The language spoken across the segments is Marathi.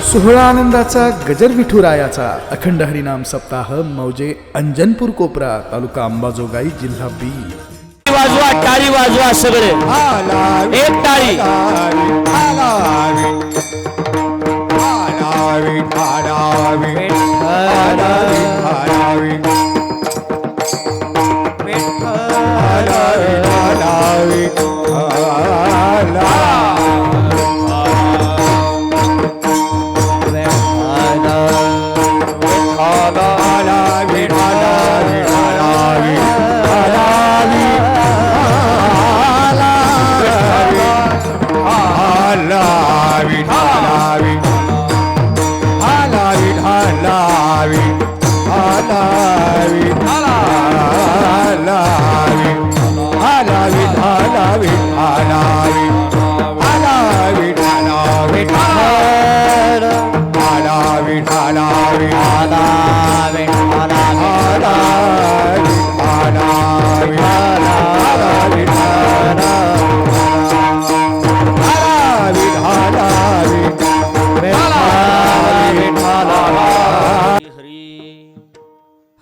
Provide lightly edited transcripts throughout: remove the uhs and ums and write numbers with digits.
सोहळा आनंदाचा गजर विठुरायाचा अखंड हरिनाम सप्ताह मौजे अंजनपूर कोपरा तालुका अंबाजोगाई जिल्हा बीड. वाजवा टाळी वाजवा सगळे एक टाळी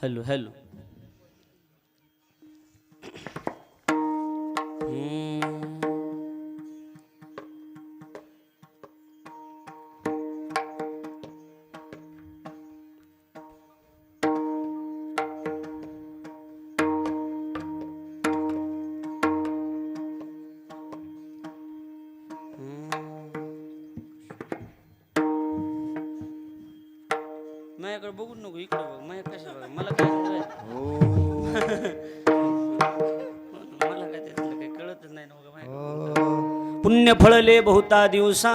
हॅलो हॅलो माझ्याकडे बघून नको इकडे बघ माझ्या कशा बघ मला काय मला काय त्यातलं काही कळतच नाही ना. पुण्य फळले बहुता दिवसा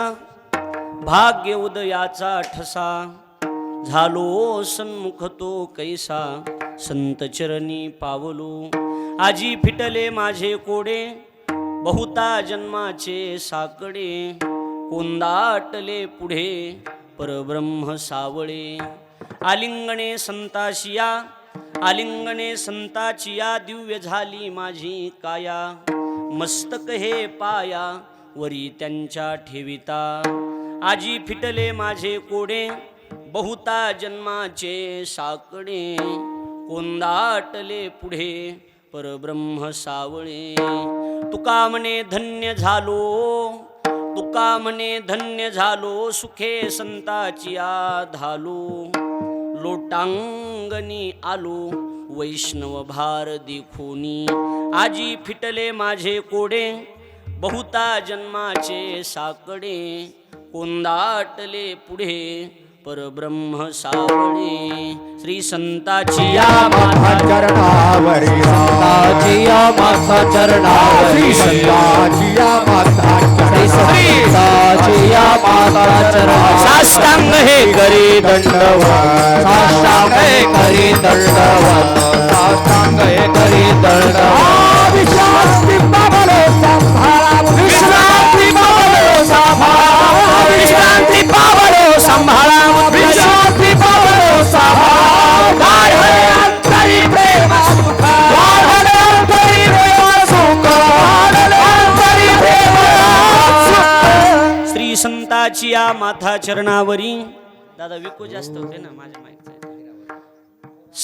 भाग्य उदयाचा ठसा झालो सन्मुख तो कैसा संत चरणी पावलो आजी फिटले माझे कोडे बहुता जन्माचे साकडे कोंदाटले पुढे परब्रह्म सावळे आलिंगणे संताशिया आलिंगणे संताचिया दिव्य झाली माझी काया मस्तक हे पाया वरी त्यांच्या ठेविता आजी फिटले माझे कोडे बहुता जन्माचे साकडे कोंदाटले पुढे परब्रह्म सावळे तुका म्हणे धन्य झालो तुका म्हणे धन्य झालो सुखे संताची आधालो लोटांगणी आलो वैष्णव भार देखोनी आजी फिटले माझे कोडे बहुता जन्माचे साकडे कोंदाटले पुढे परब्रह्म सावळे श्री संताची या माथा चरणावरी संताची या माथा चरणावरी संताची या माथा संताची या माथा चरणावरी साष्टांग हे करी दंडवत साष्टांग हे करी दंडवत साष्टांग हे करी दंडवत विश्रांती पावलो संभाळा विश्रांती पावलो संभाळा विश्रांती पावलो संभाळा विश्रांती पावलो संभाळा गाढे अंतरी प्रेम सुख गाढे अंतरी प्रेम सुख गाढे अंतरी प्रेम सुख श्री संताची या माथा चरणावरी दादा विको जास्त होते ना माझ्या माहिती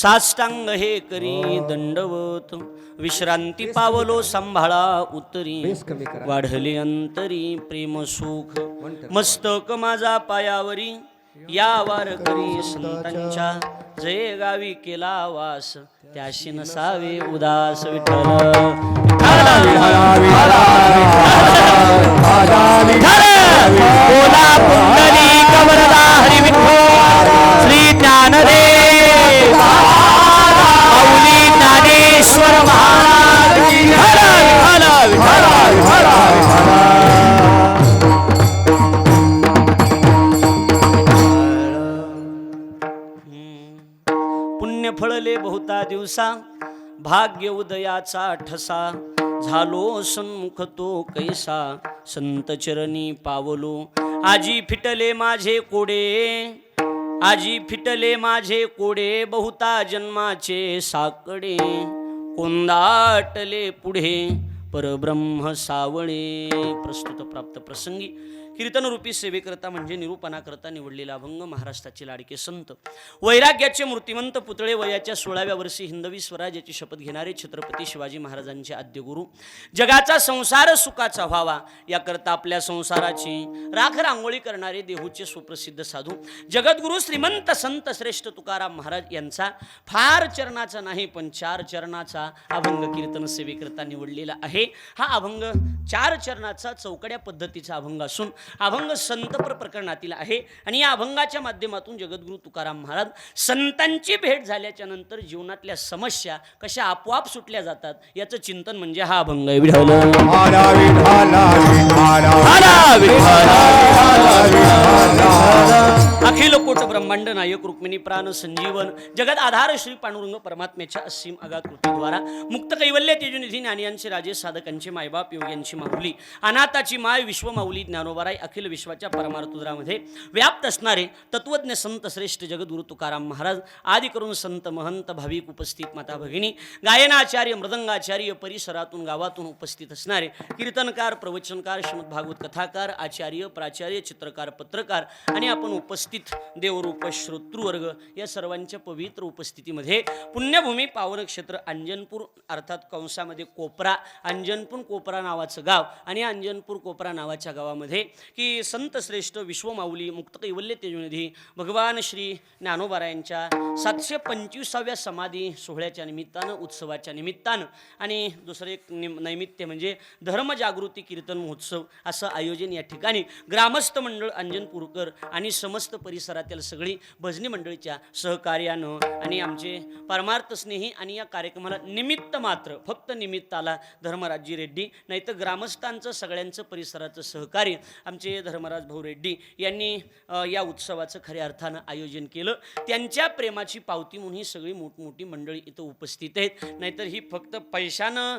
साष्टांग हे करी दंडवत विश्रांती पावलो सांभाळा उतरी वाढले अंतरी प्रेम सुख मस्तक माझा पायावरी या वारकरी संतांच्या जय गावी केला वास त्याशी नसावे उदास विठ्ठल बोला पुंडली कवरदा हरी विठ्ठल श्री ज्ञानदेव माऊली ज्ञानेश्वर महाराज की पुण्य फळले बहुता दिवसा भाग्य उदयाचा ठसा झालो सन्मुख तो कैसा संत चरणी पावलो आजी फिटले माझे कोडे आजी फिटले माझे कोडे बहुता जन्माचे साकडे कोंदाटले पुढे परब्रह्म सावळे. प्रस्तुत प्राप्त प्रसंगी कीर्तनरूपी सेवेकरता म्हणजे निरूपणाकरता निवडलेला अभंग महाराष्ट्राचे लाडके संत, वैराग्याचे मूर्तिमंत पुतळे, वयाच्या 16व्या वर्षी हिंदवी स्वराज्याची शपथ घेणारे छत्रपती शिवाजी महाराजांचे आद्य गुरु, जगाचा संसार सुखाचा व्हावा याकरता आपल्या संसाराची राख रांगोळी करणारे देहूचे सुप्रसिद्ध साधू जगद्गुरु श्रीमंत संत श्रेष्ठ तुकाराम महाराज यांचा फार चरणाचा नाही पण 4 चरणाचा अभंग कीर्तन सेवेकरता निवडलेला आहे. हा अभंग 4 चरणाचा चौकड्या पद्धतीचा अभंग असून अभंग संतपर प्रकरणातील आहे आणि या अभंगाच्या माध्यमातून जगद्गुरु तुकाराम महाराज संतांची भेट झाल्याच्या नंतर जीवनातल्या समस्या कशा आपोआप सुटल्या जातात याचं चिंतन म्हणजे हा अभंग आहे. अखिल कोट ब्रह्मांड नायक रुक्मिणी प्राण संजीवन जगत आधार श्री पांडुरंग परमात्म्याच्या असीम अगाध कृतीद्वारा मुक्त कैवल्य तेजनिधी ज्ञानियांचे राजे साधकांचे मायबाप योग्यांची माऊली अनाथाची माय विश्वमाऊली ज्ञानोबाराय अखिल विश्वाच्या परमार्थुद्रामध्ये व्याप्त असणारे तत्वज्ञ संत श्रेष्ठ जगद्गुरु तुकाराम महाराज आदी करून संत महंत भाविक उपस्थित माता भगिनी गायनाचार्य मृदंगाचार्य परिसरातून गावातून उपस्थित असणारे कीर्तनकार प्रवचनकार श्रीमद भागवत कथाकार आचार्य प्राचार्य चित्रकार पत्रकार आणि आपण उपस्थित देवरूप श्रोतृवर्ग या सर्वांच्या पवित्र उपस्थितीमध्ये पुण्यभूमी पावन क्षेत्र अंजनपूर अर्थात कंसामध्ये कोपरा अंजनपूर कोपरा नावाचं गाव आणि अंजनपूर कोपरा नावाच्या गावामध्ये की संत श्रेष्ठ विश्वमाऊली मुक्त कैवल्य तेजनिधी भगवान श्री ज्ञानोबारायांच्या 725व्या समाधी सोहळ्याच्या निमित्तानं उत्सवाच्या निमित्तानं आणि दुसरं एक नैमित्य म्हणजे धर्मजागृती कीर्तन महोत्सव असं आयोजन या ठिकाणी ग्रामस्थ मंडळ अंजनपूरकर आणि समस्त परिसरातील सगळी भजनी मंडळीच्या सहकार्यानं आणि आमचे परमार्थ स्नेही आणि या कार्यक्रमाला निमित्त मात्र फक्त निमित्ताला धर्मराजजी रेड्डी नाहीतर ग्रामस्थांचं सगळ्यांचं परिसराचं सहकार्य आमचे धर्मराज भाऊ रेड्डी यांनी या उत्सवाचं खऱ्या अर्थानं आयोजन केलं. त्यांच्या प्रेमाची पावती म्हणून ही सगळी मोठमोठी मंडळी इथं उपस्थित आहेत. नाहीतर ही फक्त पैशानं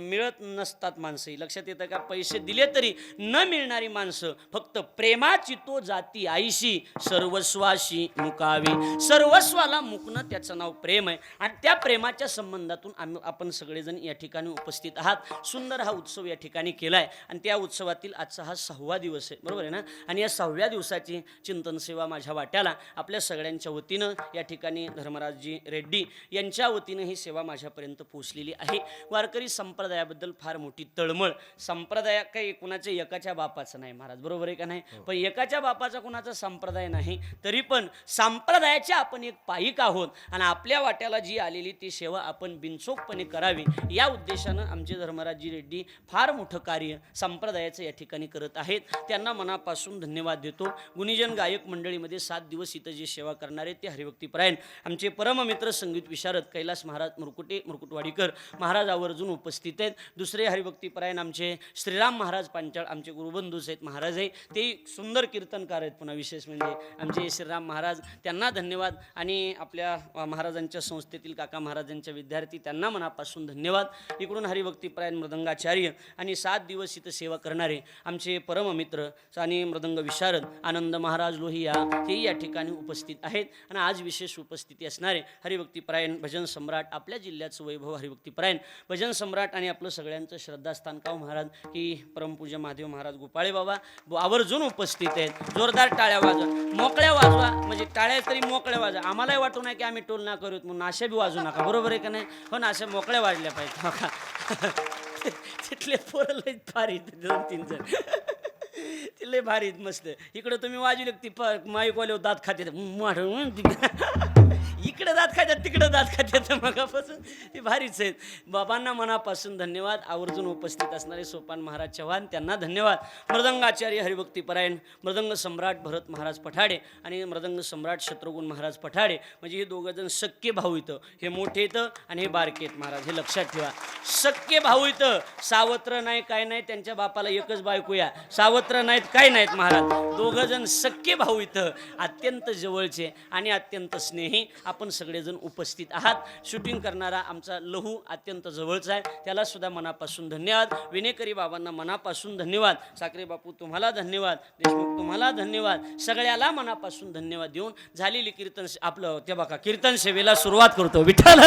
मिळत नसतात माणसं, लक्षात येतं का? पैसे दिले तरी न मिळणारी माणसं फक्त प्रेमाची तो जाती आईशी सर्वस्वाशी मुकावी. सर्वस्वाला मुकणं त्याचं नाव प्रेम आहे आणि त्या प्रेमाच्या संबंधातून आपण सगळेजण या ठिकाणी उपस्थित आहात. सुंदर हा उत्सव या ठिकाणी केलाय आणि त्या उत्सवातील आजचा हा 6वा दिवस आहे, बरोबर आहे ना? आणि या 6व्या दिवसाची चिंतन सेवा माझ्या वाट्याला आपल्या सगळ्यांच्या वतीनं या ठिकाणी धर्मराजजी रेड्डी यांच्या वतीनं ही सेवा माझ्यापर्यंत पोहोचलेली आहे. वारकरी संप्रदायाबद्दल फार मोठी तळमळ. संप्रदाय काही कुणाच्या एकाच्या बापाचं नाही महाराज, बरोबर आहे का नाही? पण एकाच्या बापाचा कुणाचा संप्रदाय नाही, तरी पण संप्रदायाच्या आपण एक पाईक आहोत आणि आपल्या वाट्याला जी आलेली ती सेवा आपण बिनचूकपणे करावी या उद्देशानं आमचे धर्मराजजी रेड्डी फार मोठं कार्य संप्रदायाचं या ठिकाणी करत आहेत. त्यांना मनापासून धन्यवाद देतो. गुणीजन गायक मंडळीमध्ये 7 दिवस इथं जे सेवा करणारे ते हरिभक्तीपरायण आमचे परममित्र संगीत विशारद कैलास महाराज मुरकुटवाडीकर महाराज आवर्जून उपस्थित आहेत. दुसरे हरिभक्तीपरायण आमचे श्रीराम महाराज पांचाळ आमचे गुरुबंधूच आहेत, महाराज आहे ते सुंदर कीर्तनकार आहेत. पुन्हा विशेष म्हणजे आमचे श्रीराम महाराज, त्यांना धन्यवाद. आणि आपल्या महाराजांच्या संस्थेतील काका महाराजांच्या विद्यार्थी त्यांना मनापासून धन्यवाद. इकडून हरिभक्तीपरायण मृदंगाचार्य आणि 7 दिवस इथं सेवा करणारे आमचे परममित्र आणि मृदंग विशारद आनंद महाराज लोहिया हे या ठिकाणी उपस्थित आहेत. आणि आज विशेष उपस्थिती असणारे हरिभक्तीपरायण भजन सम्राट, आपल्या जिल्ह्याचं वैभव हरिभक्तीपरायण भजन सम्राट आणि आपलं सगळ्यांचं श्रद्धास्थान काव महाराज की परमपूज्य महादेव महाराज गोपाळे बाबा आवर्जून उपस्थित आहेत. जोरदार टाळ्या वाजवा, मोकळ्या वाजवा, म्हणजे टाळ्या तरी मोकळ्या वाजवा. आम्हालाही वाटू नये की आम्ही टोल ना करूत म्हणून अशा बी वाजू नका, बरोबर आहे का नाही? हो ना, अशा मोकळ्या वाजल्या पाहिजे. हो का? तिथले पोरं लय भारी 2-3 जण तिथले भारी मस्त. इकडं तुम्ही वाजवले ती माईकवाले दात खाते इकडे दात खात्यात तिकडे दात खात्यात मगापासून ती भारीच आहेत. बाबांना मनापासून धन्यवाद. आवर्जून उपस्थित असणारे सोपान महाराज चव्हाण त्यांना धन्यवाद. मृदंगाचार्य हरिभक्तीपरायण मृदंग सम्राट भरत महाराज पठाडे आणि मृदंग सम्राट शत्रुघ्न महाराज पठाडे, म्हणजे हे दोघं जण सख्खे भाऊ इथं. हे मोठे इथं आणि हे बारके आहेत महाराज, हे लक्षात ठेवा. सख्खे भाऊ इथं, सावत्र नाही काय नाही, त्यांच्या बापाला एकच बायको या, सावत्र नाहीत काय नाहीत महाराज. दोघं जण सख्खे भाऊ इथं, अत्यंत जवळचे आणि अत्यंत स्नेही. आपण आपण सगळेजण उपस्थित आहात. शूटिंग करणारा आमचा लहू अत्यंत जवळचा आहे, त्याला सुद्धा मनापासून धन्यवाद. विनेकरी बाबांना मनापासून धन्यवाद. साखरे बापू तुम्हाला धन्यवाद. देशमुख तुम्हाला धन्यवाद. सगळ्याला मनापासून धन्यवाद देऊन झालेली कीर्तन आपलं ते बघा कीर्तन सेवेला सुरुवात करतो. विठ्ठल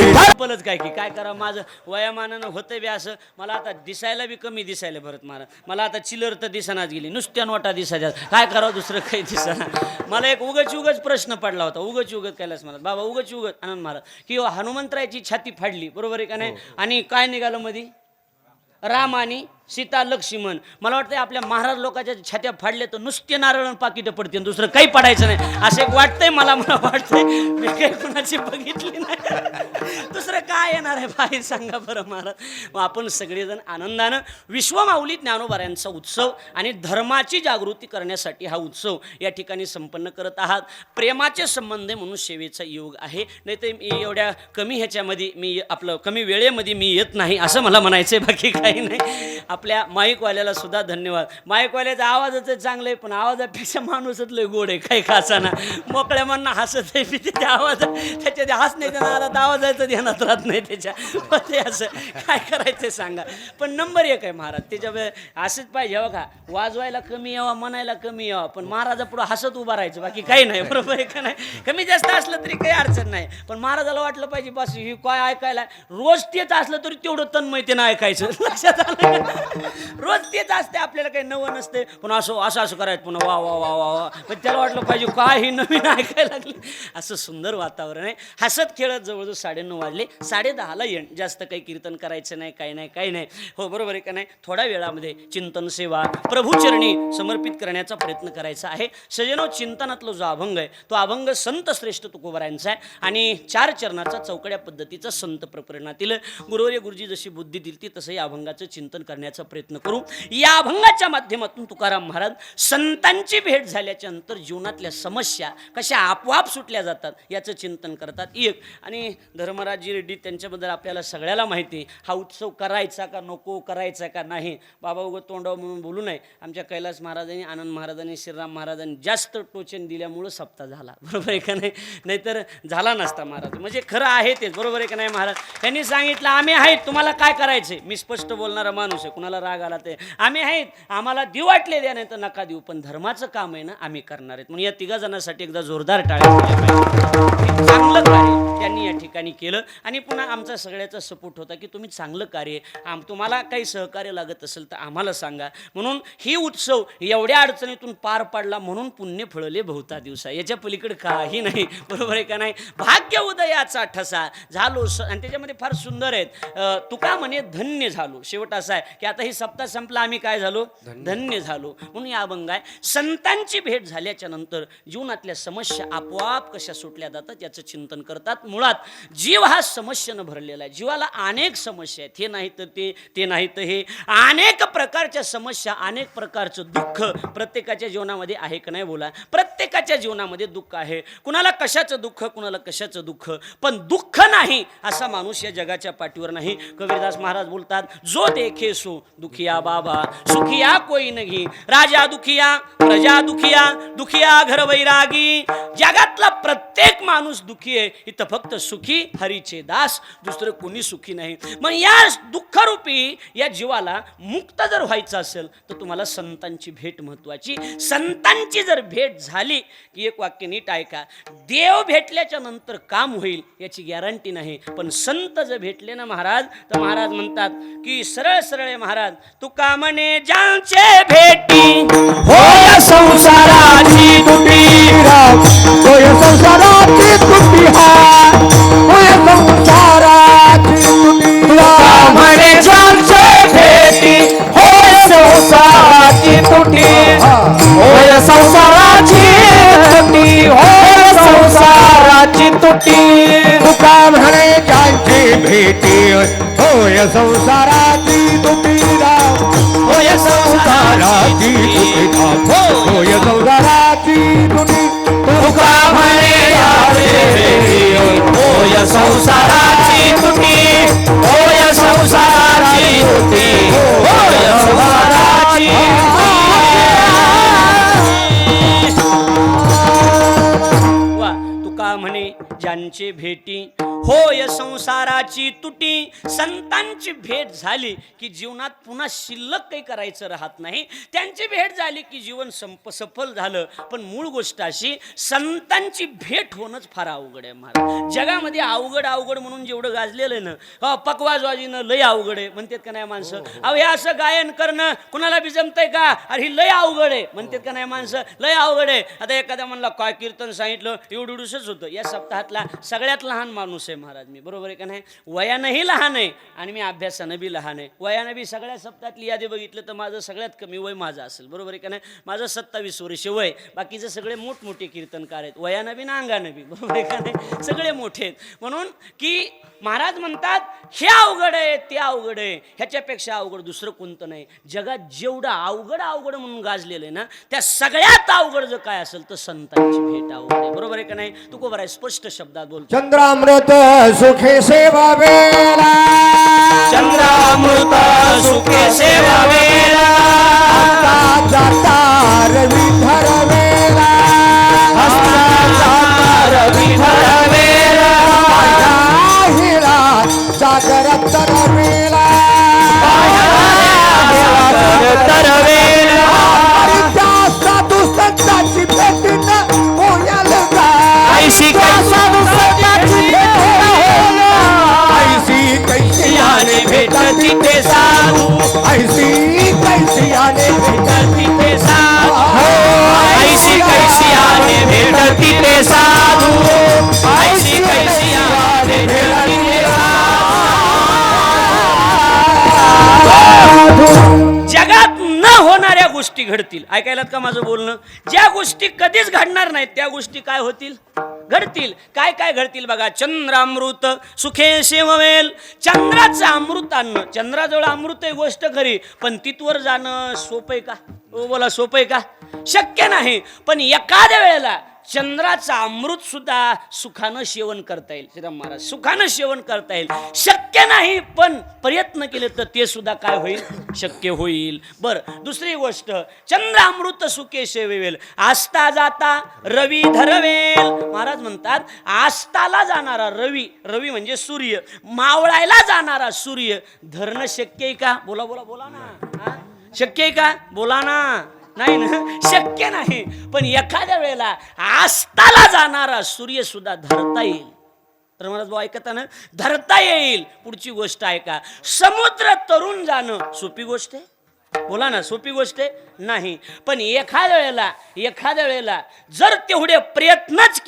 विठ्ठलच काय की काय करा, माझं वयामानानं होतं बी असं. मला आता दिसायला बी कमी दिसायला भरत महाराज. मला आता चिलर तर दिसनाच गेली, नुसत्या नोटा दिसायच्या. काय करावं दुसरं काही दिसना. मला एक उगच प्रश्न पडला होता. उगच कैलास महाराज बाबा उगच आनंद महाराज की हनुमंतरायाची छाती फाडली, बरोबर आहे का नाही? आणि काय निघालं मध्ये राम आणि सीता लक्ष्मण. मला वाटतं आपल्या महाराज लोकांच्या छात्या फाडल्या तर नुसते नारळ पाकिटं पडते, दुसरं काही पडायचं नाही असं एक वाटतंय मला वाटतंय. मी काही कोणाची बघितली नाही, दुसरं काय येणार आहे बाई सांगा बरं महाराज. मग आपण सगळेजण आनंदानं विश्वमाऊली ज्ञानोबाऱ्यांचा उत्सव आणि धर्माची जागृती करण्यासाठी हा उत्सव या ठिकाणी संपन्न करत आहात. प्रेमाचे संबंध म्हणून सेवेचा योग आहे. नाही तर मी एवढ्या कमी ह्याच्यामध्ये मी आपलं कमी वेळेमध्ये मी येत नाही असं मला म्हणायचं आहे, बाकी काही नाही. आपल्या माईकवाल्याला सुद्धा धन्यवाद. माईकवाल्याचा आवाजच चांगलं आहे, पण आवाजापेक्षा माणूसच लय गोड आहे, काही खासाना. मोकळ्या म्हणणं हसत आहे त्या आवाज, त्याच्या हसण्याच्या नादात आवाजाचं ध्यानात राहत नाही त्याच्या. ते असं काय करायचं सांगा. पण नंबर एक आहे महाराज. त्याच्यामुळे असंच पाहिजे हो का, वाजवायला कमी यावा, म्हणायला कमी यावा, पण महाराजा पुढं हसत उभा राहायचं, बाकी काही नाही, बरोबर आहे का नाही? कमी जास्त असलं तरी काही अडचण नाही, पण महाराजाला वाटलं पाहिजे बस ही काय ऐकायला. रोज तेच असलं तरी तेवढं तन्मयतेनं ऐकायचं. लक्षात आलं? रोज तेच असते, आपल्याला काही नवं नसते, पण असं करायचं पुन्हा वा वा वा वा वा. पण त्याला वाटलं पाहिजे काय ही नवीन ऐकायला लागली. असं सुंदर वातावरण आहे. हसत खेळत जवळजवळ 9:30 वाजले. 10:30ला येण, जास्त काही कीर्तन करायचं नाही, काही नाही. हो बरोबर आहे का नाही? थोड्या वेळामध्ये चिंतन सेवा प्रभूचरणी समर्पित करण्याचा प्रयत्न करायचा आहे. सजनो चिंतनातला जो अभंग आहे तो अभंग संत श्रेष्ठ तुकोबारायांचा आहे आणि 4 चरणाचा चौकड्या पद्धतीचा संत प्रकरणातील गुरुवर्य गुरुजी जशी बुद्धी दिली तसं या अभंगाचं चिंतन करण्याचा प्रयत्न करू. या अभंगाच्या माध्यमातून तुकाराम महाराज संतांची भेट झाल्याच्या नंतर जीवनातल्या समस्या कशा आपोआप सुटल्या जातात याचं चिंतन करतात. एक आणि धर्मराजी रेड्डी त्यांच्याबद्दल आपल्याला सगळ्याला माहिती आहे. हा उत्सव करायचा का नको, करायचा का नाही, बाबा उगं तोंडावर म्हणून बोलू नये. आमच्या कैलास महाराजांनी, आनंद महाराजांनी, श्रीराम महाराजांनी जास्त टोचन दिल्यामुळं सप्ताह झाला, बरोबर आहे का नाही? नाहीतर झाला नसता महाराज. म्हणजे खरं आहे तेच, बरोबर आहे का नाही महाराज? त्यांनी सांगितलं आम्ही आहेत, तुम्हाला काय करायचंय. मी स्पष्ट बोलणारा माणूस आहे, कुणाला राग आला ते आम्ही आहेत, आम्हाला देऊ वाटले द्या, नाही तर नका देऊ, पण धर्माचं काम आहे ना, आम्ही करणार आहेत. म्हणून या 3 जणांसाठी एकदा जोरदार टाळ्या पाहिजे. चांगलं कार्य त्यांनी या ठिकाणी केलं आणि पुन्हा आमचा सगळ्याचा सपोर्ट होता की तुम्ही चांगलं कार्य, तुम्हाला काही सहकार्य लागत असेल तर आम्हाला सांगा. म्हणून ही उत्सव एवढ्या अडचणीतून पार पडला म्हणून पुण्य फळले बहुता दिवसा. याच्या पलीकडे काही नाही, बरोबर आहे का नाही? भाग्य उदयाचा ठसा झालो आणि त्याच्यामध्ये फार सुंदर आहेत. तुका म्हणे धन्य झालो. शेवट असा आहे की आता ही सप्ताह संपला, आम्ही काय झालो? धन्य झालो. म्हणून या अभंग आहे संतांची भेट झाल्याच्या नंतर जीवनातल्या समस्या आपोआप कशा सुटल्या जातात याचं चिंतन करतात. मुळात जीव हा समस्येनं भरलेला आहे. जीवाला अनेक समस्या आहेत, हे नाही तर ते नाही तर हे, अनेक प्रकारच्या समस्या, अनेक प्रकारचं दुःख प्रत्येकाच्या जीवनामध्ये आहे का नाही? बोला. प्रत्येकाच्या जीवनामध्ये दुःख आहे. कुणाला कशाचं दुःख, कुणाला कशाचं दुःख, पण दुःख नाही असा माणूस या जगाच्या पाठीवर नाही. कबीरदास महाराज बोलतात जो देखे सो दुखिया बाबा सुखिया कोई नाही, राजा दुखिया प्रजा दुखिया, दुखिया घर वैरागी. जगातला प्रत्येक माणूस दुखी आहे, इथं फक्त सुखी हरीचे दास, दुसरं कोणी सुखी नाही. मग या दुःखरूपी या जीवाला मुक्त जर व्हायचं असेल तर तुम्हाला संतांची भेट महत्वाची. संतांची जर भेट झाली की एक वाक्य नीट ऐका, देव भेटल्याच्या नंतर काम होईल याची गॅरंटी नाही, पण संत जर भेटले ना महाराज तर महाराज म्हणतात की सरळ सरळ महाराज तुका म्हणे ज्यांचे भेटी होय संसाराची तुटी, होय संसाराची तुटी, होय संसाराची तुटी. तुका म्हणे ज्यांचे भेटी होय संसाराची तुटी, होय संसाराची तुटी, होय संसाराची तुटी. तुका म्हणे ज्यांची भेटी होय संसाराची तुटी, होय संसाराची तुटी, होय संसाराची तुटी. तुका म्हणे होय संसाराची तुटी, होय संसाराची तुटी, होय संसाराची तुटी. संतांचे भेटी होय संसाराची तुटी. संतांची भेट झाली की जीवनात पुन्हा शिल्लक काही करायचं राहत नाही. त्यांची भेट झाली की जीवन सफल झालं. पण मूळ गोष्ट अशी, संतांची भेट होणंच फार अवघड आहे महाराज. जगामध्ये अवघड अवघड म्हणून जेवढं गाजलेलं आहे ना, पकवाजवाजीनं लय अवघड आहे म्हणतात का नाही माणसं. अहो हे असं गायन करणं कुणाला बी जमतंय का? अरे ही लय अवघड आहे म्हणतात का नाही माणसं. लय अवघड आहे. आता एखाद्या म्हणला काय कीर्तन सांगितलं, एवढंच होतं. या सप्ताहातला सगळ्यात लहान माणूस आहे महाराज मी, बरोबर आहे का नाही. वयानंही लहान आहे आणि मी अभ्यासानं बी लहान आहे. वयानं बी सगळ्या सप्ताहातली यादी बघितलं तर माझं सगळ्यात कमी वय माझं असेल, बरोबर आहे का नाही. माझं 27 वर्ष वय. बाकीचे सगळे मोठमोठे कीर्तनकार आहेत, वयानं बी ना अंगानं बी, बरोबर आहे का नाही. सगळे मोठे आहेत. म्हणून की महाराज म्हणतात हे अवघड आहे ते अवघड आहे, ह्याच्यापेक्षा अवघड दुसरं कोणतं नाही. जगात जेवढं अवघड अवघड म्हणून गाजलेलं आहे ना, त्या सगळ्यात अवघड जर काय असेल तर संतांची भेट अवघड आहे, बरोबर आहे का नाही. तू को बरं स्पष्ट शब्दात बोल. चंद्रामृत सुखे सेवावेला, चंद्रामृत सुखे सेवावेला, जाता रवी धरवेला, रवी धरवेला, हिरा जागरत तरवेला, तरवेला, त्या साधू संतांची भेट न होईल का. ऐशी साधू संतांची ऐसी कैसी आने भेटती ते साधू, ऐसी कैसी आने भेटती ते साधू, ऐशी कैसी आने भेटती ते साधू, ऐशी कैसी आने भेटती ते साधू. जगात न होणाऱ्या गोष्टी घडतील. ऐकायलात का माझं बोलणं. ज्या गोष्टी कधीच घडणार नाहीत त्या गोष्टी काय होतील, घडतील. काय काय घडतील बघा. चंद्रामृत सुखे सेववेल, चंद्राचं अमृत आणणं. चंद्राजवळ अमृत आहे गोष्ट खरी, पण तिथवर जाणं सोपं आहे का. बोला सोपं आहे का. शक्य नाही. पण एखाद्या वेळेला चंद्राचं अमृत सुद्धा सुखानं सेवन करता येईल. श्रीराम महाराज सुखानं सेवन करता येईल. शक्य नाही पण प्रयत्न केले तर ते सुद्धा काय होईल, शक्य होईल. बर दुसरी गोष्ट, चंद्र अमृत सुखे सेवेल, आस्था जाता रवी धरवेल. महाराज म्हणतात आस्थाला जाणारा रवी, रवी म्हणजे सूर्य, मावळायला जाणारा सूर्य धरणं शक्य आहे का. बोला बोला बोला ना. शक्य आहे का. बोला ना. नाही ना, शक्य नाही. पण एखाद्या वेळेला आस्थाला जाणारा सूर्य सुद्धा धरता येईल. तर महाराज भाऊ ऐकता ना, धरता येईल. पुढची गोष्ट आहे का, समुद्र तरुण जाणं सोपी गोष्ट आहे. बोला ना, सोपी गोष्ट आहे नाही. पण एखाद्या वेळेला जर तेवढे प्रयत्नच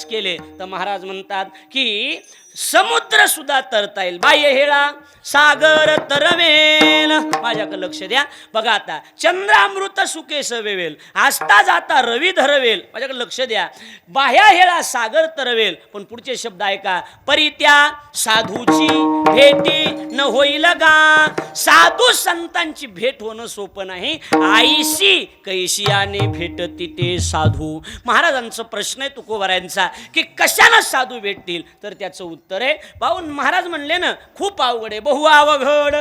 केले तर महाराज म्हणतात की समुद्र सुद्धा तरता येईल. बाह्य हेळा सागर तरवेल. माझ्याकडे लक्ष द्या. बघा आता, चंद्रामृत सुखे सवेल, आस्था जाता रवी धरवेल. माझ्याकडे लक्ष द्या. बाह्य हेळा सागर तरवेल. पण पुढचे शब्द ऐका. परित्या साधूची भेटी न होईल गा. साधू संतांची भेट होणं सोपं नाही. आईशी कैशियाने भेटती ते साधू. महाराजांचा प्रश्न आहे तुकोबारायांचा की कशाला साधू भेटतील. तर त्याचं उत्तर आहे भाऊ, महाराज म्हणले ना खूप अवघड आहे, बहु अवघड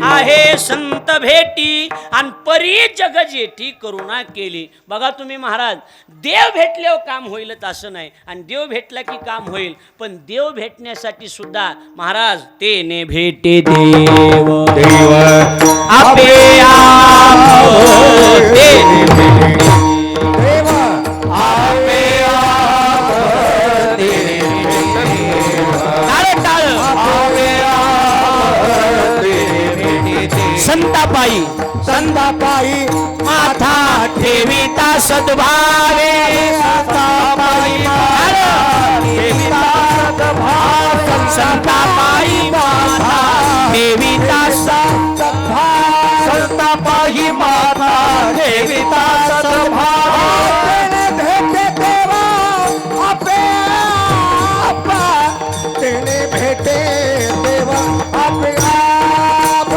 आहे संत भेटी आणि परी जग जेठी करुणा केली. बघा तुम्ही महाराज, देव भेटल्यावर काम होईलच असं नाही, आणि देव भेटला की काम होईल. पण देव भेटण्यासाठी सुद्धा महाराज तेने भेटे देव देव आपे आप तेने भेटे देव आपे आप तेने संतापायी माथा ठेविता सद्भावे. संतापायी माथा ठेविता सद्भावे. संतापायी माथा ठेविता सद्भावे. संतापायी माथा ठेविता सद्भावे. तेने भेटे देवा आपे आप, तेने भेटे देवा आपे आप.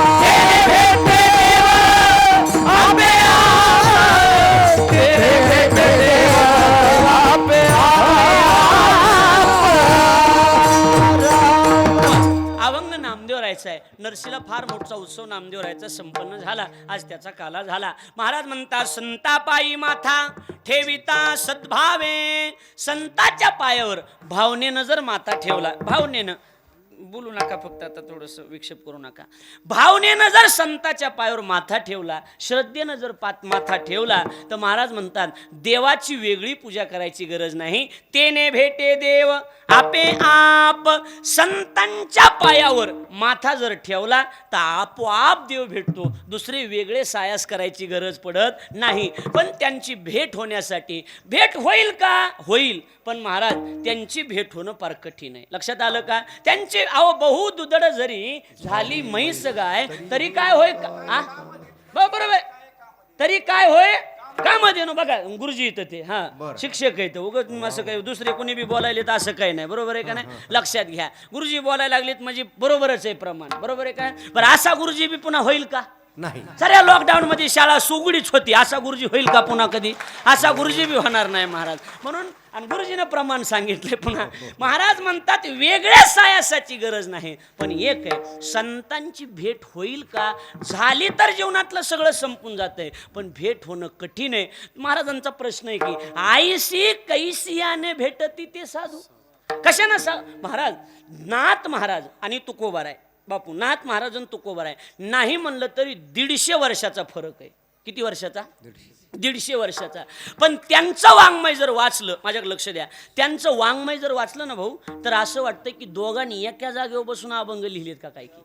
करायचा आहे. नरसीला फार मोठा उत्सव नामदेवरायाचा संपन्न झाला. आज त्याचा काला झाला. महाराज म्हणतात संतापायी माथा ठेविता सद्भावे. संताच्या पायावर भावनेनं जर माथा ठेवला, भावनेनं बोलू नका, फक्त आता थोडस विक्षेप करू नका. भावनेनं जर संताच्या पायावर माथा ठेवला, श्रद्धेनं जर माथा ठेवला, तर महाराज म्हणतात देवाची वेगळी पूजा करायची गरज नाही. तेने भेटे देव आपे आप. संतांच्या पायावर माथा जर ठेवला तर आपोआप देव भेटतो. दुसरे वेगळे सायास करायची गरज पडत नाही. पण त्यांची भेट होण्यासाठी, भेट होईल का? होईल, पण महाराज त्यांची भेट होणं फार कठीण आहे. लक्षात आलं का? त्यांचे बहु दुधड जरी झाली म्हैस गाय तरी काय होय का? बरोबर, तरी काय होय का मध्ये ना. बघा गुरुजी इथं ते शिक्षक आहेत, उगाच असं काही दुसरे कोणी बी बोलायले तर असं काही नाही. बरोबर आहे का नाही? लक्षात घ्या, गुरुजी बोलायला लागलेत म्हणजे बरोबरच आहे प्रमाण. बरोबर आहे का? बरं असा गुरुजी बी पुन्हा होईल का? नाही. साऱ्या लॉकडाऊन मध्ये शाळा सुगडीच होती. असा गुरुजी होईल का पुन्हा कधी? असा गुरुजी बी होणार नाही महाराज. म्हणून आणि गुरुजीनं प्रमाण सांगितले. पुन्हा महाराज म्हणतात वेगळ्या सायासाची गरज नाही, पण एक आहे, संतांची भेट होईल का? झाली तर जीवनातलं सगळं संपून जातंय, पण भेट होणं कठीण आहे. महाराजांचा प्रश्न आहे की आईशी कैसियाने भेटती ते साधू. कशानं महाराज? नाथ महाराज आणि तुकोबार आहे बापू. नाथ महाराज आणि तुकोबार आहे. नाही म्हणलं तरी 150 वर्षाचा फरक आहे. किती वर्षाचा? 150 वर्षाचा. पण त्यांचं वाङ्मय जर वाचलं, माझ्याकडे लक्ष द्या, त्यांचं वाङ्मय जर वाचलं ना भाऊ, तर असं वाटतं की दोघांनी एका जागेवर बसून अभंग लिहिलेत का काय की,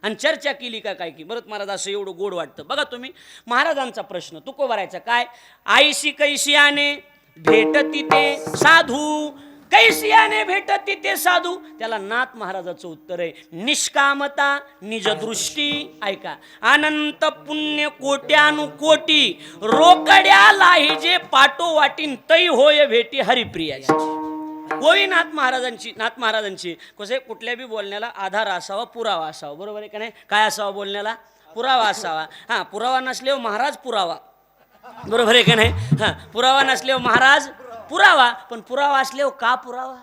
आणि चर्चा केली का काय की. बरं महाराज असं एवढं गोड वाटतं. बघा तुम्ही, महाराजांचा प्रश्न तुकोबारायचा काय? आईशी कैसियाने भेटती ते साधू. कैसियाने भेटती ते साधू. त्याला नाथ महाराजाचं उत्तर आहे निष्कामता निज दृष्टी. ऐका, अनंत पुण्य कोट्यानुकोटी रोकड्या लाहिजे पाटो वाटीन तै होय भेटी हरिप्रियाची. होई नाथ महाराजांची कसे कुठल्या बी बोलण्याला आधार असावा, पुरावा असावा. बरोबर आहे का नाही? काय असावा बोलण्याला? पुरावा असावा. पुरावा नसल्यावर महाराज पुरावा. बरोबर आहे का नाही? पुरावा नसल्यावर महाराज पुरावा. पण पुरावा असल्यावर का पुरावा?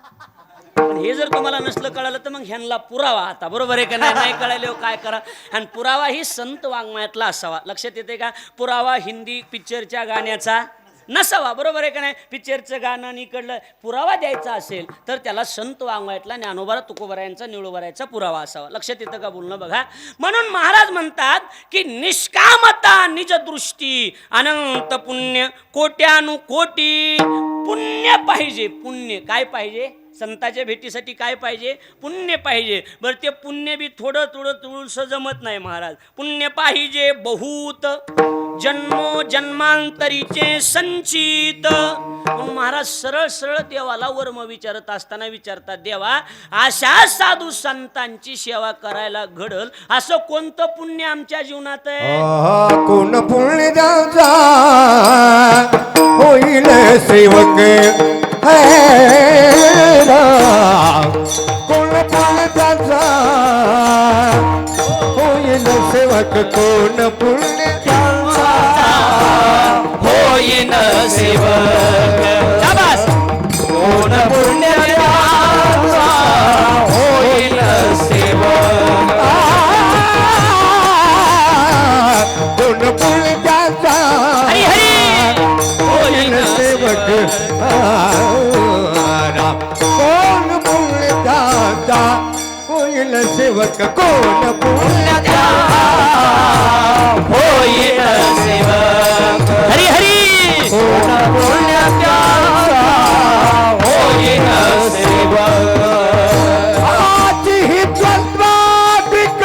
पण हे जर तुम्हाला नसलं कळालं तर मग ह्यांना पुरावा आता. बरोबर आहे का नाही? नाही कळाल्यावर काय करा? आणि पुरावा ही संत वाङ्मयातला असावा. लक्षात येते का? पुरावा हिंदी पिक्चरच्या गाण्याचा नसावा. बरोबर आहे का नाही? पिक्चरचं गाणं इकडलं पुरावा द्यायचा असेल तर त्याला संत वाङ्मयातला ज्ञानोबा तुकोबारायांचा निळोबारायांचा पुरावा असावा. लक्षात येतं का बोलणं? बघा, म्हणून महाराज म्हणतात की निष्कामता निज दृष्टी अनंत पुण्य कोट्यानुकोटी. पुण्य पाहिजे. पुण्य काय पाहिजे? संतांच्या भेटीसाठी काय पाहिजे? पुण्य पाहिजे. बरं ते पुण्य बी थोडं थोडं थोडंसं जमत नाही महाराज. पुण्य पाहिजे बहुत, जन्मो जन्मांतरीचे संचित. म्हणून महाराज सरळ सरळ देवाला वर्म विचारत असताना विचारतात, देवा अशा साधू संतांची सेवा करायला घडल असं कोणतं पुण्य आमच्या जीवनात आहे? कोण पुण्य द्यायचा होईल सेवक कोण पुण्य द्यायचा होईल सेवक. कोण पुण्य द्यायचा होईन सेवक. शाबास. कोण पुण्य द्यायचा होईल सेवक. कोण पुण्य द्यायचा हरी हरी होईल सेवक. कोण पुण्य द्यायचा होईल सेवक. कोण पुण्य द्यायचा होईन सेवक. हरी हरी कोण पुण्य द्यायचा होईल सेवक. आजी ही द्वंद्वात्मिक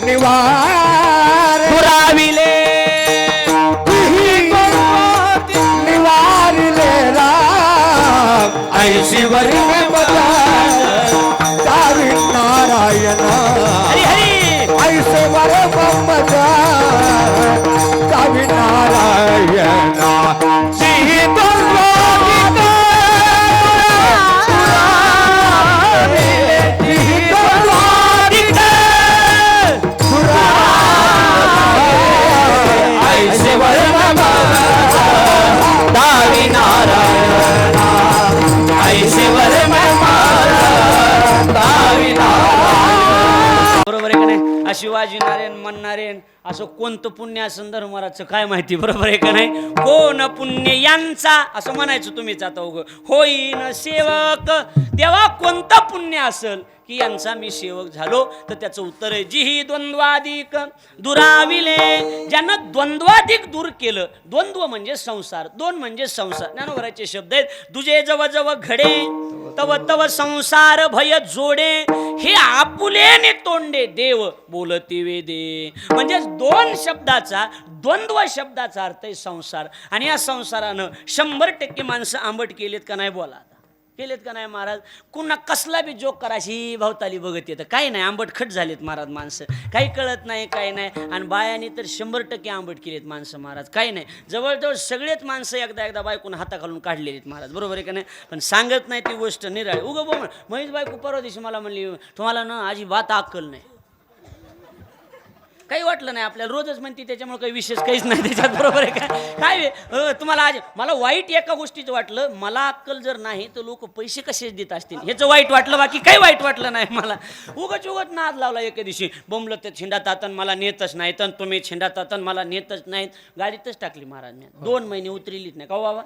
निवार पुराविले निवारिले राम ऐशिवर दावी नारायण. हरी हरी ऐश्वर बंबजा दावी नारायण. शिवाजी नारायण म्हणणारे असं कोणतं पुण्य असेल धर्मराजचं काय माहिती, बरोबर आहे का नाही? कोण पुण्य यांचा असं म्हणायचं तुम्हीच आता उगं होईन सेवक, तेव्हा कोणतं पुण्य असेल की यांचा मी सेवक झालो? तर त्याचं उत्तर आहे जिही द्वंद्वाधिक दुराविले, ज्यानं द्वंद्वाधिक दूर केलं. द्वंद्व म्हणजे संसार, दोन म्हणजे संसार. ज्ञानोबराचे शब्द आहेत, तुझे जव जव घडे तव तव संसार भय जोडे, हे आपुलेने तोंडे देव बोलती वेदे. म्हणजे दोन शब्दाचा, द्वंद्व शब्दाचा अर्थ आहे संसार. आणि या संसारानं 100% माणसं आंबट केलेत का नाही? बोला, केलेत का नाही महाराज? कुणा कसला बी जोक करायची भवताली बघत येतं, काही नाही, आंबटखट झालेत महाराज माणसं, काही कळत नाही, काही नाही. आणि बायानी तर 100% आंबट केलेत माणसं महाराज, काही नाही. जवळजवळ सगळेच माणसं एकदा बायकून हाताखालून काढलेलीत महाराज, बरोबर आहे का नाही? पण सांगत नाही ती गोष्ट निराळी. उगं बोल, महेश बायको परवा दिवशी मला म्हणली, तुम्हाला ना अजिबात अक्कल नाही. काही वाटलं नाही आपल्याला, रोजच म्हणते त्याच्यामुळे काही विशेष काहीच नाही त्याच्यात, बरोबर आहे का? काय तुम्हाला आज मला वाईट एका गोष्टीचं वाटलं, मला अक्कल जर नाही तर लोक पैसे कसे देत असतील ह्याचं वाईट वाटलं, बाकी काही वाईट वाटलं नाही मला. उगच नाद लावला एके दिवशी, बोंबलं तर छिंडातातन मला नेतच नाही, तर तुम्ही छिंडातातन मला नेतच नाहीत. गाडीतच टाकली महाराज मी, 2 महिने उतरलीच नाही का बाबा?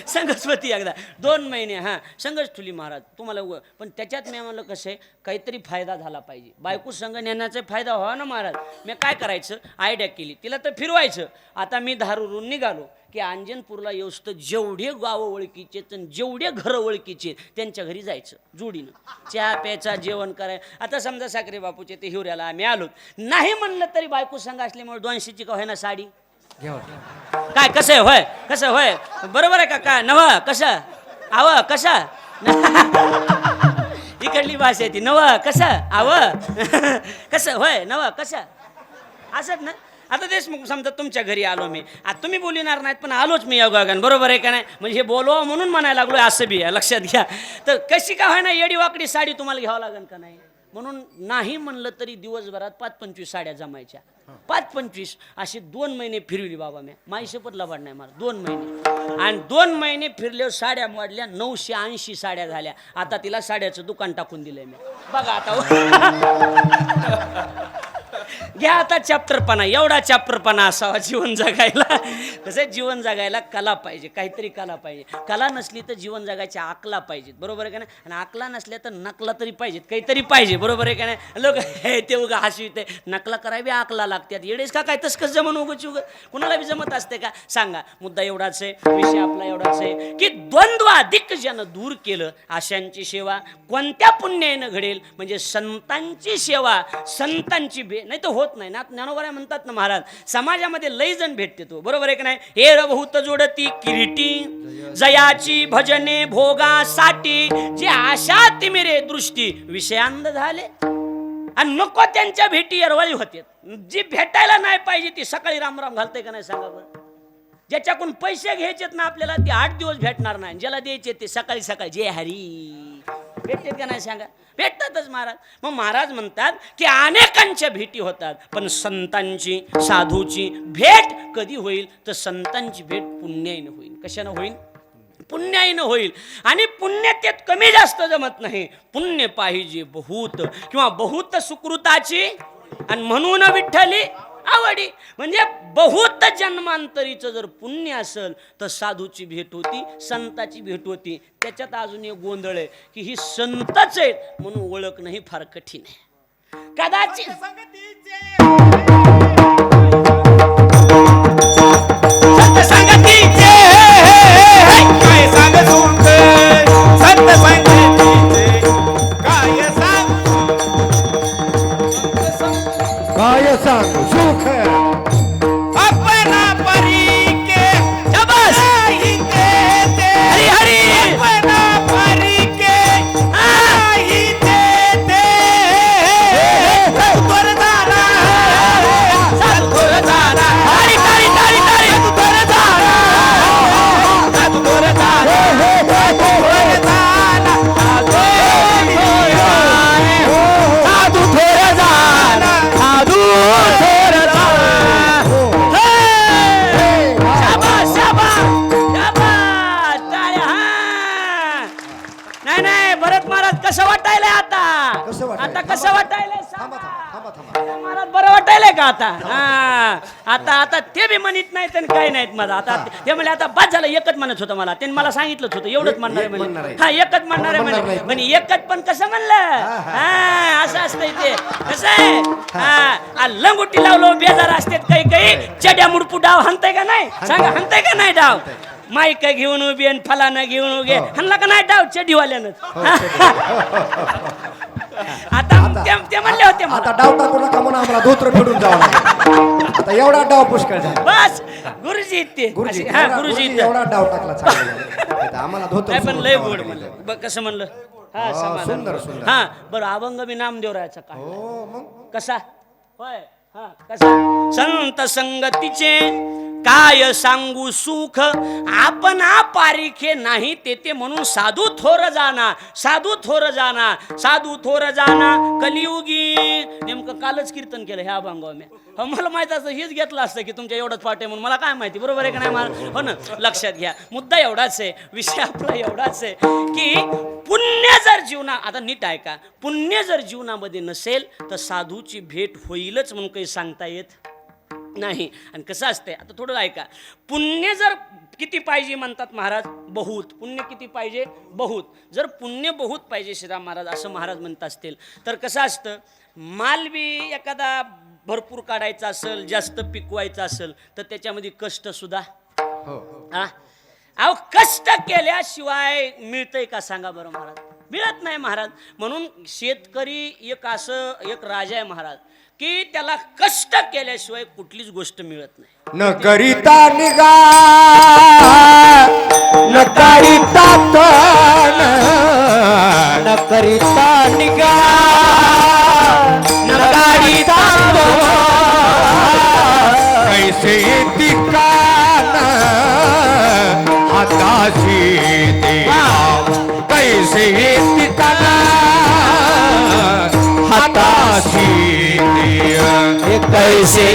संघस्वती एकदा 2 महिने हां संघच ठुली महाराज तुम्हाला. पण त्याच्यात मी म्हणलं कसं आहे, काहीतरी फायदा झाला पाहिजे, बायको संघ नेण्याचा फायदा व्हावा ना महाराज. मी काय करायचं, आयडिया केली, तिला तर फिरवायचं. आता मी धारूरून निघालो की अंजनपूरला येऊस तर जेवढे गावं ओळखीचे तर जेवढे घरं ओळखीचे त्यांच्या घरी जायचं जोडीनं, चहा प्यायचा, जेवण करायचं. आता समजा साखरे बापूचे ते हिवऱ्याला आम्ही आलो, नाही म्हणलं तरी बायको संघ असल्यामुळे 200ची का होय ना साडी काय, कसं आहे होय, कसं होय, बरोबर आहे का? काय नव कसं आव कसा इकडली भाषा ती नव कसं आव कसं होय नव कसं असत ना. आता देशमुख समजा तुमच्या घरी आलो मी, आता तुम्ही बोलणार नाहीत पण आलोच मी योगागन, बरोबर आहे का नाही? म्हणजे हे बोलवा म्हणून म्हणायला लागलोय असं बी आहे, लक्षात घ्या. तर कशी का होय ना येडी वाकडी साडी तुम्हाला घ्यावं लागेल का नाही? म्हणून नाही म्हणलं तरी दिवसभरात 5-25 साड्या जमायच्या, 5-25 असे 2 महिने फिरवली बाबा मी. माझी शपथ लबाड नाही मला, 2 महिने. आणि 2 महिने फिरल्यावर साड्या मोडल्या, 980 साड्या झाल्या. आता तिला साड्याचं दुकान टाकून दिलंय मी, बघा आता. घ्या आता चॅप्टरपणा, एवढा चॅप्टरपणा असावा जीवन जगायला. कसं जीवन जगायला कला पाहिजे, काहीतरी कला पाहिजे. कला नसली तर जीवन जगायच्या आकला पाहिजेत, बरोबर आहे का नाही? आणि आकला नसल्या तर नकला तरी पाहिजेत, काहीतरी पाहिजे, बरोबर आहे का नाही? लोक हे ते उगा हसविते, नकला करावी आकला लागतात. येडेस का काय तसं कसं जमन उगच उग कुणाला बी जमत असते का? सांगा. मुद्दा एवढाच आहे, विषय आपला एवढाच आहे की द्वंद्वाधिक ज्यानं दूर केलं अशांची सेवा कोणत्या पुण्यानं घडेल? म्हणजे संतांची सेवा, संतांची नाही तर होत नाही ना. ज्ञानोबा म्हणतात ना महाराज, समाजामध्ये लई जण भेटते तो, बरोबर आहे का नाही? हे रभूत जोडती किरीटी जयाची भजने भोगासाठी, जे आशा तिमिरे दृष्टी विषयांध झाले आणि नको त्यांच्या भेटी अरवळी होते. जी भेटायला नाही पाहिजे ती सकाळी रामराम घालते का नाही सांगा बरं? ज्याच्याकडून पैसे घ्यायचेत ना आपल्याला ते 8 दिवस भेटणार नाही, ज्याला द्यायचे ते सकाळी सकाळी जय हरी भेटतात का नाही सांगा? भेटतातच महाराज. मग महाराज म्हणतात की अनेकांच्या भेटी होतात, पण संतांची, साधूची भेट कधी होईल? तर संतांची भेट पुण्याईनं होईल. कशानं होईल? पुण्याईनं होईल. आणि पुण्य त्यात कमी जास्त जमत नाही, पुण्य पाहिजे बहुत किंवा बहुत सुकृताची, आणि म्हणून विठ्ठली आवडी. म्हणजे बहुत जन्मांतरीचं जर पुण्य असेल तर साधूची भेट होती, संताची भेट होती. त्याच्यात अजून एक गोंधळ आहे की ही संतच आहेत म्हणून ओळख नाही फार कठीण आहे कदाचित. काय सांग सुख अपना परी के शाबास. हरी हरी अपना परी के आई देते गुरदारा कसं वाटायलंय आता कसं वाटायलंय? आता कसं वाटायलंय थांबा सांगा. थांबा थांबा थांबा मला बरं वाटायलंय का आता आता ते बी म्हणत नाहीत आणि काय नाहीत मला आता ते म्हणले आता बाद झालं एकच म्हणत होतं मला त्यांनी मला सांगितलंच होतं एवढंच म्हणणार आहे म्हणणार म्हणे आहे. हा एकच म्हणणार आहे म्हणणार म्हणे नाही. पण एकच पण कसं म्हणलं असं असतंय ते कसं आहे हा लंगोटी लावलो बेजार असतात काही काही चड्या मुडपू डाव हाणताय का नाही सांगा हाणताय का नाही डाव माईक घेऊन उभी आणि फलाना घेऊन उभे हाणला का नाही डाव चडीवाल्यानं आता ते म्हणले होते मला आता डाव टाकू नका म्हणून आम्हाला धोत्र फेडून जावं लागेल आता एवढा डाव पुष्कळ झाला बस गुरुजी ते गुरुजी हा गुरुजी एवढा डाव टाकला चांगला. आता आम्हाला धोत्र काय पण सोडून लय जावं गोड लागेल. म्हणलं बघ कसं म्हणलं हा हा, समाधान सुंदर, बरं. सुंदर. हा बरं अभंग बी नामदेवरायाचा काय हो मग कसा होय हा कसा संत संगतीचे काय सांगू सुख आपण पारिखे नाही तेथे म्हणून साधू थोर जाना साधू थोर जाना साधू थोर जाना कलियुगी नेमकं कालच कीर्तन केलं ह्या अभंगावर मी मला माहित असतं हेच घेतलं असतं की तुमच्या एवढंच पाठ आहे म्हणून मला काय माहिती बरोबर आहे का नाही मला हो ना लक्षात घ्या मुद्दा एवढाच आहे विषय आपला एवढाच आहे की पुण्य जर जीवना आता नीट ऐका पुण्य जर जीवनामध्ये नसेल तर साधूची भेट होईलच म्हणून काही सांगता येत नाही आणि कसं असतंय आता थोडं ऐका पुण्य जर किती पाहिजे म्हणतात महाराज बहुत पुण्य किती पाहिजे बहुत जर पुण्य बहुत पाहिजे श्रीराम महाराज असं महाराज म्हणत असतील तर कसं असतं माल बी एखादा भरपूर काढायचा असेल जास्त पिकवायचा असेल तर त्याच्यामध्ये कष्ट सुद्धा हो हा अहो कष्ट केल्याशिवाय मिळतंय का सांगा बरं महाराज मिळत नाही महाराज म्हणून शेतकरी एक असं एक राजा आहे महाराज की त्याला कष्ट केल्याशिवाय कुठलीच गोष्ट मिळत नाही न करिता निगा न करिता तन न करिता निगा न करिता कैसे तिकान हाताशी कैसे तिकान हाताशी कैसे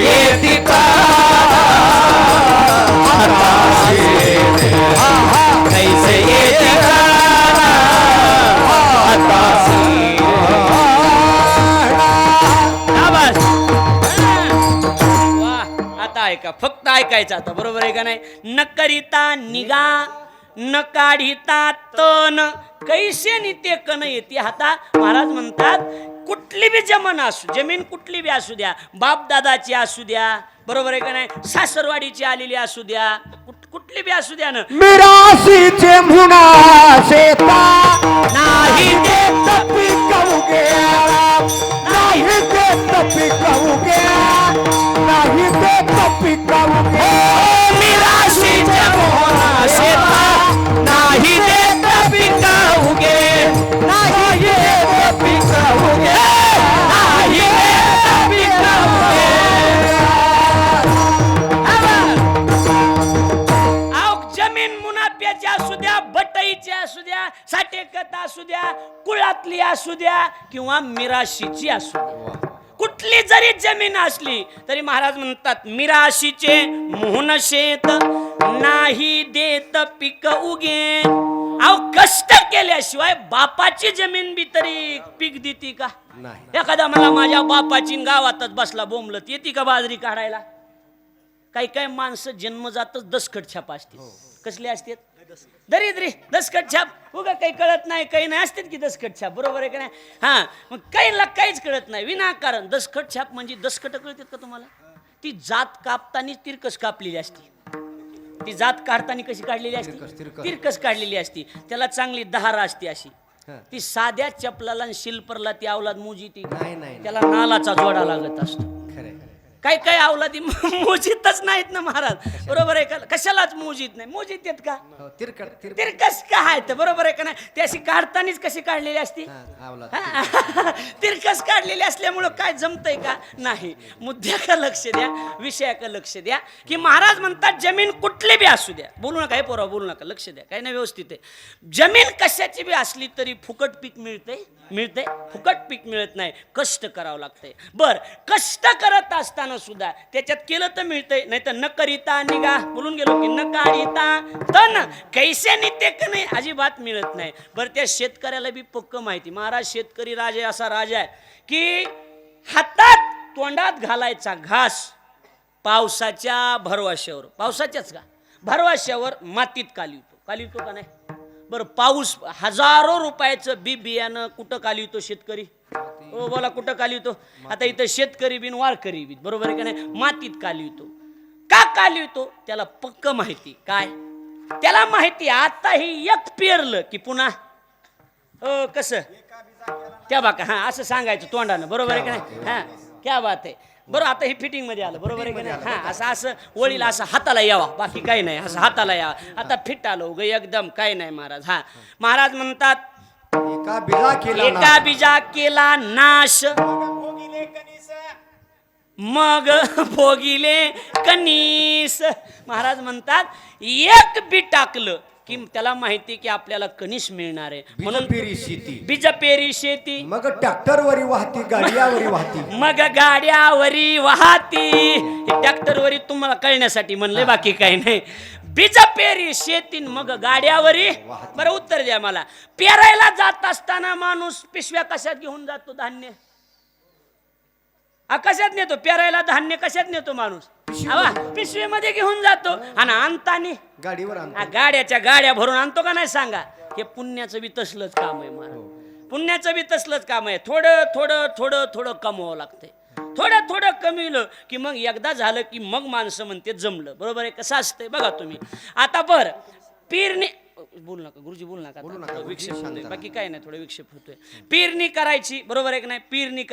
आता ऐका फक्त ऐकायचं आता बरोबर आहे का नाही न करिता निगा न काढिता तन कैसे निते कन येते हाता महाराज म्हणतात कुठली बी जमीन कुठली बी असू द्या बाप दादाची असू द्या बरोबर आहे का नाही सासरवाडीची आलेली असू द्या कुठली बी असू द्या ना मिराशीचे म्हणा शेता नाही देत पिकवू गेला नाही देत पिकवू गेला नाही देत पिकवू गेला मिराशीचे म्हणा शेता नाही देत पिकवू गेला नाही देत पिकवू गेला नाही देत पिकवू जमीन मुनाफ्याची असू द्या बटईची असू द्या साठेकत असू द्या कुळातली असू द्या किंवा मिराशीची असू द्या कुठली जरी जमीन असली तरी महाराज म्हणतात मिराशीचे मोहन शेत नाही देत पीक उगे अहो कष्ट केल्याशिवाय बापाची जमीन बी तरी पीक देते का नाही एखादा मला माझ्या बापाची गावातच बसला बोंबलत येते का बाजरी काढायला काही काही माणसं जन्मजातच दसकट छाप असते कसले असतात दरिद्री दसकट छाप उगा काही कळत नाही काही नाही असतात की दसकट छाप बरोबर आहे का नाही हा मग काहीला काहीच कळत नाही विनाकारण दसकट छाप म्हणजे दसकट कळतात का तुम्हाला ती जात कापताना तिरकस कापलेली असते ती जात काढताना कशी काढलेली असते तिरकस काढलेली असती त्याला चांगली दहारा असते अशी ती साध्या चपलाला आणि शिल्परला ती अवलाद मुजी ती त्याला नालाचा जोडा लागत असतो काही काही अवलादी मोजीतच नाहीत ना महाराज बरोबर आहे का कशालाच मोजीत नाही मोजीत येत का तिरकस का आहे तर बरोबर आहे का नाही ती अशी काढतानीच कशी काढलेली असती तिरकस काढलेली असल्यामुळं काय जमतंय का नाही मुद्द्याकडे लक्ष द्या विषयाकडे लक्ष द्या की महाराज म्हणतात जमीन कुठली बी असू द्या बोलू नका हे पोरा बोलू नका लक्ष द्या काही नाही व्यवस्थित आहे जमीन कशाची बी असली तरी फुकट पीक मिळते फुकट पीक मिळत नाही कष्ट करावं लागतंय बर कष्ट करत असताना नसताना सुद्धा त्याच्यात केलं तर मिळतंय, नाही तर न करिता निघा बोलून गेलो की न काढिता तन कैसे नित्य का नाही अजिबात मिळत नाही. बरं त्या शेतकऱ्याला बी पक्क माहिती, महाराज शेतकरी राजा असा राजा आहे की हातात तोंडात घालायचा घास पावसाच्या भरवशावर, पावसाच्याच का भरवशावर मातीत कालिवतो का नाही. बरं पाऊस हजारो रुपयाचं बियाणं कुठं कालिवतो शेतकरी, हो बोला कुठं कालिवतो. आता इथं शेतकरी बिन वारकरी बिन बरोबर आहे का नाही, मातीत कालिवतो. का कालिवतो त्याला पक्क माहिती. काय त्याला माहिती, आता ही एक पेरलं की पुन्हा कसं त्या बाका हा असं सांगायचं तोंडानं बरोबर आहे का नाही. हा क्या बात आहे. बरं आता हे फिटिंग मध्ये आलं बरोबर आहे की नाही. हा असं असं वळीला असं हाताला यावा बाकी काही नाही, असं हाताला यावा. आता फिट आलो ग एकदम काही नाही महाराज. हा महाराज म्हणतात एका बीजा केला नाश मग भोगिले कनीस. महाराज म्हणतात एक बी टाकलं की त्याला माहिती की आपल्याला कणीस मिळणार आहे, म्हणून बीज पेरी शेती मग ट्रॅक्टरवरी वाहती गाड्यावरी वाहती मग गाड्यावरी वाहती. ट्रॅक्टरवरी तुम्हाला कळण्यासाठी म्हणले बाकी काही नाही. बीज पेरी शेती मग गाड्यावरी. बरं उत्तर द्या मला. पेरायला जात असताना माणूस पिशव्या कशात घेऊन जातो धान्य, कशात नेतो पेरायला धान्य कशात नेतो माणूस, पिशवीमध्ये घेऊन जातो. आणि आणतानी गाडीवर गाड्याच्या गाड्या भरून आणतो का नाही सांगा. हे पुण्याचं बी तसलंच काम आहे महाराज, पुण्याचं बी तसलंच काम आहे. थोडं थोडं थोडं थोडं कमवावं लागतंय. थोडं थोडं कमविलं की मग एकदा झालं की मग माणसं म्हणते जमलं बरोबर आहे. कसं असतंय बघा तुम्ही. आता बरं पेरणी बोलू नका गुरुजी बोलू नका विक्षेप होतोय बाकी काय नाही, थोडं विक्षेप होतोय. पेरणी करायची बरोबर आहे की नाही. पेरणी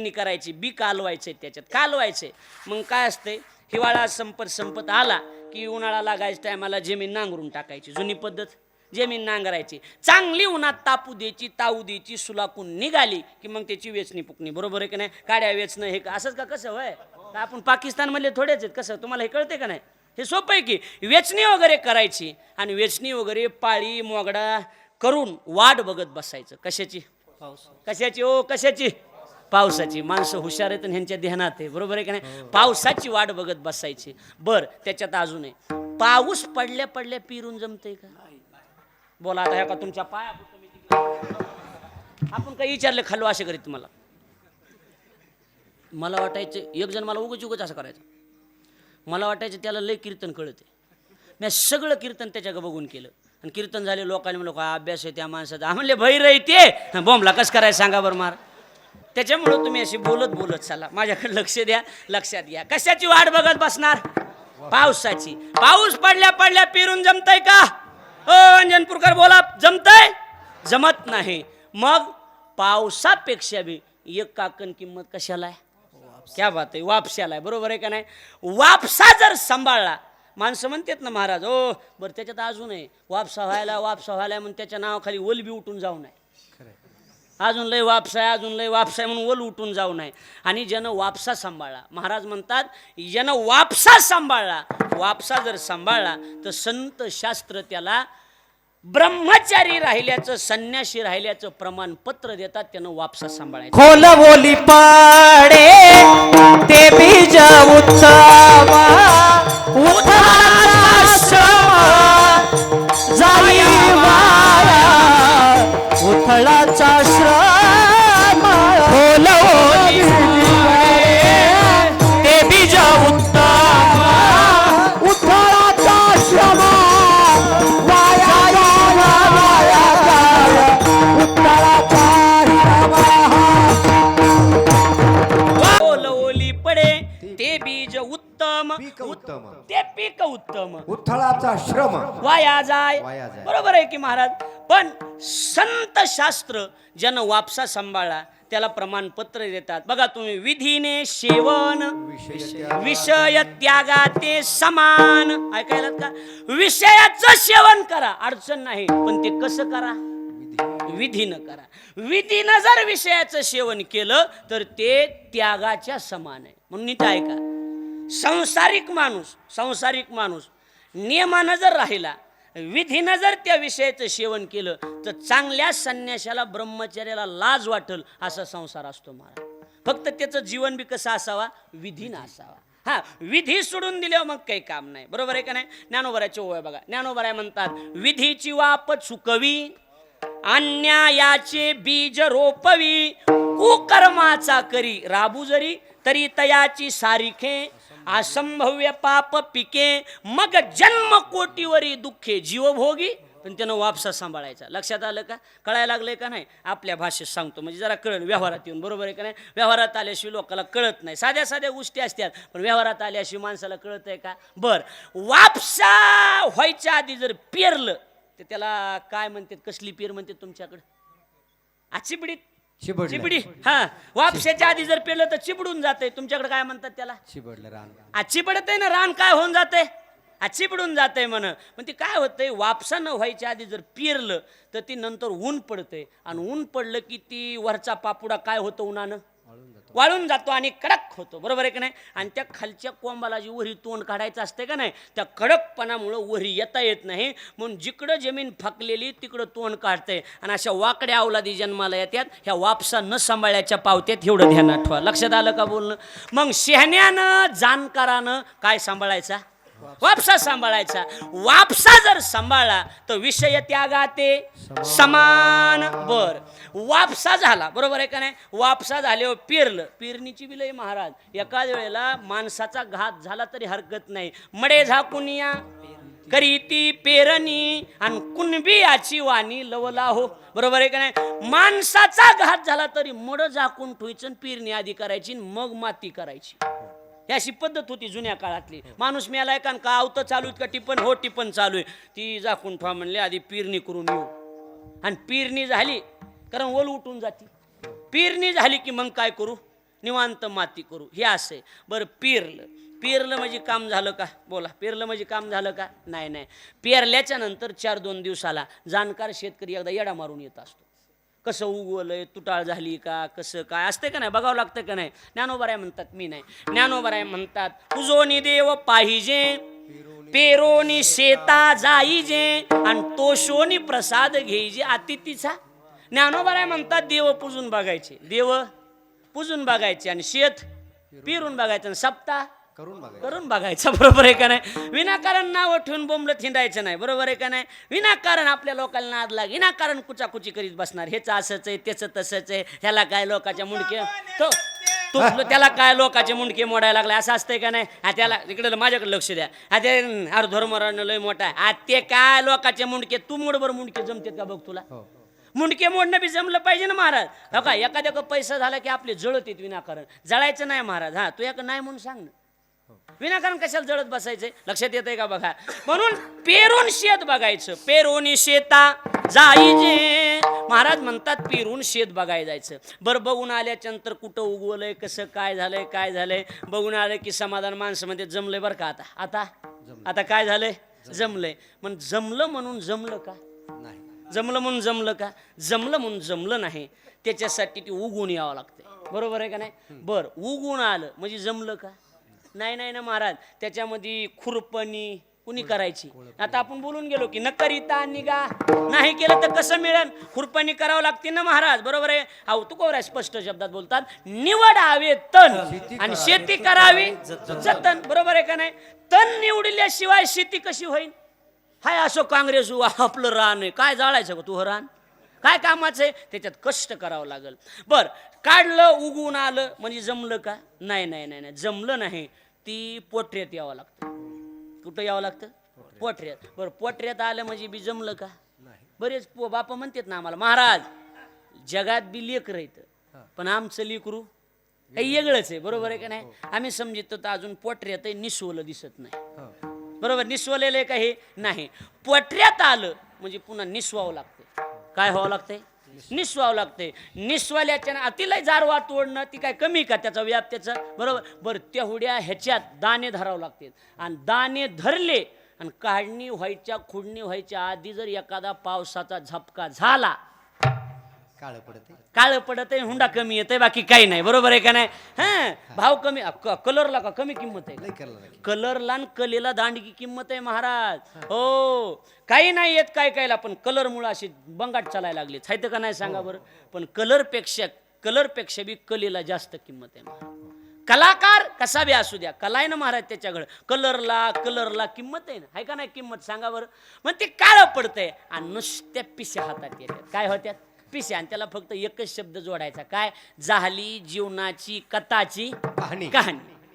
करायची बी कालवायचे त्याच्यात कालवायचे. मग काय असतंय हिवाळा संपत आला की उन्हाळा लागायच्या टायमाला जमीन नांगरून टाकायची. जुनी पद्धत जमीन नांगरायची, चांगली उन्हात तापू द्यायची, ताऊ द्यायची, सुलाकून निघाली की मग त्याची वेचणी पुकणी बरोबर आहे की नाही. काड्या वेचणं हे असंच का कसं होय का आपण पाकिस्तान मधले थोडेच आहेत कसं तुम्हाला हे कळते का नाही. हे सोपं आहे की वेचणी वगैरे करायची आणि वेचणी वगैरे पाळी मोगडा करून वाट बघत बसायचं. कशाची कशाची ओ कशाची पावसाची. माणसं हुशार आहेत ह्यांच्या ध्यानात आहे बरोबर आहे की नाही. पावसाची वाट बघत बसायची. बर त्याच्यात अजून आहे पाऊस पडल्या पडल्या पिरून जमतंय का बोला. आता ह्या का तुमच्या पाया आपण काही विचारलं खाल्लो असे करीत तुम्हाला. मला वाटायचं एक जण मला उगच असं करायचं. मला वाटायचं त्याला लय कीर्तन कळते. मी सगळं कीर्तन त्याच्याकडे बघून केलं आणि कीर्तन झाले लोकांनी म्हणलं का अभ्यास आहे त्या माणसाचा. म्हणले भैर आहे ते बॉम्बला कसं करायचं सांगा बरं मार. त्याच्यामुळं तुम्ही अशी बोलत चला माझ्याकडे लक्ष द्या लक्षात घ्या. कशाची वाट बघत बसणार पावसाची. पाऊस पडल्या पडल्या पेरून जमतंय का अंजनपूरकर बोला जमतंय जमत नाही. मग पावसापेक्षा बी एक काकण किंमत कशाला आहे क्या बात आहे वापशाला आहे बरोबर आहे का नाही. वापसा जर सांभाळला माणसं म्हणतात ना महाराज ओ बरं त्याच्यात अजून आहे वापसा व्हायला म्हणून त्याच्या नावाखाली ओल बी उठून जाऊ नये. अजून लय वापसा म्हणून ओल उठून जाऊ नये. आणि ज्यानं वापसा सांभाळला महाराज म्हणतात ज्यानं वापसा सांभाळला वापसा जर सांभाळला तर संत शास्त्र त्याला ब्रह्मचारी राहिल्याचं संन्यासी राहिल्याचं प्रमाणपत्र देतात. त्यानं वापसा सांभाळायचं. खोल बोली पाडे ते बीज उत्तम जाई वाया उथळाचा श्रम. खोल बोली ते बीज उत्तम उथळाचा श्रम वाया उथळाचा ओली पडे ते बीज उत्तम ते पीक उत्तम उथळाचा श्रम वाया जाय बरोबर आहे की महाराज. पण संत शास्त्र ज्यानं वापसा सांभाळला त्याला प्रमाणपत्र देतात. बघा तुम्ही विधीने सेवन विषय त्यागाते समान. ऐकायलात का विषयाचं सेवन करा अडचण नाही पण ते कसं करा विधीनं करा. विधीनं जर विषयाचं सेवन केलं तर ते त्यागाच्या समान आहे. म्हणून नीट ऐका संसारिक माणूस नियमानं जर राहिला विधीनं जर त्या विषयाचं सेवन केलं तर चांगल्या संन्याशाला ब्रह्मचर्याला लाज वाटेल असा संसार असतो महाराज. फक्त त्याचं जीवन बी कसं असावा, विधीनं असावा. हा, विधी सोडून दिल्यावर मग काही काम नाही. बरोबर आहे का नाही? ज्ञानोबराचे ओव्या बघा. ज्ञानोबराय म्हणतात, विधीची वाप चुकवी, अन्यायाचे बीज रोपवी, कुकर्माचा करी राबू जरी, तरी तयाची सारिखे, असंभव्य पाप पिके, मग जन्म कोटीवरी दुःखे जीवभोगी. पण त्यानं वापसा सांभाळायचा. लक्षात आलं का? कळायला लागलंय का नाही? आपल्या भाषेत सांगतो म्हणजे जरा कळेल व्यवहारात येऊन. बरोबर आहे का नाही? व्यवहारात आल्याशिवाय लोकांना कळत नाही. साध्या साध्या गोष्टी असतात, पण व्यवहारात आल्याशिवाय माणसाला कळत आहे का? बर, वापसा व्हायच्या आधी जर पेरलं तर त्याला काय म्हणतात? कसली पेर म्हणतात तुमच्याकडे? चिबडीत चिबडी. हा, वापशाच्या आधी जर पेरलं तर चिबडून जाते. तुमच्याकडे काय म्हणतात त्याला? चिबडलं रान. चिबडत आहे ना, रान काय होऊन जाते? चिबडून जाते म्हण. पण ते काय होतंय, वापसा न व्हायच्या आधी जर पेरलं तर ती नंतर ऊन पडते, आणि ऊन पडलं की ती वरचा पापुडा काय होतो? उन्हानं वाळून जातो आणि कडक होतो. बरोबर आहे का नाही? आणि त्या खालच्या कोंबाला जी वरी तोंड काढायचं असते का नाही, त्या कडकपणामुळं वरी येता येत नाही. म्हणून जिकडं जमीन फाकलेली तिकडं तोंड काढते, आणि अशा वाकड्या अवलादी जन्माला येतात. ह्या वापसा न सांभाळ्याच्या पावत्यात. एवढं ध्यानात ठेवा. लक्षात आलं का बोलणं? मग शहाण्यानं जाणकारानं काय सांभाळायचा? वापसा सांभाळायचा. वापसा जर सांभाळला तर विषय त्यागाते समान. बर, वापसा झाला. बरोबर आहे का नाही? वापसा झाल्यावर पेरलं. पेरणीची बिलय महाराज, एकाच वेळेला माणसाचा घात झाला तरी हरकत नाही. मडे झाकून या करीती पेरणी, आणि कुणबी याची वाणी लवला हो. बरोबर आहे का नाही? माणसाचा घात झाला तरी मड झाकून ठेवायचं, पेरणी आधी करायची, मग माती करायची. ही अशी पद्धत होती जुन्या काळातली. माणूस मेलाय का आवतं चालू का टिपण? हो, टिपण चालू आहे. ती झाकून ठेवा म्हणले, आधी पेरणी करून येऊ. आणि पेरणी झाली कारण ओल उठून जाते. पेरणी झाली की मग काय करू? निवांत माती करू. हे असे. बरं, पेरलं म्हणजे काम झालं का? बोला, पेरलं म्हणजे काम झालं का? नाही नाही. पेरल्याच्या नंतर 4-2 दिवसाला जाणकार शेतकरी एकदा येडा मारून येत असतो. कसं उगवलंय, तुटाळ झाली का, कसं काय असते का नाही, बघावं लागतं का नाही? ज्ञानोबराय म्हणतात, मी नाही. ज्ञानोबराय म्हणतात, उजोनी देव पाहिजे, पेरोनी शेता जाईजे, आणि तोषोनी प्रसाद घेईजे अतिथीचा. ज्ञानोबराय म्हणतात, देव पूजून बघायचे, देव पूजून बघायचे, आणि शेत पेरून बघायचं, आणि सप्ताह करून बघायचं. बरोबर आहे का नाही? विनाकारण नाव ठेवून बोंबलत हिंडायचं नाही. बरोबर आहे का नाही? विनाकारण आपल्या लोकांना नाद लाग, विनाकारण कुचाकुची करीत बसणार. हेच असंच आहे, त्याचं तसंच आहे, ह्याला काय लोकांच्या मुंडके तो त्याला काय लोकांचे मुंडके मोडायला लागले, असं असतंय का नाही? त्याला इकडे माझ्याकडे लक्ष द्या. ते अर्धर्मरण लय मोठा आहे. ते काय लोकांचे मुंडके, तू मोडभर मुंडके जमतेत का बघ तुला? मुंडके मोडणं बी जमलं पाहिजे ना महाराज. हो का? एखाद्या पैसा झाला की आपले जळत येत विनाकारण. जळायचं नाही महाराज. हा, तू एक नाही म्हणून सांग ना. विनाकारण कशाला जळत बसायचे? लक्षात येतंय का बघा? म्हणून पेरून शेत बघायचं. पेरोनी शेता जाईजे. महाराज म्हणतात पेरून शेत बघायला जायचं. बरं, बघून आल्याच्या नंतर कुठं उगवलंय, कसं काय झालंय बघून आलं की समाधान माणसं म्हणजे जमलंय. बरं का? आता काय झालंय? जमलंय. पण जमलं म्हणून जमलं का? नाही. जमलं म्हणून जमलं का? जमलं म्हणून जमलं नाही. त्याच्यासाठी ती उगून यावं लागते. बरोबर आहे का नाही? बरं, उगून आलं म्हणजे जमलं का? नाही ना महाराज. त्याच्यामध्ये खुरपणी कुणी करायची? आता आपण बोलून गेलो की न करिता निगा, नाही केलं तर कसं मिळेल? खुरपणी करावं लागते ना महाराज. बरोबर आहे? अहो, तुकोबराय स्पष्ट शब्दात बोलतात, निवडावे तण आणि शेती करावी जतन. बरोबर आहे का नाही? तण निवडल्याशिवाय शेती कशी होईल? हाय असो काँग्रेस आपलं रान आहे, काय जाळायचं का तू रान? काय कामाचं आहे? त्याच्यात कष्ट करावं लागल. बर, काढलं, उगवून आलं म्हणजे जमलं का? नाही, जमलं नाही. ती पोटऱ्यात यावं लागतं. कुठं यावं लागतं? पोटऱ्यात. बरं, पोटऱ्यात आलं म्हणजे बी जमलं का? बरेच बाप म्हणतात ना आम्हाला, महाराज जगात बी लेकर येतं, पण आमचं लेकरू काही वेगळंच आहे. बरोबर आहे का नाही? आम्ही समजतो तर अजून पोटऱ्यात निसवलं दिसत नाही. बरोबर, निसवलेलं आहे का? हे नाही. पोटऱ्यात आलं म्हणजे पुन्हा निसवावं लागते. काय व्हावं लागतंय? निसवावं लागते. निसवाल्याच्या अतिलय जारवा तोडणं ती काय कमी का त्याचा व्याप त्याचा? बरोबर. बरं, तेवढ्या ह्याच्यात दाणे धरावं लागते, आणि दाणे धरले आणि काढणी व्हायच्या, खुडणी व्हायच्या आधी जर एखादा पावसाचा झपका झाला, काळं पडत आहे, हुंडा कमी येते, बाकी काही नाही. बरोबर आहे का नाही? भाव कमी, कलरला का कमी किंमत आहे? कलरला आणि कलेला दांडगी किंमत आहे महाराज. हो, काही नाही येत काय कायला, पण कलर मुळे अशी बंगाट चालायला लागली. हायत का नाही सांगा बरं? पण कलर पेक्षा कलरपेक्षा बी कलेला जास्त किंमत आहे महाराज. कलाकार कसा बी असू द्या, कला आहे ना महाराज त्याच्याकडं, कलरला किंमत आहे ना, आहे का नाही किंमत सांगा बरं. मग ते काळं पडतंय आणि नुसत्या पिशा हातात येतात. काय होत्यात? पिशा. आणि त्याला फक्त एकच शब्द जोडायचा, काय? झाली जीवनाची कथाची कहाणी.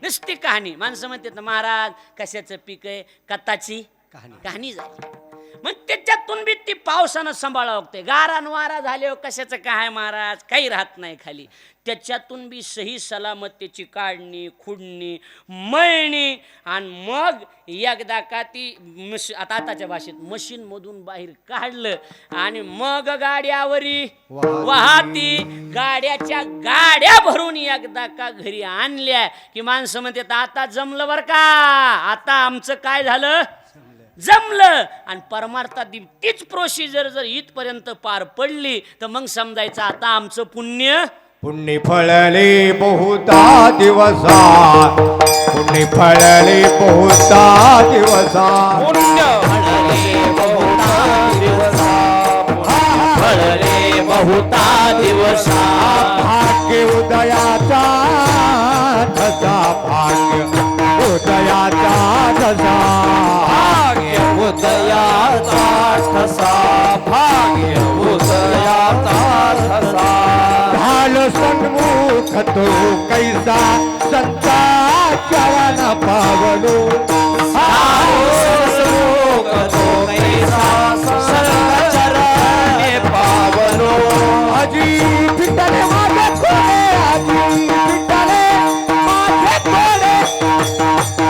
नुसती कहाणी. माणसं म्हणतात ना महाराज कशाचं पीक आहे? कथाची कहाणी झाली. मग त्याच्यातून बी ती पावसानं सांभाळावं लागते. गारा वारा झाले कशाचं काय महाराज, काही राहत नाही खाली. त्याच्यातून बी सही सलामत त्याची काढणी, खुडणी, मळणी आणि मग एकदा का ती आताच्या भाषेत मशीन मधून बाहेर काढलं आणि मग गाड्यावरी वाहती, गाड्याच्या गाड्या भरून एकदा का घरी आणल्या की माणसं म्हणतात आता जमलं बर का, आता आमचं काय झालं, जमलं. आणि परमार्थात तीच प्रोसिजर जर इथपर्यंत पार पडली तर मग समजायचं आता आमचं पुण्य फळले बहुता दिवसा, पुण्य फळले बहुता दिवसा, फळले बहुता दिवसा. भाग्य उदयाचा ठसा, भाग्य उदयाचा ठसा, उदयाचा ठसा, भाग्य उदयाचा ठसा. झालं सन्मुख तो कैसा, संता चरण पावलो, आजी पिटाने माझे कोणे, आजी पिटाने माझे कोणे,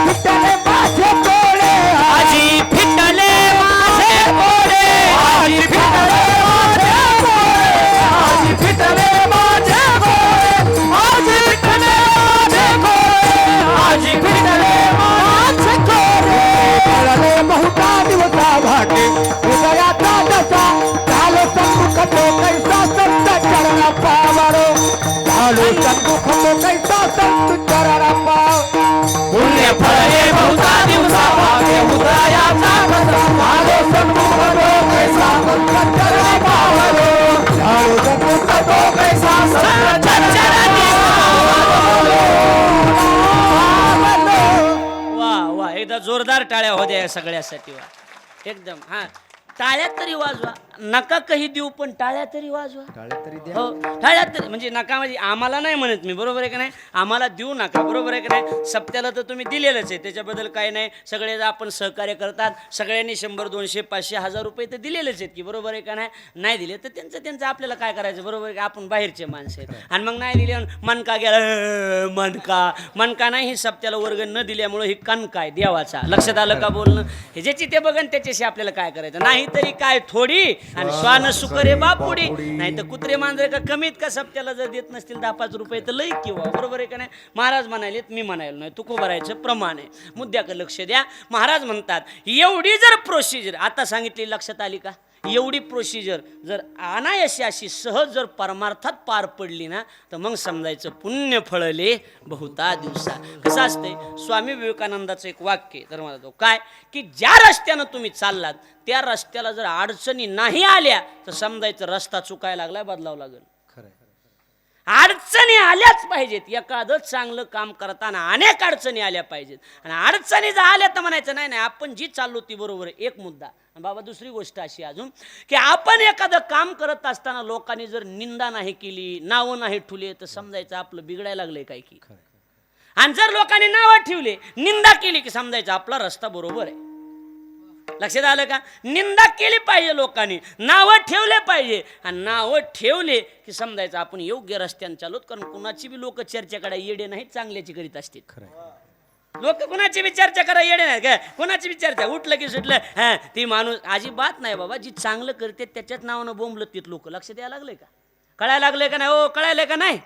पिटाने माझे कोणे, आजी फिटले माझे कोडे, आजी फिटले माझे कोडे, आजी फिटले माझे कोडे, आजी फिटले माझे कोडे, आजी फिटले माझे कोडे. फळले बहुता दिवसा, भाग्य उदयाचा ठसा, झालो सन्मुख तो कैसा, संत चरण पावलो, झालो सन्मुख तो कैसा, संत चरण पाव. पुण्य फळे बहुता दिवसा, भाग्य उदयाचा ठसा, झालो सन्मुख तो कैसा, संत चरण पावलो, झालो सन्मुख तो कैसा, संत चरणी वा वा. एकदा जोरदार टाळ्या होत्या या सगळ्यासाठी. वा एकदम. हा टाळ्या तरी वाजवा, नका काही देऊ पण टाळ्या तरी वाजवा. हो टाळ्या तरी, म्हणजे नका म्हणजे आम्हाला नाही म्हणत मी, बरोबर आहे का नाही, आम्हाला देऊ नका, बरोबर आहे का नाही. सप्त्याला तर तुम्ही दिलेलंच आहे, त्याच्याबद्दल काही नाही. सगळे आपण सहकार्य करतात, सगळ्यांनी 100 200 500 1000 रुपये तर दिलेलेच आहेत की, बरोबर आहे का नाही. नाही दिले तर त्यांचं आपल्याला काय करायचं, बरोबर आहे का. आपण बाहेरचे माणसं आहेत आणि मग नाही दिले मनका गेला, मनका नाही. ही सप्त्याला वर्ग न दिल्यामुळे ही कणका आहे देवाचा. लक्षात आलं का बोलणं. हे ज्याची ते बघन त्याच्याशी आपल्याला काय करायचं. नाही तरी काय थोडी आणि श्वान सुकरे बापुडी, नाही तर कुत्रे मांजरे का कमीत का सप्त्याला जर देत नसतील 10-5 रुपये तर लई किंवा, बरोबर आहे का नाही. महाराज म्हणालेत, मी म्हणायला नाही, तुको भरायचं प्रमाण आहे. मुद्द्याकडे लक्ष द्या. महाराज म्हणतात एवढी जर प्रोसिजर आता सांगितली लक्षात आली का, एवढी प्रोसिजर जर अनायाशी अशी सहज जर परमार्थात पार पडली ना तर मग समजायचं पुण्य फळले बहुता दिवसा. कसं असतंय, स्वामी विवेकानंदाचं एक वाक्य तर मला तो काय, की ज्या रस्त्यानं तुम्ही चाललात त्या रस्त्याला जर अडचणी नाही आल्या तर समजायचं रस्ता चुकायला लागलाय, बदलावं लागेल. अडचणी आल्याच पाहिजेत. एखादं चांगलं काम करताना अनेक अडचणी आल्या पाहिजेत आणि अडचणी जर आल्या तर म्हणायचं नाही नाही आपण जी चाललो ती बरोबर आहे. एक मुद्दा. बाबा दुसरी गोष्ट अशी अजून की आपण एखादं काम करत असताना लोकांनी जर निंदा नाही केली, नावं नाही ठेवले तर समजायचं आपलं बिघडायला लागलंय काय की. आणि जर लोकांनी नावं ठेवले, निंदा केली की समजायचं आपला रस्ता बरोबर आहे. लक्षात आलं का. निंदा केली पाहिजे लोकांनी, नावं ठेवले पाहिजे आणि नावं ठेवले की समजायचं आपण योग्य रस्त्याने चालवत. कारण कुणाची बी लोक चर्चा करा येडे नाहीत, चांगल्याची करीत असतील. लोक कुणाची बी चर्चा करा येडे नाही काय, कुणाची बी चर्चा उठलं की सुटलं हा ती माणूस अजिबात नाही बाबा. जी चांगलं करते त्याच्याच नावानं बोंबलत तिथ लोक. लक्षात यायला लागलंय का, कळायला लागलंय का नाही. हो कळायलंय का नाही,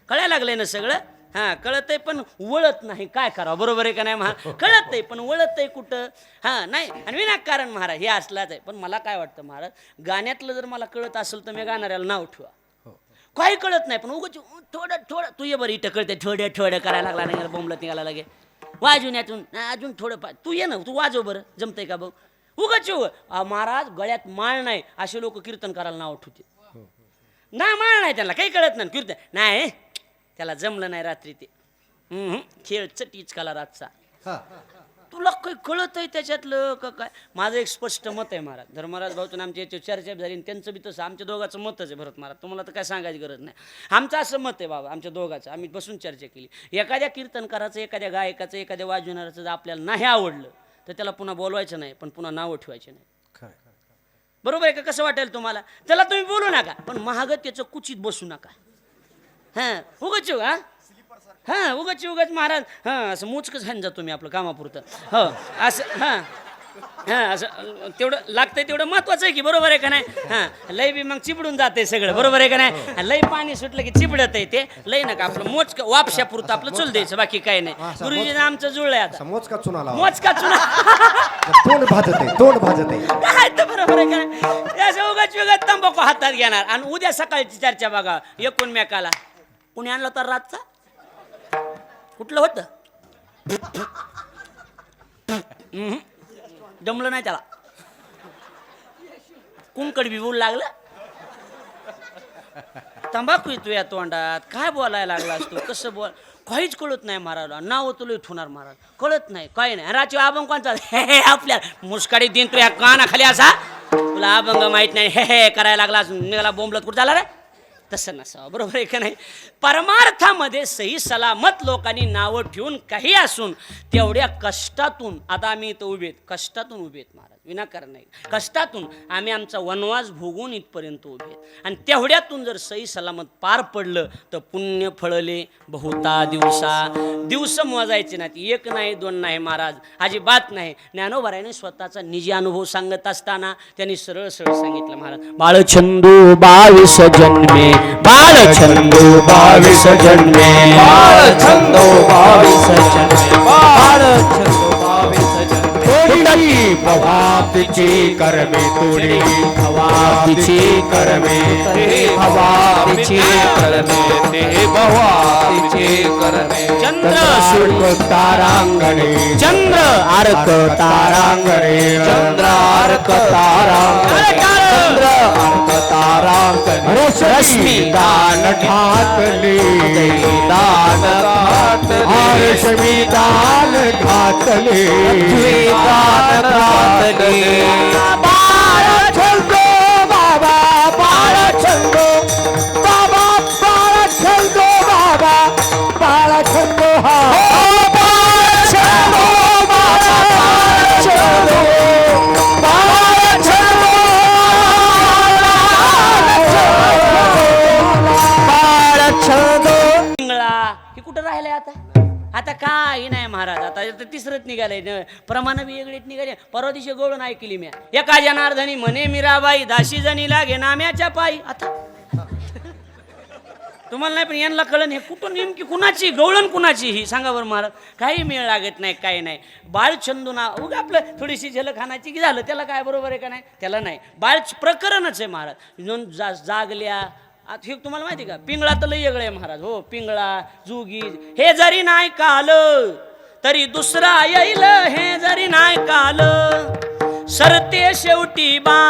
कळायला लागलंय ना सगळं. हा कळतंय पण वळत नाही, काय करावं, बरोबर आहे का नाही. महाराज कळतंय पण वळतंय कुठं, हा नाही. आणि विनाकारण महाराज हे असलाच आहे. पण मला काय वाटतं महाराज, गाण्यातलं जर मला कळत असेल तर मी गाणाऱ्याला नाव ठेवा. काही कळत नाही पण उगाच थोडं थोडं तू ये बरं इथं कळते थोडं थोडं करायला लागला नाही, बोंबलत निघाला लागे वाजून यातून अजून थोडं तू ये ना, तू वाजव बरं, जमतंय का बघ. उगाच महाराज गळ्यात माळ नाही असे लोक कीर्तन करायला नाव ठेवते. नाही माळ नाही त्याला काही कळत नाही कीर्तन नाही त्याला जमलं नाही रात्री ते खेळ चटीच काला रातचा तुला काही कळत आहे त्याच्यातलं का काय माझं एक स्पष्ट मत आहे महाराज धर्मराज भाऊतून आमची याची चर्चा झाली आणि त्यांचं बी तसं आमच्या दोघांचं मतच आहे भरत महाराज तुम्हाला तर काय सांगायची गरज नाही आमचं असं मत आहे बाबा आमच्या दोघांचं आम्ही बसून चर्चा केली एखाद्या कीर्तनकाराचं एखाद्या गायकाचं एखाद्या वाजवणाऱ्याचं जर आपल्याला नाही आवडलं तर त्याला पुन्हा बोलवायचं नाही पण पुन्हा नावं ठेवायचे नाही बरोबर आहे का कसं वाटेल तुम्हाला त्याला तुम्ही बोलू नका पण महागत त्याचं कुचित बसू नका हां उगाच हा हां उगाच महाराज हां असं मोजकंच हाण जातो मी आपलं कामापुरतं हो असं हां हां असं तेवढं लागतंय तेवढं महत्वाचं आहे की बरोबर आहे का नाही हां लय बी मग चिपडून जाते सगळं बरोबर आहे का नाही लय पाणी सुटलं की चिपडत आहे ते लय नका आपलं मोजकं वापशापुरतं आपलं चुल द्यायचं बाकी काही नाही गुरुजीनं आमचं जुळलंय आता मोजका चुना लावा. मोजका चुना तोंड भाजत आहे काय तर बरोबर आहे का नाही उगाच वेगळं तंबाखू हातात घेणार आणि उद्या सकाळची चर्चा बघा एकूण मेकाला कुणी आणलं तर रातचा कुठलं होतं जमलं नाही त्याला कुंकड बी बोलू लागलं तंबाखू येतो या तोंडात काय बोलायला लागला असतो कसं बोल काहीच कळत नाही महाराजला नाव तुला ठेवणार महाराज कळत नाही काही नाही रात्री अभंग कोणचा हे आपल्या मुस्काडी दिन तू या कानाखाली असा तुला अभंग माहित नाही हे करायला लागला निघाला बोंबलत कुठं झाला रे तसं नसावं बरोबर आहे का नाही परमार्थामध्ये सही सलामत लोकांनी नावं ठेवून काही असून तेवढ्या कष्टातून आता आम्ही इथं उभेत कष्टातून उभेत महाराज विनाकारण नाही कष्टातून आम्ही आमचा वनवास भोगून इथपर्यंत उभेत आणि तेवढ्यातून जर सही सलामत पार पडलं तर पुण्य फळले बहुता दिवस मोजायचे नाहीत एक नाही दोन नाही महाराज अजिबात नाही ज्ञानोबारायने स्वतःचा निजी अनुभव सांगत असताना त्यांनी सरळ सरळ सांगितलं महाराज बाळचंदू 22 जन्मे बाळचंदू 22 जन्मे बाळचंदो 22 जन्मे बाळचंदो 22 जन्मे तोडी भवातीची करमे तोडी भवातीची करमे ते भवातीची करमे ते भवातीची करमे चंद्र शुल्क तारांगणे चंद्र आरक तारांगणे चंद्रार्क तारांगणे चंद्रार्क तारांगणे रश्मी दान ठाकले दान घातले रश्मी दान घातले दान घातले बाळचंदो बाबा बाळचंदो बाबा बाळचंदो बाबा बाळचंदो हा बाळचंदो बाबा बाळचंदो बाळचंदो पिंगळा हे कुठं राहिलंय आता काय नाही महाराज आता तिसरंच निघालंय प्रमाण वेगळीच निघाले परवा दिवशी गवळून ऐकली मी एका जनार्दनी म्हणे मीराबाई दाशी जणी लागे नाम्याच्या पायी आता तुम्हाला नाही पण यांना कळण हे कुठून नेमकी कुणाची गवळण कुणाची ही सांगा बरं महाराज काही मेळ लागत नाही काही नाही बाळचंदू नाव उगा आपलं थोडीशी झलक खानाची की झालं त्याला काय बरोबर आहे का नाही त्याला नाही बाळ प्रकरणच आहे महाराज म्हणून जागल्या आता हे तुम्हाला माहिती का पिंगळा तर लय वेगळं आहे महाराज हो पिंगळा जुगी हे जरी नाही काल तरी दुसरा येईल हे जरी नाही काल सरते शेवटी बा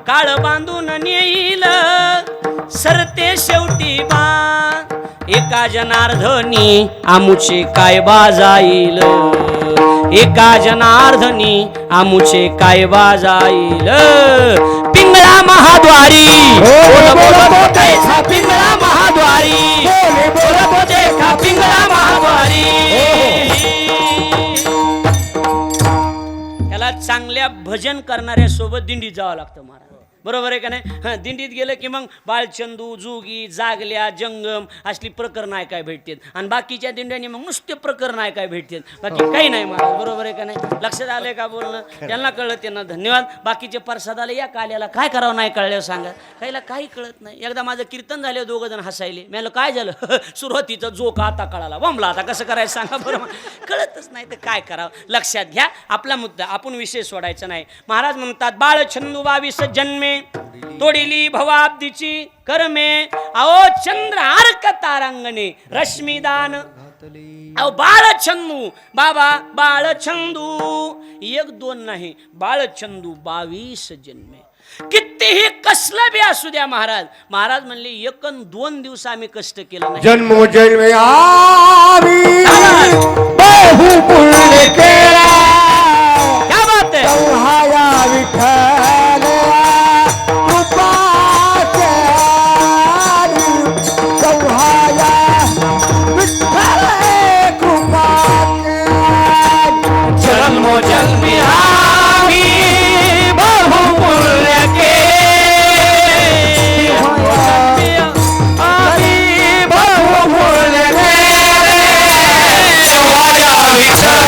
काळ बांधून नेईल सरते शेवटी बा एका जनार्दनी आमुचे काय बाजाईल एका जनार्दनी आमुचे काय बाजाईल पिंगळा महाद्वारी पिंगळा महाद्वारी पिंगळा महाद्वारी त्याला चांगल्या भजन करणाऱ्या सोबत दिंडीत जावं लागतं महाराज बरोबर आहे का नाही हां दिंडीत गेलं की मग बाळचंदू जुगी जागल्या जंगम असली प्रकरण आहे काय भेटतात आणि बाकीच्या दिंड्यांनी मग नुसते प्रकरण आहे काय भेटतात बाकी काही नाही महाराज बरोबर आहे का नाही लक्षात आलंय का बोलणं त्यांना कळलं त्यांना धन्यवाद बाकीचे प्रसादाला या काल्याला काय करावं नाही कळलं सांगा काहीला काही कळत नाही एकदा माझं कीर्तन झालं दोघं जण हसायले मी काय झालं सुरुवातीचा जोक आता कळाला बंबला आता कसं करायचं सांगा बरं कळतच नाही तर काय करावं लक्षात घ्या आपला मुद्दा आपण विषय सोडायचा नाही महाराज म्हणतात बाळचंदू 22 जन्मे तोडिली भवाब्दीची कर्मे अहो चंद्र आर्क तारांगणे रश्मीदान अहो बाळचंदू बाबा बाळचंदू 1-2 नाही बाळचंदू 22 जन्मे किती कितीही कसलं बी असू द्या महाराज. महाराज म्हणले 1 अन 2 दिवस आम्ही कष्ट केलं नाही. जन्मोजन्मी आम्ही बहु पुण्य केला क्या बात आहे. चौहाया विठ्ठल कृपा केली. चौहाया विठ्ठल कृपा केली. जन्मोजन्मी आम्ही बहुपुण्य केले. आम्ही बहुपुण्य केले. चौहाया विठ्ठल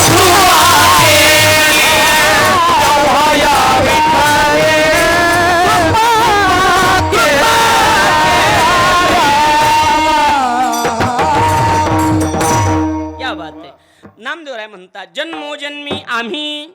कृपा केली. चौहाया विठ्ठल क्या बात आहे. नामदेवराय म्हणतात जन्मोजन्मी आम्ही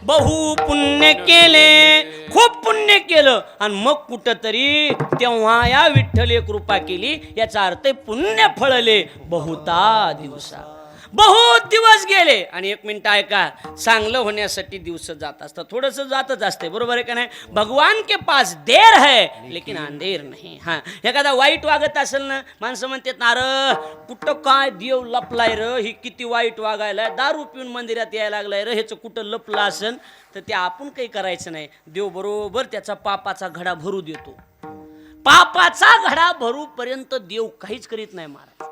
बहु पुण्य केले, खूप पुण्य केलं आणि मग कुठंतरी तेव्हा या विठ्ठले कृपा केली. याचा अर्थ पुण्य फळले बहुता दिवसा. बहुत दिवस गेले. आणि 1 मिनिट ऐका, चांगलं होण्यासाठी दिवस जात असतात, थोडंसं जातच असते, बरोबर आहे का नाही. भगवान के पास देर है लेकिन अंधेर नाही. हां, एखादा वाईट वागत असेल ना, माणसं म्हणतात ना, अरे कुठं काय देव लपलाय र, ही किती वाईट वागायला, दारू पिऊन मंदिरात यायला लागलाय र, ह्याचं कुठं लपलं असेल तर ते आपण काही करायचं नाही. देव बरोबर त्याचा पापाचा घडा भरू देतो. पापाचा घडा भरूपर्यंत देव काहीच करीत नाही महाराज.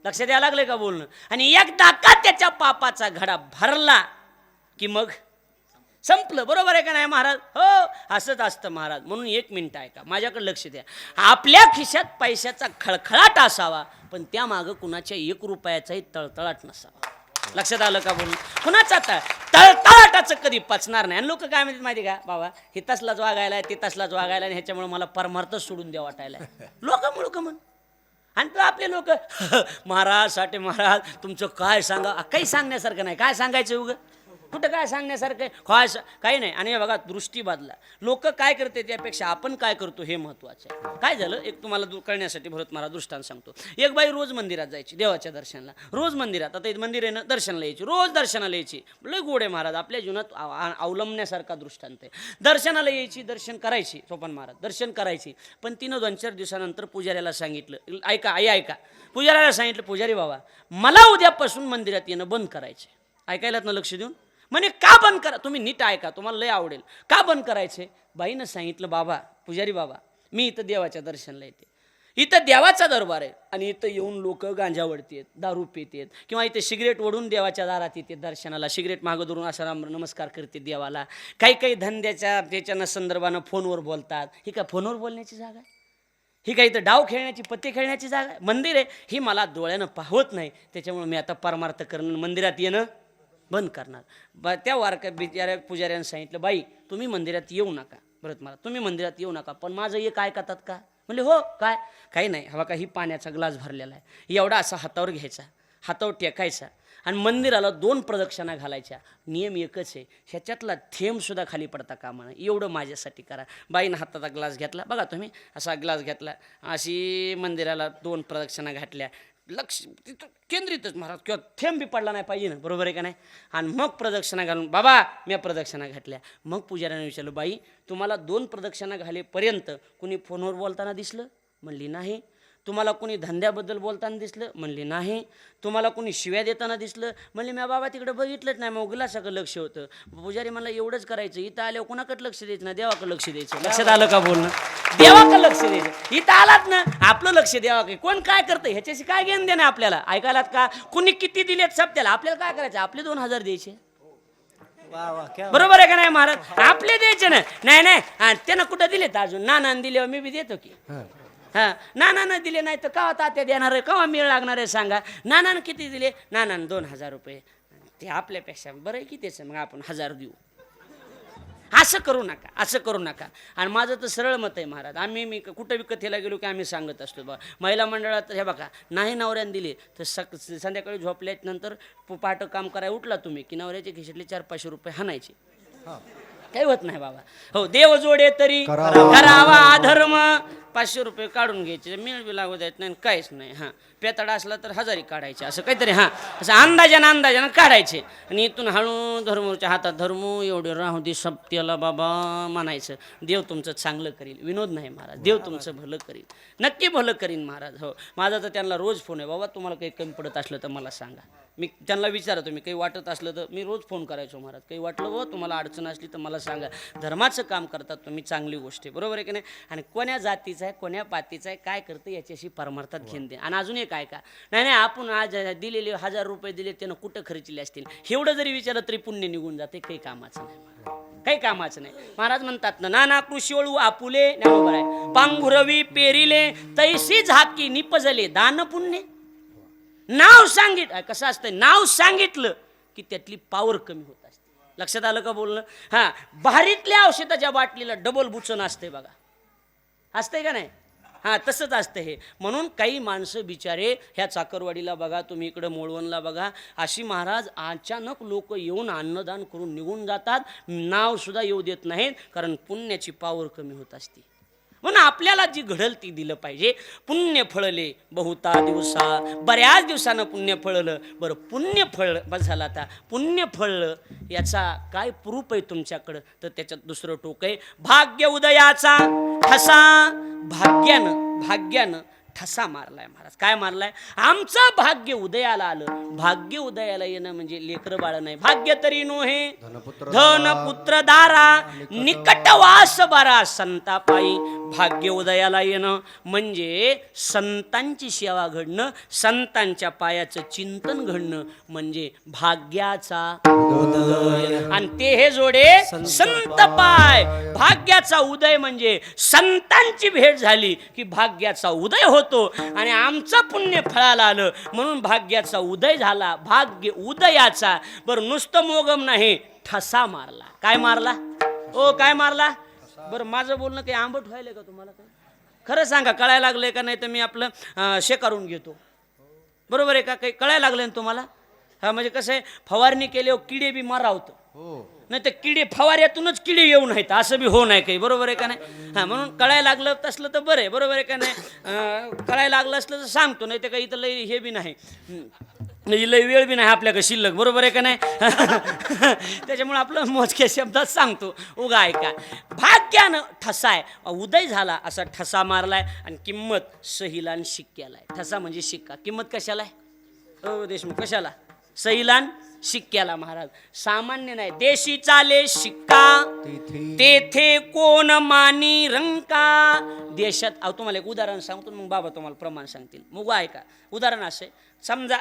लक्षात यायला लागले का बोलणं. आणि एकदा का त्याच्या पापाचा घडा भरला की मग संपलं, बरोबर आहे का नाही महाराज. हो, असंच असतं महाराज. म्हणून 1 मिनिट ऐका, माझ्याकडे लक्ष द्या. आपल्या खिशात पैशाचा खळखळाट असावा, पण त्या मागं कुणाच्या 1 रुपयाचाही तळतळाट नसावा. लक्षात आलं का बोलणं. कुणाचा तळतळाटाचं कधी पचणार नाही. आणि लोक काय म्हणतात माहिती का, बाबा हे तसलाच वागायला, ते तसलाच वागायला, आणि ह्याच्यामुळे मला परमार्थच सोडून द्या वाटायला. लोक म्हण. आणि तो आपले लोक महाराज साठे महाराज तुमचं काय सांगा, काही सांगण्यासारखं नाही. काय सांगायचं उगं, कुठं काय सांगण्यासारखं काही नाही. आणि हे बघा, दृष्टी बदला. लोक काय करते त्यापेक्षा आपण काय करतो हे महत्वाचं आहे. काय झालं, एक तुम्हाला कळण्यासाठी भरत महाराज दृष्टांत सांगतो. एक बाई रोज मंदिरात जायची देवाच्या दर्शनाला, रोज मंदिरात. आता इथं मंदिर आहे ना, दर्शनाला यायची, रोज दर्शनाला यायची. लय गोड आहे महाराज, आपल्या जीवनात अवलंबण्यासारखा दृष्टांत आहे. दर्शनाला यायची, दर्शन करायची, सोपान महाराज दर्शन करायची. पण तिनं 2-4 दिवसानंतर पुजाऱ्याला सांगितलं, ऐका आई ऐका, पुजाऱ्याला सांगितलं, पुजारी बाबा मला उद्यापासून मंदिरात येणं बंद करायचे. ऐकायलात ना लक्ष देऊन. म्हणे का बंद करा, तुम्ही नीट ऐका, तुम्हाला लय आवडेल. का बंद करायचे. बाईनं सांगितलं, बाबा पुजारी बाबा मी इथं देवाच्या दर्शनाला येते, इथं देवाचा दरबार आहे, आणि इथं येऊन लोक गांजा वडतेत, दारू पितेत, किंवा इथे सिगरेट ओढून देवाच्या दारात येते दर्शनाला, सिगरेट मागं धरून असा नमस्कार करते देवाला. काही धंद्याच्या त्याच्यानं संदर्भानं फोनवर बोलतात. ही काय फोनवर बोलण्याची जागा आहे, ही काही इथं डाव खेळण्याची, पत्ते खेळण्याची जागा आहे. मंदिर आहे, ही मला डोळ्यानं पाहत नाही, त्याच्यामुळे मी आता परमार्थ करणं, मंदिरात येणं बंद करणार. त्या बिचाऱ्या पुजाऱ्यानं सांगितलं, बाई तुम्ही मंदिरात येऊ नका, भरत मला तुम्ही मंदिरात येऊ नका, पण माझं एक ऐकतात का. म्हणले हो काय. काही नाही, हवा का ही पाण्याचा ग्लास भरलेला आहे, एवढा असा हातावर घ्यायचा, हातावर टेकायचा, आणि मंदिराला 2 प्रदक्षिणा घालायच्या. नियम एकच आहे, ह्याच्यातला थेंबसुद्धा खाली पडता कामा नये, एवढं माझ्यासाठी करा. बाईनं हाताचा ग्लास घेतला, बघा तुम्ही असा ग्लास घेतला, अशी मंदिराला 2 प्रदक्षिणा घातल्या. लक्ष तिथं केंद्रितच महाराज, किंवा थेंब बी पडला नाही पाहिजे ना, बरोबर आहे का नाही. आणि मग प्रदक्षिणा घालून, बाबा मी प्रदक्षिणा घातल्या. मग पुजाऱ्याने विचारलं, बाई तुम्हाला 2 प्रदक्षिणा घालेपर्यंत कुणी फोनवर बोलताना दिसलं. म्हणली नाही. तुम्हाला कोणी धंद्याबद्दल बोलताना दिसलं. म्हणली नाही. तुम्हाला कोणी शिव्या देताना दिसलं. म्हणले मी बाबा तिकडे बघितलंच नाही, मग सगळं लक्ष होतं. पुजारी मला एवढंच करायचं, इथं आल्यावर कोणाकडे लक्ष द्यायचं ना, देवाकडे लक्ष द्यायचं. लक्षात आलं का बोलणं. देवाकडे लक्ष द्यायचं. इथं आलात ना, आपलं लक्ष देवाकडे. कोण काय करतं ह्याच्याशी काय घेणं देणं आपल्याला. ऐकायलात का, कुणी किती दिलेत सप्त्याला, आपल्याला काय करायचं, आपले 2000 द्यायचे. बरोबर आहे का नाही महाराज, आपले द्यायचे ना. नाही त्यानं कुठं दिलेत अजून, नाना दिल्यावर मी बी देतो की. हां, नानानं दिले नाही तर केव्हा तात्या देणार आहे, केव्हा मेळ लागणार आहे सांगा. नानानं किती दिले, नानानं 2000 रुपये. ते आपल्यापेक्षा बरं आहे की त्याचं, मग आपण 1000 देऊ. असं करू नका, असं करू नका. आणि माझं तर सरळ मत आहे महाराज, मी कुठं बी कथेला गेलो की आम्ही सांगत असतो बा, महिला मंडळात हे बघा, नाही नवऱ्यानं दिले तर संध्याकाळी झोपल्यानंतर पहाटं काम करायला उठला तुम्ही की नवऱ्याच्या खिशातले 400-500 रुपये हाणायचे. काही होत नाही बाबा. हो, देव जोडे तरी करावा अधर्म, 500 रुपये काढून घ्यायचे, मेळ बी लागू द्यायचं नाही काहीच नाही. हां, पेताडा असला तर 1000 काढायचे, असं काहीतरी. हां, असं अंदाजानं काढायचे आणि इथून हळू धर्मूच्या हातात धर्मू एवढे राहू दे सप्त्याला बाबा म्हणायचं. देव तुमचं चांगलं करील. विनोद नाही महाराज, देव तुमचं भलं करील, नक्की भलं करीन महाराज. हो, माझा तर त्यांना रोज फोन आहे, बाबा तुम्हाला काही कमी पडत असलं तर मला सांगा. मी त्यांना विचारतो, मी काही वाटत असलं तर मी रोज फोन करायचो महाराज. काही वाटलं हो तुम्हाला अडचण असली तर मला सांगा. धर्माचं काम करतात तुम्ही, चांगली गोष्ट आहे, बरोबर आहे की नाही. आणि कोण्या जातीचं आहे, कोण्या पातीचं आहे, काय करतं याच्याशी परमार्थात घेऊन दे. आणि अजून एक काय का नाही आपण आज दिलेले 1000 रुपये दिले त्यानं कुठं खर्चले असतील एवढं जरी विचारलं तरी पुण्य निघून जाते. काही कामाचं नाही, काही कामाचं नाही. महाराज म्हणतात ना, नाना कृषी वळू आपुले बरोबर आहे, पांघुरवी पेरिले तैसी झाकी निपजले दान पुण्य. नाव कसं असतं, नाव सांगितलं की त्यातली पावर कमी होत असते. लक्षात आलं का बोलणं? हां, बाहेरीतल्या औषधाच्या बाटलीला डबल बुचन असते बघा, असते का नाही? हां, तसंच असतं हे. म्हणून काही माणसं बिचारे ह्या चाकरवाडीला बघा, तुम्ही इकडं मोळवणला बघा, अशी महाराज अचानक लोक येऊन अन्नदान करून निघून जातात, नाव सुद्धा येऊ देत नाहीत, कारण पुण्याची पावर कमी होत असते. म्हणून आपल्याला जी घडल ती दिलं पाहिजे. पुण्य फळले बहुता दिवसा, बऱ्याच दिवसानं पुण्य फळलं. बरं, पुण्य फळ बस झालं. आता पुण्य फळलं याचा काय प्रूफ आहे तुमच्याकडं? तर त्याच्यात दुसरं टोक आहे, भाग्य उदयाचा ठसा. भाग्यानं ठसा मारलाय महाराज. काय मारलाय? आमचं भाग्य उदयाला आलं. भाग्य उदयाला येणं म्हणजे लेकरं बाळ नाही. भाग्य तरी नोहे धन पुत्र दारा निकट वास बारा संतापाई. भाग्य उदयाला येणं म्हणजे संतांची सेवा घडणं, संतांच्या पायाचं चिंतन घडणं म्हणजे भाग्याचा उदय. आणि ते हे जोडे संत पाय. भाग्याचा उदय म्हणजे संतांची भेट झाली की भाग्याचा उदय होतो. आणि आमचं पुण्य फळाला आलं म्हणून भाग्याचा उदय झाला. भाग्य उदयाचा. बरं, नुसतं मोगम नाही, ठसा मारला. काय मारला? ओ काय मारला? बरं, माझं बोलणं काही आंबट व्हायलंय का तुम्हाला? काय खरं सांगा, कळायला लागलंय का? नाही तर मी आपलं शेकारून घेतो, बरोबर आहे का? काही कळायला लागलंय ना तुम्हाला? हा, म्हणजे कसं आहे, फवारणी केल्यावर किडे बी मारावतं, नाही तर किडे फवाऱ्यातूनच किडे येऊ नाहीत, असं बी हो नाही काही, बरोबर आहे का नाही? हां, म्हणून कळायला लागलं तसलं तर बरं आहे, बरोबर आहे का नाही? कळायला लागलं असलं तर सांगतो, नाही तर काही इथं लय हे बी नाही, लय वेळ बी नाही आपल्याकडे शिल्लक, बरोबर आहे का नाही? त्याच्यामुळे आपलं मोजक्या शब्दात सांगतो, उगा ऐका. भाग्यानं ठसा आहे, उदय झाला असा ठसा मारलाय. आणि किंमत सहीलान शिक्क्याला आहे. ठसा म्हणजे शिक्का. किंमत कशाला आहे? ओ देशमुख, कशाला? सहीलान शिक्क्याला महाराज. सामान्य नाही. देशी चाले शिक्का तेथे कोण मानी रंका. देशात तुम्हाला एक उदाहरण सांगतो, मग बाबा तुम्हाला प्रमाण सांगतील. मग ऐका, उदाहरण असे, समजा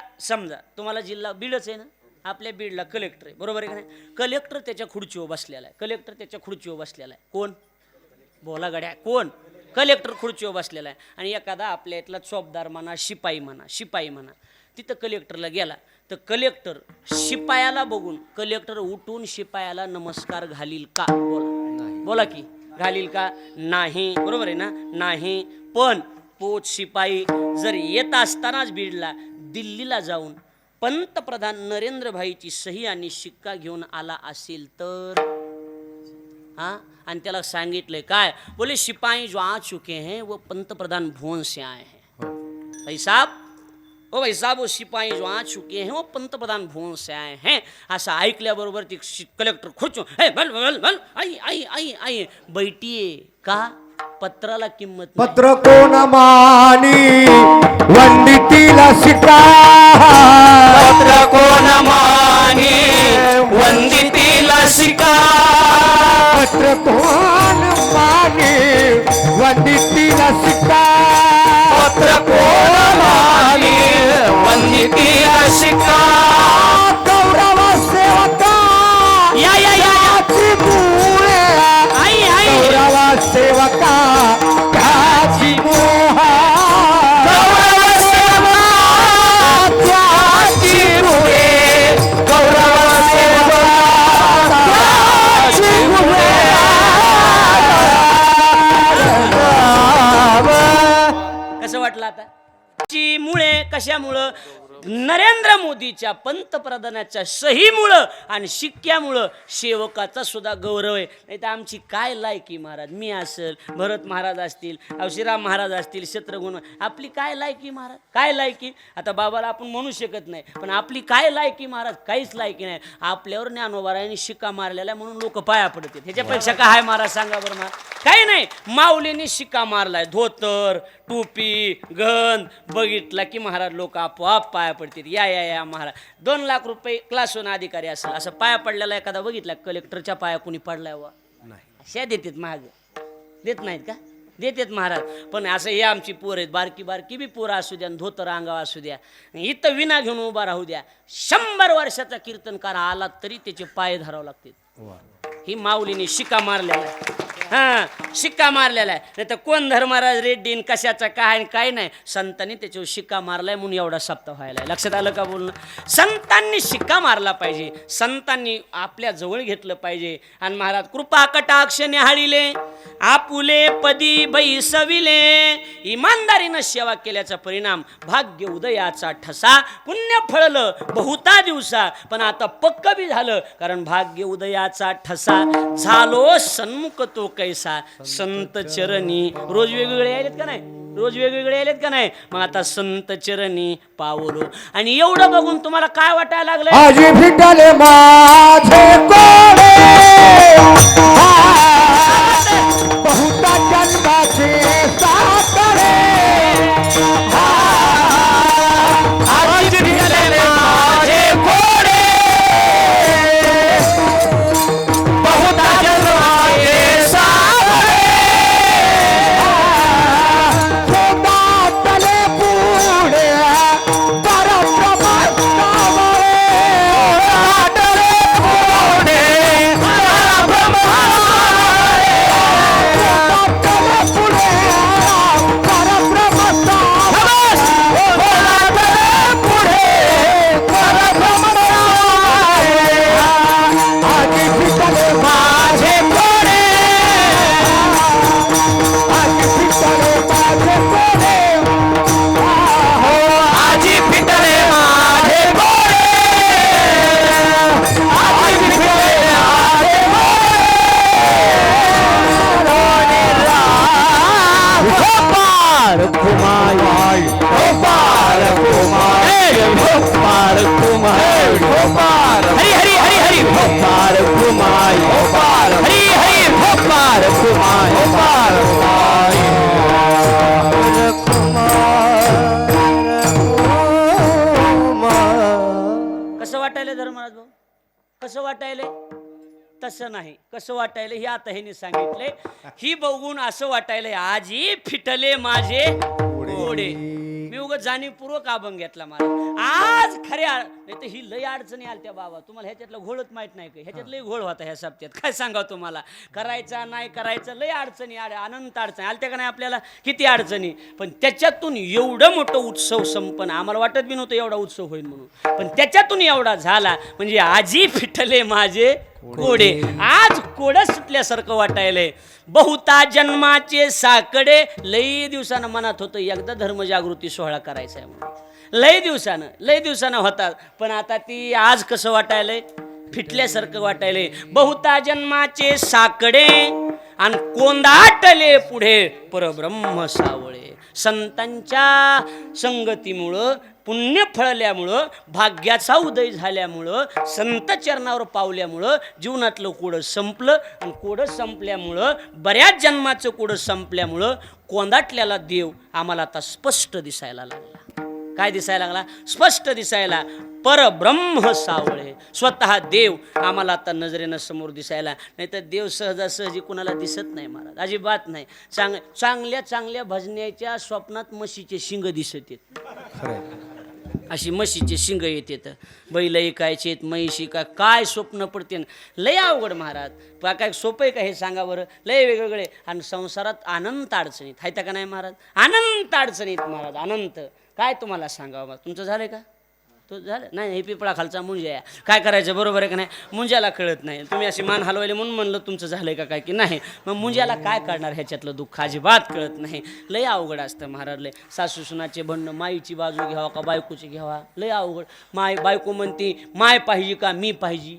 तुम्हाला जिल्हा बीडच आहे ना, आपल्या बीडला कलेक्टर आहे, बरोबर आहे का नाही? कलेक्टर त्याच्या खुर्चीवर बसलेला आहे. कोण? बोला गड्या, कोण? कलेक्टर खुर्चीवर बसलेला आहे. आणि एखादा आपल्या इथला चौबदार म्हणा, शिपाई म्हणा, तिथं कलेक्टरला गेला तर कलेक्टर शिपायाला बघून कलेक्टर उठून शिपायाला नमस्कार घालील का? बोला की घालील का? नाही, बरोबर आहे ना? नाही. पण पोच शिपाई जर येत असतानाच बीडला दिल्लीला जाऊन पंतप्रधान नरेंद्रभाईची सही आणि शिक्का घेऊन आला असेल तर, हाँ, आणि त्याला सांगितलंय काय? बोले शिपाई जो आ चुके हैं वो पंतप्रधान भवन से आए हैं. भाई साहब वो सिपाही जो आ चुके हैं वो पंतप्रधान भवन से आए हैं. असं ऐकल्याबरोबर ती कलेक्टर खुर्चून आई बैठिये का? पत्राला किंमत नाही. पत्र कोण मानी वंदितीला शिका. पत्र कोण माने वंदितीला शिका. पत्र कोण मानी वंदितीला शिका. पत्र कोण माने वंदितीला शिका. गौरव सेवका या मुळे गौरव सेवका त्याची मोहा. गौरव सेवा त्याची मुळे. गौरव सेवा त्याची मुळे. कसं वाटलं आता? मुळे कशामुळं? नरेंद्र मोदीच्या पंतप्रधानाच्या सहीमुळं आणि शिक्क्यामुळं सेवकाचा सुद्धा गौरव आहे. नाही तर आमची काय लायकी महाराज, मी असेल, भरत महाराज असतील, श्रीराम महाराज असतील, शत्रुघ्न, आपली काय लायकी महाराज, काय लायकी. आता बाबाला आपण म्हणू शकत नाही, पण आपली काय लायकी महाराज, काहीच लायकी नाही. आपल्यावर ज्ञानोबारायांनी शिक्का मारलेला म्हणून लोक पाया पडतात. ह्याच्यापेक्षा काय महाराज सांगा बरं महाराज. काही नाही, माऊलीने शिक्का मारलाय, धोतर टोपी गंध बघितला की महाराज लोक आपोआप पाया पडतील. या या या महाराज. 2 लाख रुपये क्लासहून अधिकारी असेल असं पाया पडलेला एखादा बघितला, कलेक्टरच्या पाया कोणी पडलाय वा अशा देतात महाग, देत नाहीत का, देतात महाराज. पण असं हे आमची पोर आहेत, बारकी बारकी बी पोरं असू द्या, धोतर अंगावर असू द्या, इथं विना घेऊन उभा राहू द्या, 100 वर्षाचा कीर्तनकार आला तरी त्याचे पाय धरावं लागतील. ही माऊलीने शिक्का मारलेला आहे. हां, शिक्का मारलेला आहे. नाही तर कोण धर्मराज रेड्डीन कशाचा काय काय नाही, संतांनी त्याच्यावर शिक्का मारलाय म्हणून एवढा सप्ताह व्हायला. लक्षात आलं का बोलणं. संतांनी शिक्का मारला पाहिजे, संतांनी आपल्या जवळ घेतलं पाहिजे. आणि महाराज कृपा कटाक्ष न्याहाळिले, आपुले पदी बैसविले, इमानदारीनं सेवा केल्याचा परिणाम भाग्य उदयाचा ठसा, पुण्य फळलं बहुता दिवसा. पण आता पक्क बी झालं, कारण भाग्य उदयाचा ठसा झालो सन्मुख तो कैसा. संत चरणी रोज वेगवेगळे आलेत का नाही, रोज वेगवेगळे आलेत का नाही. मग आता संत चरणी पावलो. आणि एवढं बघून तुम्हाला काय वाटायला लागलं, आजी भिटले माझे कोडे, बहुता जन्माचे साकडे, आजी भिटले माझे कोडे, बहुता जन्माचे साकडे, तले पुढे परप्रमात्मावळे, हरी हरी हरी हरी भोपाल कुमाई, हरी हरी भोपाल कसं वाटायलंय धर्मराज भाऊ, कसं वाटायलंय. तसं नाही, कसं वाटायलंय हे आता ह्याने सांगितलंय. ही बघून असं वाटायलंय आजी फिटले माझे घोडे. मी उगाच जाणीवपूर्वक अभंग घेतला मला. आज खऱ्या नाही तर ही लय अडचणी आल्या बाबा. तुम्हाला ह्याच्यातलं घोळच माहित नाही का, ह्याच्यात लय घोळ होता ह्या सप्त्यात. काय सांगा तुम्हाला, करायचा नाही करायचं लय अडचणी, अनंत अडचणी आलत्या का नाही आपल्याला, किती अडचणी. पण त्याच्यातून एवढं मोठं उत्सव संपन्न, आम्हाला वाटत बी नव्हतं एवढा उत्सव होईल म्हणून, पण त्याच्यातून एवढा झाला. म्हणजे आजी फिटले माझे कोडे. आज कोडं सुटल्यासारखं वाटायलंय. बहुता जन्माचे साकडे, लई दिवसानं मनात होतं एकदा धर्मजागृती सोहळा करायचा आहे म्हणून. लई दिवसानं होतात, पण आता ती आज कसं वाटायलंय, फिटल्यासारखं वाटायलंय. बहुता जन्माचे साकडे आणि कोंदाटले पुढे परब्रह्म सावळे. संतांच्या संगतीमुळं, पुण्य फळल्यामुळं, भाग्याचा उदय झाल्यामुळं, संत चरणावर पावल्यामुळं जीवनातलं कोडं संपलं. आणि कोडं संपल्यामुळं, बऱ्याच जन्माचं कोडं संपल्यामुळं कोंदाटल्याला देव आम्हाला आता स्पष्ट दिसायला लागला. काय दिसायला लागला, स्पष्ट दिसायला. परब्रह्म सावळे, स्वतः देव आम्हाला आता नजरेनं समोर दिसायला. नाही तर देव सहजासहजी कुणाला दिसत नाही महाराज, अजिबात नाही. चांगल्या चांगल्या भजन्याच्या स्वप्नात म्हशीचे शिंग दिसत येत, अशी म्हशीचे शिंग येते. बैल ऐकायचे, म्हैशी काय स्वप्न पडते. लय अवघड महाराज. काय सोपं आहे का हे सांगा बरं. लय वेगवेगळे. आणि संसारात अनंत अडचणीत आहेत का नाही महाराज, अनंत अडचणीत महाराज, अनंत. काय तुम्हाला सांगावं, तुमचं झालंय का, तो झालं नाही हे पिपळा खालचा मुंजा आहे. काय करायचं बरोबर आहे का नाही. मुंजाला कळत नाही. तुम्ही अशी मान हलवायले म्हणून म्हणलं तुमचं झालंय का काय की नाही. मग मुंजाला काय करणार ह्याच्यातलं दुःख अजिबात कळत नाही. लय अवघड असतं महाराज. लय सासू सुनाचे भांडणं, माईची बाजू घ्यावा का बायकोची घ्यावा लय अवघड. बायको म्हणते माय पाहिजे का मी पाहिजे.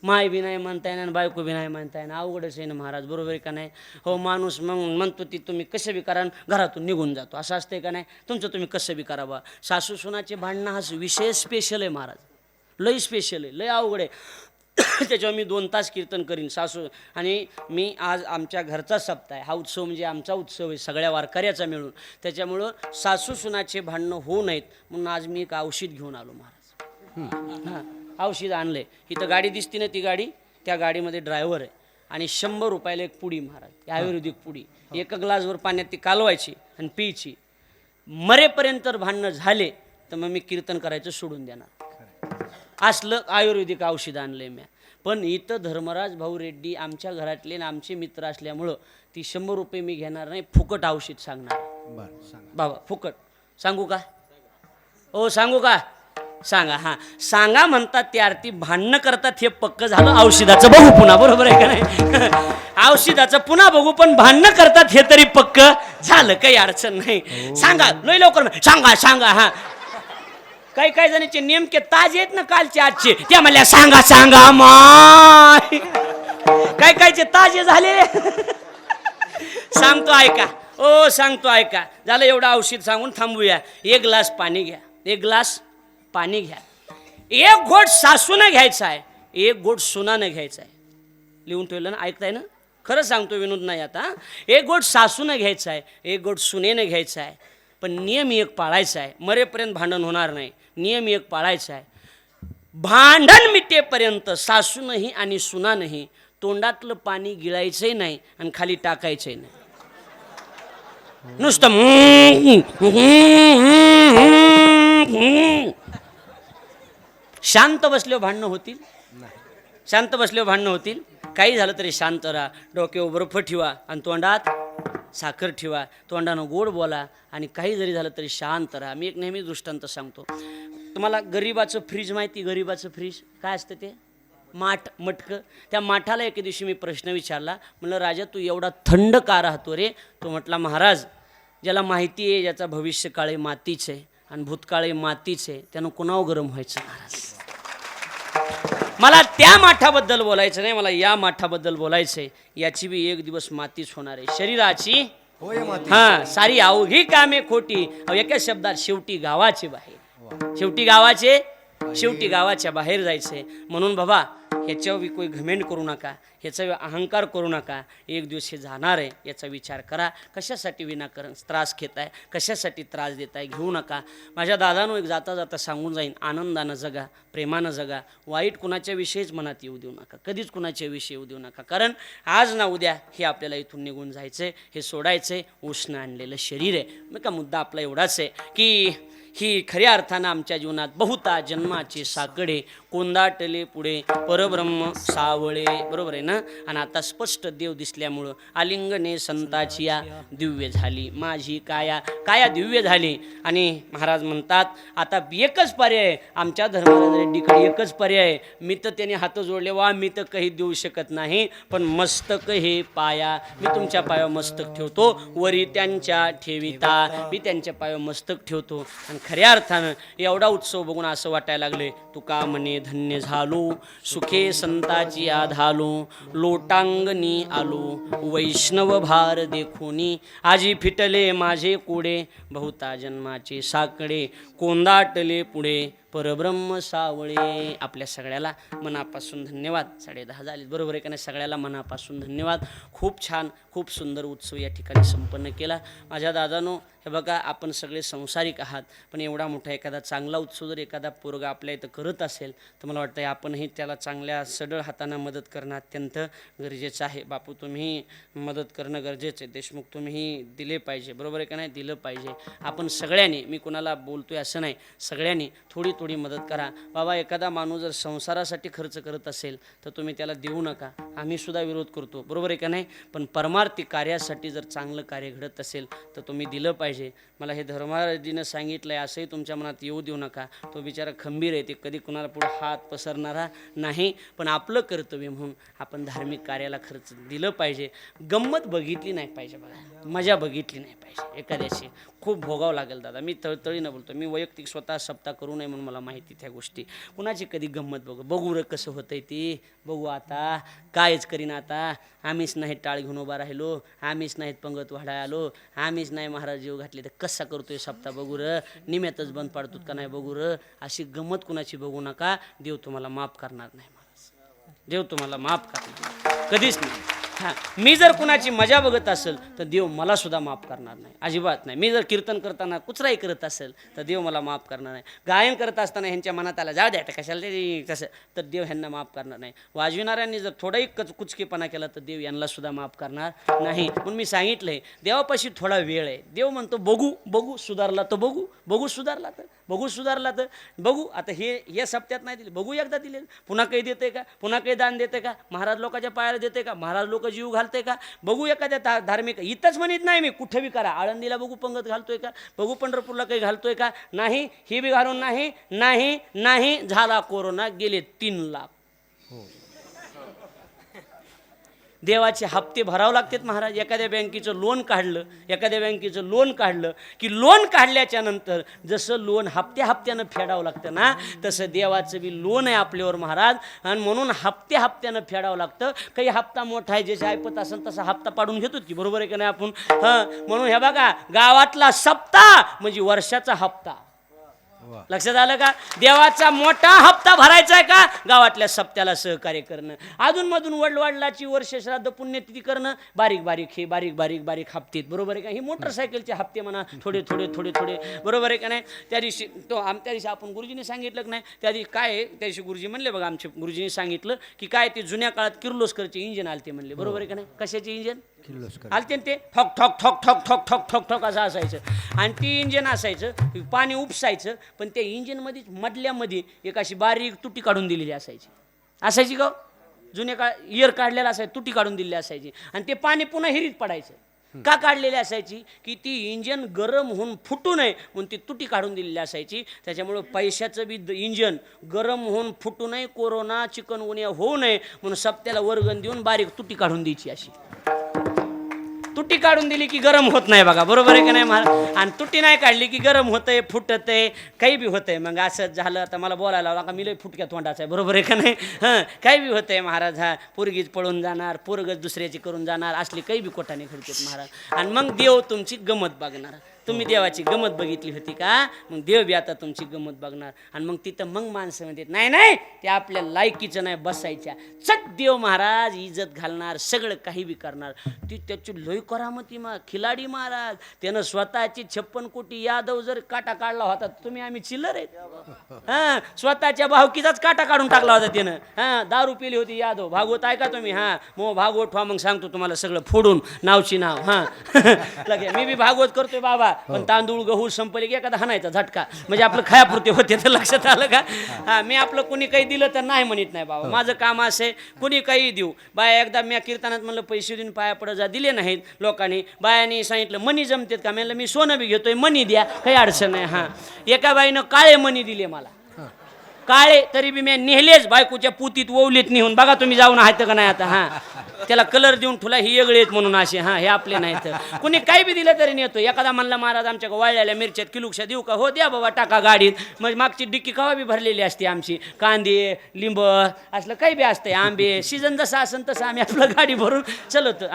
माय बी नाही म्हणता येणार बायको बी नाही म्हणता येणार. अवघडच आहे ना महाराज बरोबर आहे का नाही. हो माणूस मग म्हणतो ती तुम्ही कसं बी करा घरातून निघून जातो असं असतंय का नाही. तुमचं तुम्ही कसं बी करावं. सासू सुनाचे भांडणं हा विषय स्पेशल आहे महाराज. लय स्पेशल आहे लय अवघड आहे. त्याच्यावर मी 2 तास कीर्तन करीन सासू. आणि मी आज आमच्या घरचा सप्ताह आहे. हा उत्सव म्हणजे आमचा उत्सव आहे सगळ्या वारकऱ्याचा मिळून. त्याच्यामुळं सासू सुनाचे भांडणं होऊ नयेत म्हणून आज मी एक औषध घेऊन आलो महाराज. हां औषध आणलंय. इथं गाडी दिसती ना ती गाडी त्या गाडीमध्ये ड्रायव्हर आहे आणि 100 रुपयाला एक पुडी महाराज आयुर्वेदिक पुडी. एका ग्लासवर पाण्यात ती कालवायची आणि प्यायची. मरेपर्यंत जर भांडणं झाले तर मग मी कीर्तन करायचं सोडून देणार. असलं आयुर्वेदिक औषध आणलंय मी. पण इथं धर्मराज भाऊ रेड्डी आमच्या घरातले आणि आमचे मित्र असल्यामुळं ती 100 रुपये मी घेणार नाही. फुकट औषध सांगणार. बाबा फुकट सांगू का. हो सांगू का सांगा. हां सांगा म्हणतात ती आरती भांडणं करतात हे पक्क झालं. औषधाचं बघू पुन्हा बरोबर आहे का नाही. औषधाचं पुन्हा बघू पण भांडणं करतात हे तरी पक्क झालं. काही अडचण नाही. सांगा लय लवकर सांगा सांगा. हां काही काही जणांचे नेमके ताजे आहेत ना कालचे आजचे त्या म्हणल्या सांगा सांगा माय. काही काहीचे ताजे झाले. सांगतो ऐका. ओ सांगतो ऐका. झालं एवढं औषध सांगून थांबूया. 1 ग्लास पाणी घ्या. 1 ग्लास पाणी घ्या. 1 घोट सासूनं घ्यायचा आहे. 1 घोट सुनानं घ्यायचा आहे. लिहून ठेवलं ना ऐकताय ना. खरं सांगतो विनोद नाही आता. 1 घोट सासूनं घ्यायचा आहे. 1 घोट सुनेनं घ्यायचा आहे. पण नियम एक पाळायचा आहे. मरेपर्यंत भांडण होणार नाही. नियम एक पाळायचा आहे. भांडण मिटेपर्यंत सासूनही आणि सुनानही तोंडातलं पाणी गिळायचंही नाही आणि खाली टाकायचंही नाही. नुसतं शांत बसल्यावर भांडणं होतील. शांत बसल्यावर भांडणं होतील. काही झालं तरी शांत राहा. डोक्यावर बर्फ ठेवा आणि तोंडात साखर ठेवा. तोंडानं गोड बोला आणि काही जरी झालं तरी शांत राहा. मी एक नेहमी दृष्टांत सांगतो तुम्हाला. गरीबाचं फ्रीज माहिती. गरीबाचं फ्रीज काय असतं ते मटकं. त्या माठाला एके दिवशी मी प्रश्न विचारला. म्हणलं राजा तू एवढा थंड का राहतो रे. तो म्हटला महाराज ज्याला माहिती आहे ज्याचा भविष्यकाळी मातीच आहे आणि भूतकाळी मातीच आहे त्यानं कुणावर गरम व्हायचं महाराज. मला त्या माठाबद्दल बोलायचं नाही. मला या माठाबद्दल बोलायचं आहे. याची बी एक दिवस मातीच होणार आहे शरीराची. हां सारी अवघी कामे खोटी. एका शब्दात शेवटी गावाचे बाहेर. शेवटी गावाच्या बाहेर जायचंय. म्हणून बाबा ह्याच्यावर काही घमेंड करू नका. ह्याचा अहंकार करू नका. एक दिवस हे जाणार आहे याचा विचार करा. कशासाठी विनाकारण त्रास घेताय. कशासाठी त्रास देताय घेऊ नका. माझ्या दादानं एक जाता जाता सांगून जाईन आनंदानं जगा प्रेमानं जगा. वाईट कुणाच्या विषयीच मनात येऊ देऊ नका. कधीच कुणाच्या विषयी येऊ देऊ नका. कारण आज ना उद्या हे आपल्याला इथून निघून जायचं आहे. हे सोडायचं आहे. उष्ण आणलेलं शरीर आहे. मग का मुद्दा आपला एवढाच आहे की ही खऱ्या अर्थानं आमच्या जीवनात बहुता जन्माचे साकडे कोंदाटले पुढे परब्रह्म सावळे. बरोबर आहे ना. आणि आता स्पष्ट देव दिसल्यामुळं आलिंगने संताची या दिव्य झाली. माझी काया दिव्य झाली. आणि महाराज म्हणतात आता एकच पर्याय आमच्या धर्माला रेड्डीकडे एकच पर्याय. मी तर त्याने हात जोडले वा मी तर काही देऊ शकत नाही पण मस्तक हे पाया. मी तुमच्या पायावर मस्तक ठेवतो. वरी त्यांच्या ठेविता. मी त्यांच्या पायावर मस्तक ठेवतो. आणि खऱ्या अर्थानं एवढा उत्सव बघून असं वाटायला लागले तुका म्हणे धन्य झालो सुखे संताची आधालो लोटांगणी आलो वैष्णव भार देखोनी आजी फिटले माझे कोडे बहुता जन्माचे साकडे कोंदाटले पुढे परब्रह्म सावळे. आपल्या सगळ्याला मनापासून धन्यवाद. 10:30 झाले बरोबर आहे का नाही. सगळ्याला मनापासून धन्यवाद. खूप छान खूप सुंदर उत्सव या ठिकाणी संपन्न केला. माझ्या दादानो हे बघा आपण सगळे संसारिक आहात पण एवढा मोठा एखादा चांगला उत्सव जर एखादा पोरगा आपल्या इथं करत असेल तर मला वाटतं आपणही त्याला चांगल्या सढळ हातानं मदत करणं अत्यंत गरजेचं आहे. बापू तुम्ही मदत करणं गरजेचं आहे. देशमुख तुम्हीही दिले पाहिजे बरोबर आहे का नाही. दिलं पाहिजे. आपण सगळ्यांनी मी कुणाला बोलतोय असं नाही सगळ्यांनी थोडी मदत करा. बाबा एखादा माणूस जर संसारासाठी खर्च करत असेल तर तुम्ही त्याला देऊ नका. आम्ही सुद्धा विरोध करतो बरोबर आहे का नाही. पण परमार्थी कार्यासाठी जर चांगलं कार्य घडत असेल तर तुम्ही दिलं पाहिजे. पाहिजे. मला हे धर्मराजीनं सांगितलं आहे असंही तुमच्या मनात येऊ देऊ नका. तो बिचारा खंबीर आहे, ते कधी कुणाला पुढे हात पसरणारा नाही. पण आपलं कर्तव्य म्हणून आपण धार्मिक कार्याला खर्च दिलं पाहिजे. गंमत बघितली नाही पाहिजे बघा, मजा बघितली नाही पाहिजे. एखाद्याशी खूप भोगावं लागेल दादा. मी तळतळीनं बोलतो, मी वैयक्तिक स्वतः सप्ताह करू नये म्हणून मला माहिती त्या गोष्टी. कुणाची कधी गंमत बघू र कसं होतंय ते बघू. आता कायच करीन आता. आम्हीच नाहीत टाळ घेऊन उभा राहिलो, आम्हीच नाहीत पंगत वाढाय आलो, आम्हीच नाही महाराज जीव घातले तर कसा करतोय सप्ताह बघू र. निम्यातच बंद पाडतो का नाही बघू र. अशी गंमत कुणाची बघू नका. देव तुम्हाला माफ करणार नाही महाराज, देव तुम्हाला माफ करणार कधीच नाही. हां, मी जर कुणाची मजा बघत असेल तर देव मला सुद्धा माफ करणार नाही, अजिबात नाही. मी जर कीर्तन करताना कुचराई करत असेल तर देव मला माफ करणार नाही. गायन करत असताना ह्यांच्या मनात आला जाऊ द्या कशाला ते कसं, तर देव ह्यांना माफ करणार नाही. वाजविणाऱ्यांनी जर थोडाही कुचकेपणा केला तर देव यांना सुद्धा माफ करणार नाही. म्हणून मी सांगितलं आहे, देवापाशी थोडा वेळ आहे. देव म्हणतो बघू बघू, सुधारला तर बघू, बघू सुधारला तर बघू, सुधारला तर बघू. आता हे सप्त्यात नाही दिले, बघू एकदा दिले, पुन्हा काही देते का, पुन्हा काही दान देते का, महाराज लोकांच्या पायाला देते का, महाराज लोक जीव घालते का, बघू एखाद्या धार्मिक. इथंच म्हणत नाही मी, कुठे बी करा. आळंदीला बघू पंगत घालतोय का, बघू पंढरपूरला काही घालतोय का, नाही. ही बी घालून नाही नाही नाही. झाला कोरोना, गेले 3 लाख. देवाचे हप्ते भरावं लागतात महाराज. एखाद्या बँकेचं लोन काढलं, एखाद्या बँकेचं लोन काढलं की लोन काढल्याच्या नंतर जसं लोन हप्त्यानं फेडावं लागतं ना, तसं देवाचं बी लोन आहे आपल्यावर महाराज. आणि म्हणून हप्त्यानं फेडावं लागतं. काही हप्ता मोठा आहे, जसे ऐपत असेल तसा हप्ता पाडून घेतो की, बरोबर आहे का नाही आपण. म्हणून हे बघा, गावातला सप्ताह म्हणजे वर्षाचा हप्ता. लक्षात आलं का. देवाचा मोठा हप्ता भरायचा आहे का, गावातल्या सप्त्याला सहकार्य करणं. अधूनमधून वडलाची वर्ष श्राद्ध पुण्यतिथी करणं. बारीक बारीक हप्ते, बरोबर आहे का. ही मोटरसायकलचे हप्ते म्हणा, थोडे बरोबर आहे का नाही. त्या दिवशी आपण गुरुजींनी सांगितलं की नाही, त्या दिवशी काय आहे, त्या दिवशी गुरुजी म्हणले बघा, आमच्या गुरुजींनी सांगितलं की काय ते जुन्या काळात किर्लोस्करचे इंजिन आलते म्हणले, बरोबर आहे का नाही. कशाचे इंजिन आलते ते, ठोक ठोक ठोक ठोक ठोक ठोक ठोक ठोक असं असायचं. आणि ती इंजिन असायचं, पाणी उपसायचं, पण त्या इंजिनमध्ये मधल्यामध्ये एक अशी बारीक तुटी काढून दिलेली असायची का. जुन्या काळ इयर काढलेला असायचं, तुटी काढून दिलेली असायची. आणि ते पाणी पुन्हा हिरीत पडायचं. का काढलेली असायची की ती इंजिन गरम होऊन फुटू नये म्हणून ती तुटी काढून दिलेली असायची. त्याच्यामुळं पैशाचं बी इंजिन गरम होऊन फुटू नये, कोरोना चिकनगुनिया होऊ नये म्हणून सप्त्याला वर्गण देऊन बारीक तुटी काढून द्यायची. अशी तुटी काढून दिली की गरम होत नाही बघा, बरोबर आहे का नाही महाराज. आणि तुटी नाही काढली की गरम होतंय, फुटतंय, काही बी होतंय. मग असं झालं, आता मला बोलायला लावला का, मी लय फुटक्या तोंडाचा आहे, बरोबर आहे का नाही. काही बी होतंय महाराज. पोरगीच पळून जाणार, पोरगच दुसऱ्याची करून जाणार, असली काही बी कोटाने घडतात महाराज. आणि मग देव तुमची गमत बघणार. तुम्ही देवाची गमत बघितली होती का, मग देव बी आता तुमची गमत बघणार. आणि मग तिथं मग माणसं म्हणतात नाही ते आपल्या लायकीचं नाही बसायच्या. चट देव महाराज इज्जत घालणार, सगळं काही बी करणार. ती त्याची लय करामती खिलाडी महाराज. त्यानं स्वतःची 56 कोटी यादव जर काटा काढला होता, तुम्ही आम्ही चिल्लर आहेत. स्वतःच्या भावकीचाच काटा काढून टाकला होता त्यानं. दारू पिली होती यादव. भागवत ऐका तुम्ही. मग भागवत व्हा, मग सांगतो तुम्हाला सगळं फोडून नावची नाव. लगे मी बी भागवत करतोय बाबा, पण तांदूळ गहू संपले की एखादा हाणायचा झटका, म्हणजे आपलं खायापुरते होते. तर लक्षात आलं का. मी आपलं कुणी काही दिलं तर नाही म्हणत नाही बाबा, माझं काम असे कुणी काही देऊ. बाया एकदा मी कीर्तनात म्हणलं पैसे देऊन पाया पडत जा, दिले नाहीत लोकांनी. बायाने सांगितलं मनी जमतेत का, म्हणलं मी सोनं बी घेतोय, मनी द्या, काही अडचण नाही. एका बाईनं काळे मनी दिले मला, काळे, तरी बी मी नेहलेच बायकोच्या पुतीत ओवलीत नेऊन. बघा तुम्ही जाऊन आहेत का नाही आता. त्याला कलर देऊन ठुला ही वेगळे आहेत म्हणून असे. हे आपले नाहीत. कुणी काही बी दिलं तरी नेतो. एखादा म्हणला महाराज आमच्या वाळलेल्या मिरच्यात किलुक्षा देऊ का, हो द्या बाबा, टाका गाडीत. मग मागची डिक्की कवा बी भरलेली असते आमची. कांदे, लिंब असलं काही बी असतंय, आंबे, सीजन जसं असेल तसं आम्ही आपलं गाडी भरून चलवतो.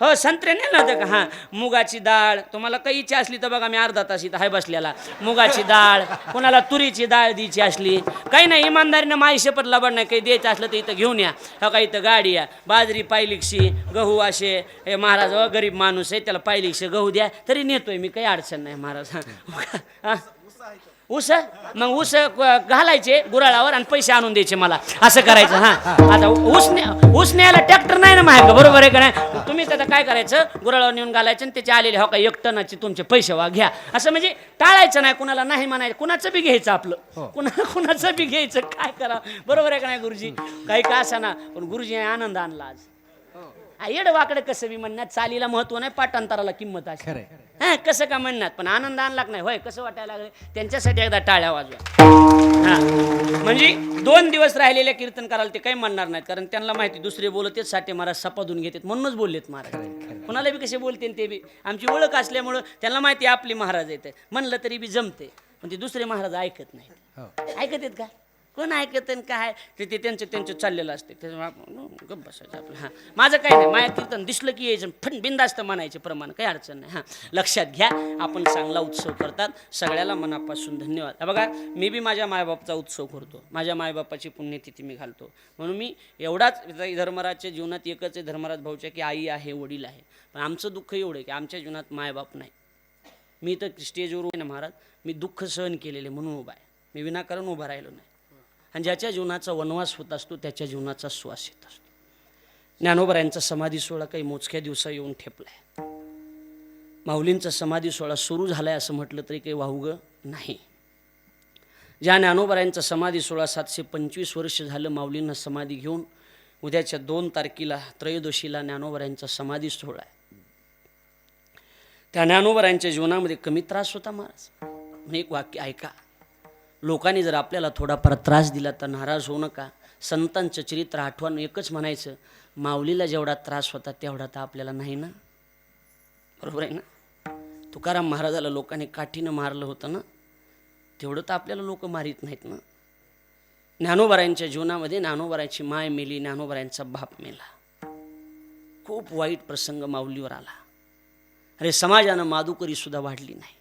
हो, संत्रे नाही ना का. मुगाची डाळ, तुम्हाला काही इच्छा असली तर बघा, मी अर्धा तास इथं हाय बसलेला. मुगाची डाळ, कोणाला तुरीची डाळ द्यायची असली, काही नाही, इमानदारीनं माझी शपथ लबड नाही. काही द्यायचं असलं तर इथं घेऊन या. हो का, इथं गाडी या. बाजरी पायलिकशी, गहू असे. हे महाराज गरीब माणूस आहे, त्याला पायलिकशी गहू द्या, तरी नेतोय मी, काही अडचण नाही महाराज. ऊस, मग ऊस घालायचे गुराळावर आणि पैसे आणून द्यायचे मला, असं करायचं. आता ऊस न्यायला ट्रॅक्टर नाही ना माहिती, बरोबर आहे का नाही. तुम्ही त्याचं काय करायचं, गुराळावर नेऊन घालायचं आणि त्याचे आलेले हो का 1 टनाचे तुमचे पैसे घ्या, असं म्हणजे टाळायचं नाही. कुणाला नाही म्हणायचं, कुणाचं बी घ्यायचं आपलं, कुणाचं बी घ्यायचं. काय करा, बरोबर आहे का नाही गुरुजी. काही का असा ना, पण गुरुजी आनंद आणला आज. येड वाकडे कसं बी म्हणण्यात चालीला महत्व नाही, पाठांतराला किंमत आहे. हां कसं का म्हणणार, पण आनंद आणला नाही होय, कसं वाटायला लागलं त्यांच्यासाठी एकदा टाळ्या वाजवा. हां म्हणजे 2 दिवस राहिलेल्या कीर्तन करायला ते काही म्हणणार नाहीत, कारण त्यांना माहिती दुसरे बोलतेच साठी महाराज सपादून घेतात म्हणूनच बोललेत महाराज. कोणाला बी कसे बोलते ते बी आमची ओळख असल्यामुळं त्यांना माहिती आपली महाराज येते म्हणलं तरी बी जमते, पण ते दुसरे महाराज ऐकत नाहीत. ऐकत आहेत का कोण ऐकत काय ते त्यांचं चाललेलं असते गप्प बसायचं आपलं. हां माझं काय नाही, माझ्या कीर्तन दिसलं की यायचं फण बिंदास्त म्हणायचे प्रमाण काही अडचण नाही. हां लक्षात घ्या आपण चांगला उत्सव करतात, सगळ्याला मनापासून धन्यवाद. हा बघा मी बी माझ्या मायबापचा उत्सव करतो, माझ्या मायबापाची पुण्यतिथी मी घालतो, म्हणून मी एवढाच धर्मराजच्या जीवनात एकच आहे धर्मराज भाऊच्या की आई आहे वडील आहे, पण आमचं दुःख एवढं आहे की आमच्या जीवनात मायबाप नाही. मी तर स्टेजवर उभे ना महाराज, मी दुःख सहन केलेले म्हणून उभा आहे, मी विनाकारण उभा राहिलो नाही. आणि ज्याच्या जीवनाचा वनवास होत असतो त्याच्या जीवनाचा श्वास येत असतो. ज्ञानोबरायांचा समाधी सोहळा काही मोजक्या दिवसा येऊन ठेपलाय. माऊलींचा समाधी सोहळा सुरू झालाय असं म्हटलं तरी काही वाहुगं नाही. ज्या ज्ञानोबरायांचा समाधी सोहळा 725 वर्ष झालं माऊलींना समाधी घेऊन, उद्याच्या 2 तारखेला त्रयोदशीला ज्ञानोबरायांचा समाधी सोहळा आहे. त्या ज्ञानोबरायांच्या जीवनामध्ये कमी त्रास होता महाराज. म्हणून एक वाक्य ऐका, लोकांनी जर आपल्याला थोडाफार त्रास दिला तर नाराज होऊ नका. संतांचं चरित्र आठवण एकच म्हणायचं, माऊलीला जेवढा त्रास होता तेवढा तर आपल्याला नाही ना, बरोबर आहे ना. तुकाराम महाराजाला लोकांनी काठीनं मारलं होतं ना, तेवढं तर आपल्याला लोक मारीत नाहीत ना. ज्ञानोबरायांच्या जीवनामध्ये ज्ञानोबरायांची माय मेली, ज्ञानोबरायांचा बाप मेला, खूप वाईट प्रसंग माऊलीवर आला. अरे समाजानं माधुकरी सुद्धा वाढली नाही,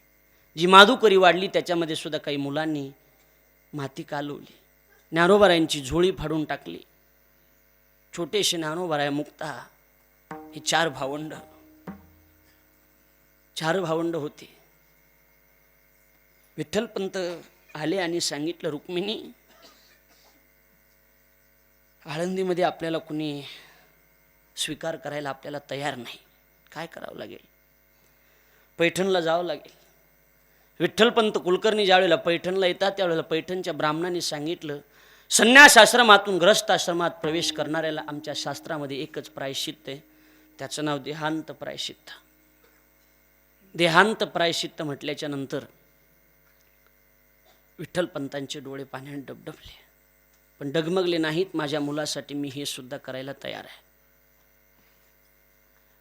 जी माधुकरी वाढली त्याच्यामध्ये सुद्धा काही मुलांनी माती कालवली, ज्ञानोबरायांची झोळी फाडून टाकली. छोटेसे ज्ञानोबराय मुक्ता हे 4 भावंड होते. विठ्ठलपंत आले आणि सांगितलं, रुक्मिणी आळंदीमध्ये आपल्याला कुणी स्वीकार करायला आपल्याला तयार नाही, काय करावं लागेल, पैठणला जावं लागेल. विठ्ठलपंत कुलकर्णी ज्यावेळेला पैठणला येतात त्यावेळेला पैठणच्या ब्राह्मणांनी सांगितलं, संन्यास आश्रमातून ग्रस्त आश्रमात प्रवेश करणाऱ्याला आमच्या शास्त्रामध्ये एकच प्रायश्चित्त आहे, त्याचं नाव देहांत प्रायश्चित्त. देहांत प्रायश्चित्त म्हटल्याच्या नंतर विठ्ठलपंतांचे डोळे पाण्याने डबडबले, पण डगमगले नाहीत. माझ्या मुलासाठी मी हे सुद्धा करायला तयार आहे,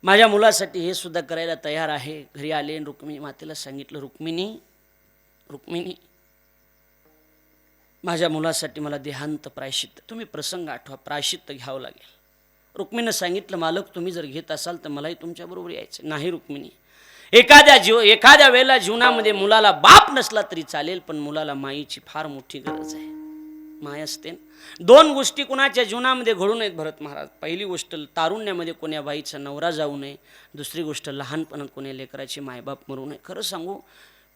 माझ्या मुलासाठी हे सुद्धा करायला तयार आहे. घरी आले आणि रुक्मिणी मातेला सांगितलं, रुक्मिणी माझ्या मुलासाठी मला देहांत प्रायश्चित्त, तुम्ही प्रसंग आठवा, प्रायश्चित्त घ्यावं लागेल. रुक्मिणीनं सांगितलं, मालक तुम्ही जर घेत असाल तर मलाही तुमच्याबरोबर यायचं. नाही रुक्मिणी, एखाद्या वेळेला जीवनामध्ये मुलाला बाप नसला तरी चालेल, पण मुलाला माईची फार मोठी गरज आहे, माय असते. 2 गोष्टी कुणाच्या जीवनामध्ये घडू नयेत भरत महाराज. पहिली गोष्ट, तारुण्यामध्ये कोण्या बाईचा नवरा जाऊ नये. दुसरी गोष्ट, लहानपणात कोण्या लेकराची मायबाप मरू नये. खरं सांगू,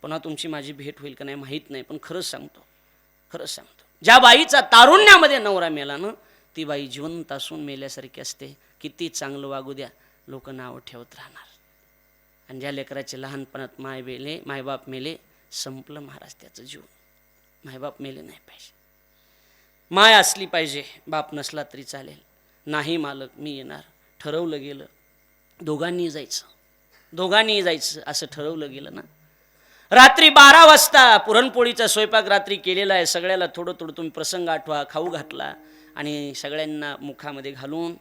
पुन्हा तुमची माझी भेट होईल का नाही माहीत नाही, पण खरंच सांगतो, ज्या बाईचा तारुण्यामध्ये नवरा मेला ना, ती बाई जिवंत असून मेल्यासारखी असते. किती चांगलं वागू द्या, लोक नाव ठेवत राहणार. आणि ज्या लेकराचे लहानपणात मायबाप मेले, संपलं महाराज त्याचं जीवन. मायबाप मेले नाही पाहिजे, माय असली पाहिजे, बाप नसला तरी चालेल. नाही मालक मी येणार, ठरवलं गेलं, दोघांनी जायचं असं ठरवलं गेलं ना. रात्री 12 वाजता पुरणपोळीचा स्वयंपाक रात्री केलेला आहे, सगळ्याला थोडं तुम्ही प्रसंग आठवा, खाऊ घातला आणि सगळ्यांना मुखामध्ये घालून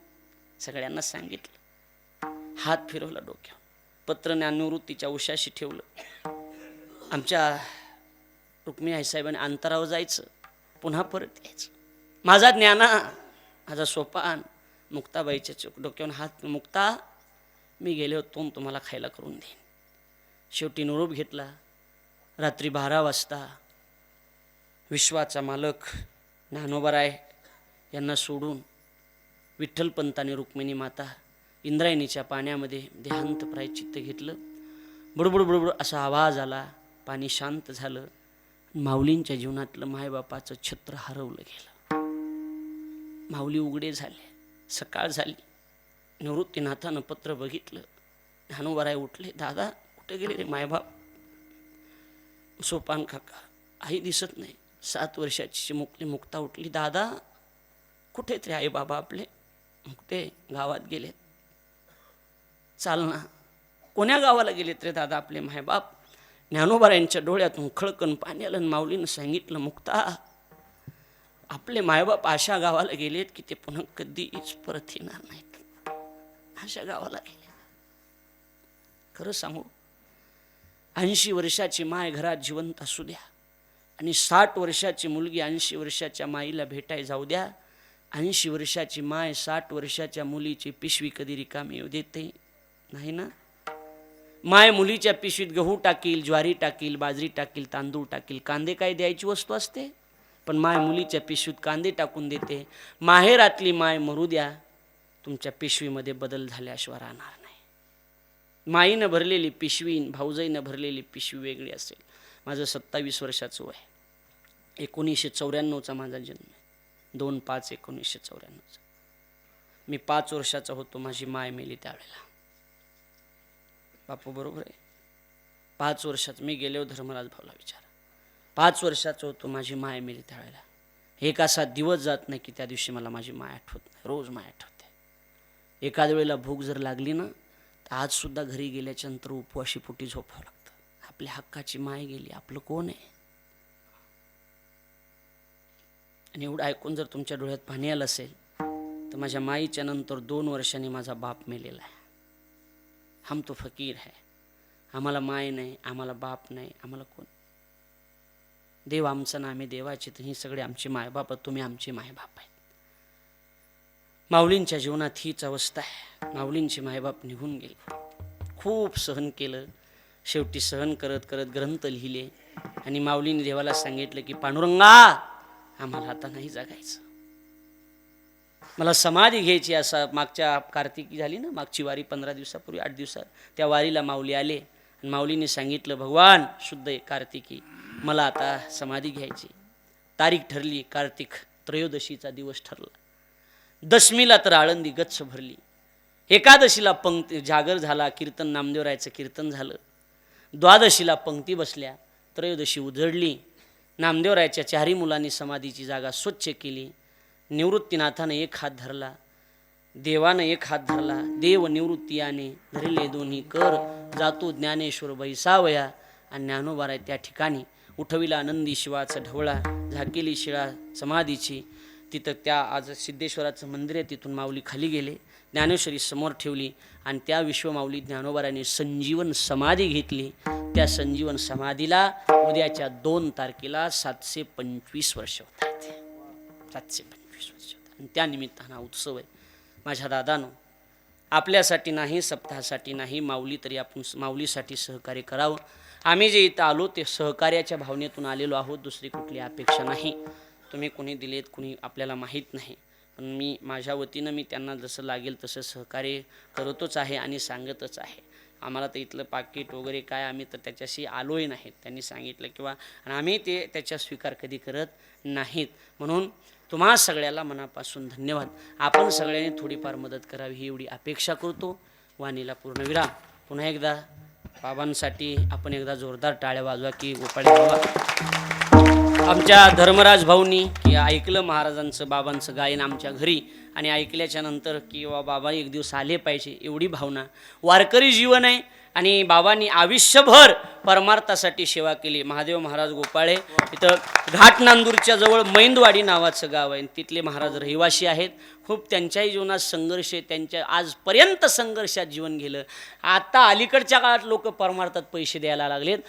सगळ्यांना सांगितलं. हात फिरवला डोक्यावर, पत्र ज्ञाननिवृत्तीच्या उशाशी ठेवलं. आमच्या रुक्मिणी आईसाहेबांनी अंतरावर जायचं, पुन्हा परत यायचं. माझा ज्ञाना, माझा सोपान, मुक्ताबाईच्या डोक्यावर हात, मुक्ता मी गेले होतो तुम्हाला खायला करून देईन. शेवटी निरोप घेतला. रात्री 12 वाजता विश्वाचा मालक ज्ञानोबराय यांना सोडून विठ्ठलपंतांनी रुक्मिणी माता इंद्रायणीच्या पाण्यामध्ये देहांत प्रायश्चित्त घेतलं. बुडबुड बुडबुड असा आवाज आला, पाणी शांत झालं. माऊलींच्या जीवनातलं मायबापाचं छत्र हरवलं गेलं. माऊली उघडे झाले, सकाळ झाली. निवृत्तीनाथानं पत्र बघितलं. ज्ञानोबराय उठले, दादा कुठे गेले रे मायबाप? सोपान काका, आई दिसत नाही. 7 वर्षाची मुक्ता उठली, दादा कुठे तरी आई बाबा आपले? मुक्ते गावात गेलेत. चाल ना, कोण्या गावाला गेलेत रे दादा आपले मायबाप? ज्ञानोबारायांच्या डोळ्यातून खळकन पाणी आलं. माऊलीनं सांगितलं, मुक्ता आपले मायबाप अशा गावाला गेलेत की ते पुन्हा कधीच परत येणार नाहीत. अशा गावाला गेले. खरं सांगू, 80 वर्षाची माय घरात जिवंत असू द्या आणि 60 वर्षाची मुलगी 80 वर्षाच्या माईला भेटाय जाऊ द्या. 80 वर्षाची माय 60 वर्षाच्या मुलीची पिशवी कधी रिकामी येऊ देते नाही ना. माय मुलीच्या पिशवीत गहू टाकील, ज्वारी टाकील, बाजरी टाकील, तांदूळ टाकील. कांदे काय द्यायची वस्तू असते? पण माय मुलीच्या पिशवीत कांदे टाकून देते. माहेरातली माय मरू द्या, तुमच्या पिशवीमध्ये बदल झाल्याशिवाय राहणार नाही. माईनं भरलेली पिशवी, भाऊजाईनं भरलेली पिशवी वेगळी असेल. माझं 27 वर्षाचं वय, 1994चा माझा जन्म आहे. 2/5/1994. मी 5 वर्षाचा होतो, माझी माय मेली त्यावेळेला. बापू बरोबर आहे. 5 वर्षात मी गेलो धर्मराज भाऊला विचारा. 5 वर्षाचा होतो, माझी माय मेली त्यावेळेला. एक असा दिवस जात नाही की त्या दिवशी मला माझी माय आठवत नाही. रोज माय आठवते. एखाद्या वेळेला भूक जर लागली ना, तर आज सुद्धा घरी गेल्याच्या नंतर उपवाशी पोटी झोपावं लागतं. आपल्या हक्काची माय गेली, आपलं कोण आहे? आणि एवढं ऐकून जर तुमच्या डोळ्यात पाणी आलं असेल तर माझ्या माईच्या नंतर 2 वर्षांनी माझा बाप मेलेला आहे. हम तो फकीर है, आम्हाला माय नाही, आम्हाला बाप नाही, आम्हाला कोण? देव आमचं नामे देवाचे, तर ही सगळे आमचे मायबाप, तुम्ही आमचे मायबाप आहेत. माऊलींच्या जीवनात हीच अवस्था आहे. माऊलींचे मायबाप निघून गेले. खूप सहन केलं. शेवटी सहन करत करत ग्रंथ लिहिले आणि माऊलींनी देवाला सांगितलं की पांडुरंगा, आम्हाला आता नाही जगायचं, मला समाधी घ्यायची. असा मागच्या कार्तिकी झाली ना, मागची वारी 15 दिवसापूर्वी, 8 दिवसात, त्या वारीला माऊली आले आणि माऊलीने सांगितलं, भगवान शुद्ध आहे कार्तिकी, मला आता समाधी घ्यायची. तारीख ठरली, कार्तिक त्रयोदशीचा दिवस ठरला. दशमीला तर आळंदी गच्छ भरली. एकादशीला पंक्ती जागर झाला, कीर्तन नामदेवरायचं कीर्तन झालं. द्वादशीला पंक्ती बसल्या. त्रयोदशी उजडली. नामदेवरायच्या 4ही मुलांनी समाधीची जागा स्वच्छ केली. निवृत्तीनाथानं एक हात धरला, देवानं एक हात धरला. देव निवृत्ती याने धरले दोन्ही कर, जातो ज्ञानेश्वर बैसावया. आणि ज्ञानोबाराय त्या ठिकाणी उठविला आनंदी शिवाचा ढवळा, झाकेली शिळा समाधीची. तिथं त्या आज सिद्धेश्वराचं मंदिर आहे, तिथून माऊली खाली गेले, ज्ञानेश्वरी समोर ठेवली आणि त्या विश्वमाऊली ज्ञानोबाराने संजीवन समाधी घेतली. त्या संजीवन समाधीला उद्याच्या 2 तारखेला 725 वर्ष होत आहेत. 725 वर्ष होतात आणि त्या निमित्तानं उत्सव आहे. माझ्या दादानो, आपल्यासाठी नाही, सप्ताहासाठी नाही, माऊली तरी आपण माऊलीसाठी सहकार्य करावं. आम्ही जे इथं आलो ते सहकार्याच्या भावनेतून आलेलो आहोत, दुसरी कुठली अपेक्षा नाही. तुम्ही कोणी दिलेत, कुणी आपल्याला माहीत नाही, पण मी माझ्या वतीनं मी त्यांना जसं लागेल तसं सहकार्य करतोच आहे आणि सांगतच आहे. आम्हाला तर इथलं पाकिट वगैरे काय, आम्ही तर त्याच्याशी आलोही नाहीत. त्यांनी सांगितलं किंवा आणि आम्ही ते त्याचा स्वीकार कधी करत नाहीत. म्हणून तुम्हा सगळ्याला मनापासून धन्यवाद. आपण सगळ्यांनी थोडीफार मदत करावी ही एवढी अपेक्षा करतो. वाणीला पूर्णविराम. पुन्हा एकदा बाबांसाठी आपण एकदा जोरदार टाळ्या वाजवा की गोपाळ बाबा. आमच्या धर्मराज भाऊनी की ऐकलं महाराजांचं बाबांचं गायन आमच्या घरी आणि ऐकल्याच्या नंतर की बाबा एक दिवस आले पाहिजे, एवढी भावना. वारकरी जीवन आहे आणि बाबांनी आयुष्यभर परमार्थासाठी सेवा केली. महादेव महाराज गोपाळे इथं घाट नांदूरच्या जवळ मैंदवाडी नावाचं गाव आहे, तिथले महाराज रहिवासी आहेत. खूप त्यांच्याही जीवनात संघर्ष आहे, त्यांच्या आजपर्यंत संघर्षात जीवन गेलं. आता अलीकडच्या काळात लोक परमार्थात पैसे द्यायला लागलेत.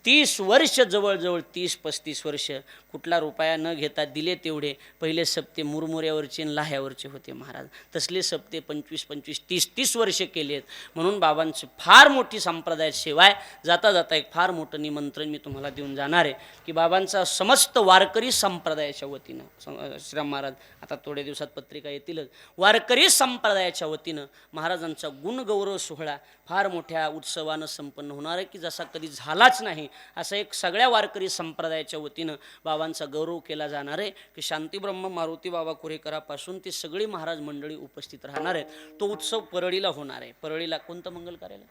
30 वर्ष जवळजवळ 30-35 वर्ष कुठला रुपया न घेता दिले तेवढे. पहिले सप्ते मुरमुऱ्यावरचे आणि लाह्यावरचे होते महाराज, तसले सप्ते 25-25, 30-30 वर्ष केलेत. म्हणून बाबांची फार मोठी संप्रदाय सेवा आहे. जाता जाता एक फार मोठं निमंत्रण मी तुम्हाला देऊन जाणार आहे की बाबांचा समस्त वारकरी संप्रदायाच्या वतीनं, श्रीराम महाराज आता थोड्या दिवसात पत्रिका येतीलच, वारकरी संप्रदायाच्या वतीनं महाराजांचा गुणगौरव सोहळा फार मोठ्या उत्सवानं संपन्न होणार आहे की जसा कधी झालाच नाही. असं एक सगळ्या वारकरी संप्रदायाच्या वतीनं बाबांचा गौरव केला जाणार आहे की शांतीब्रह्म मारुती बाबा कुरेकरापासून ते सगळी महाराज मंडळी उपस्थित राहणार आहेत. तो उत्सव परळीला होणार आहे. परळीला कोणतं मंगल कार्यालय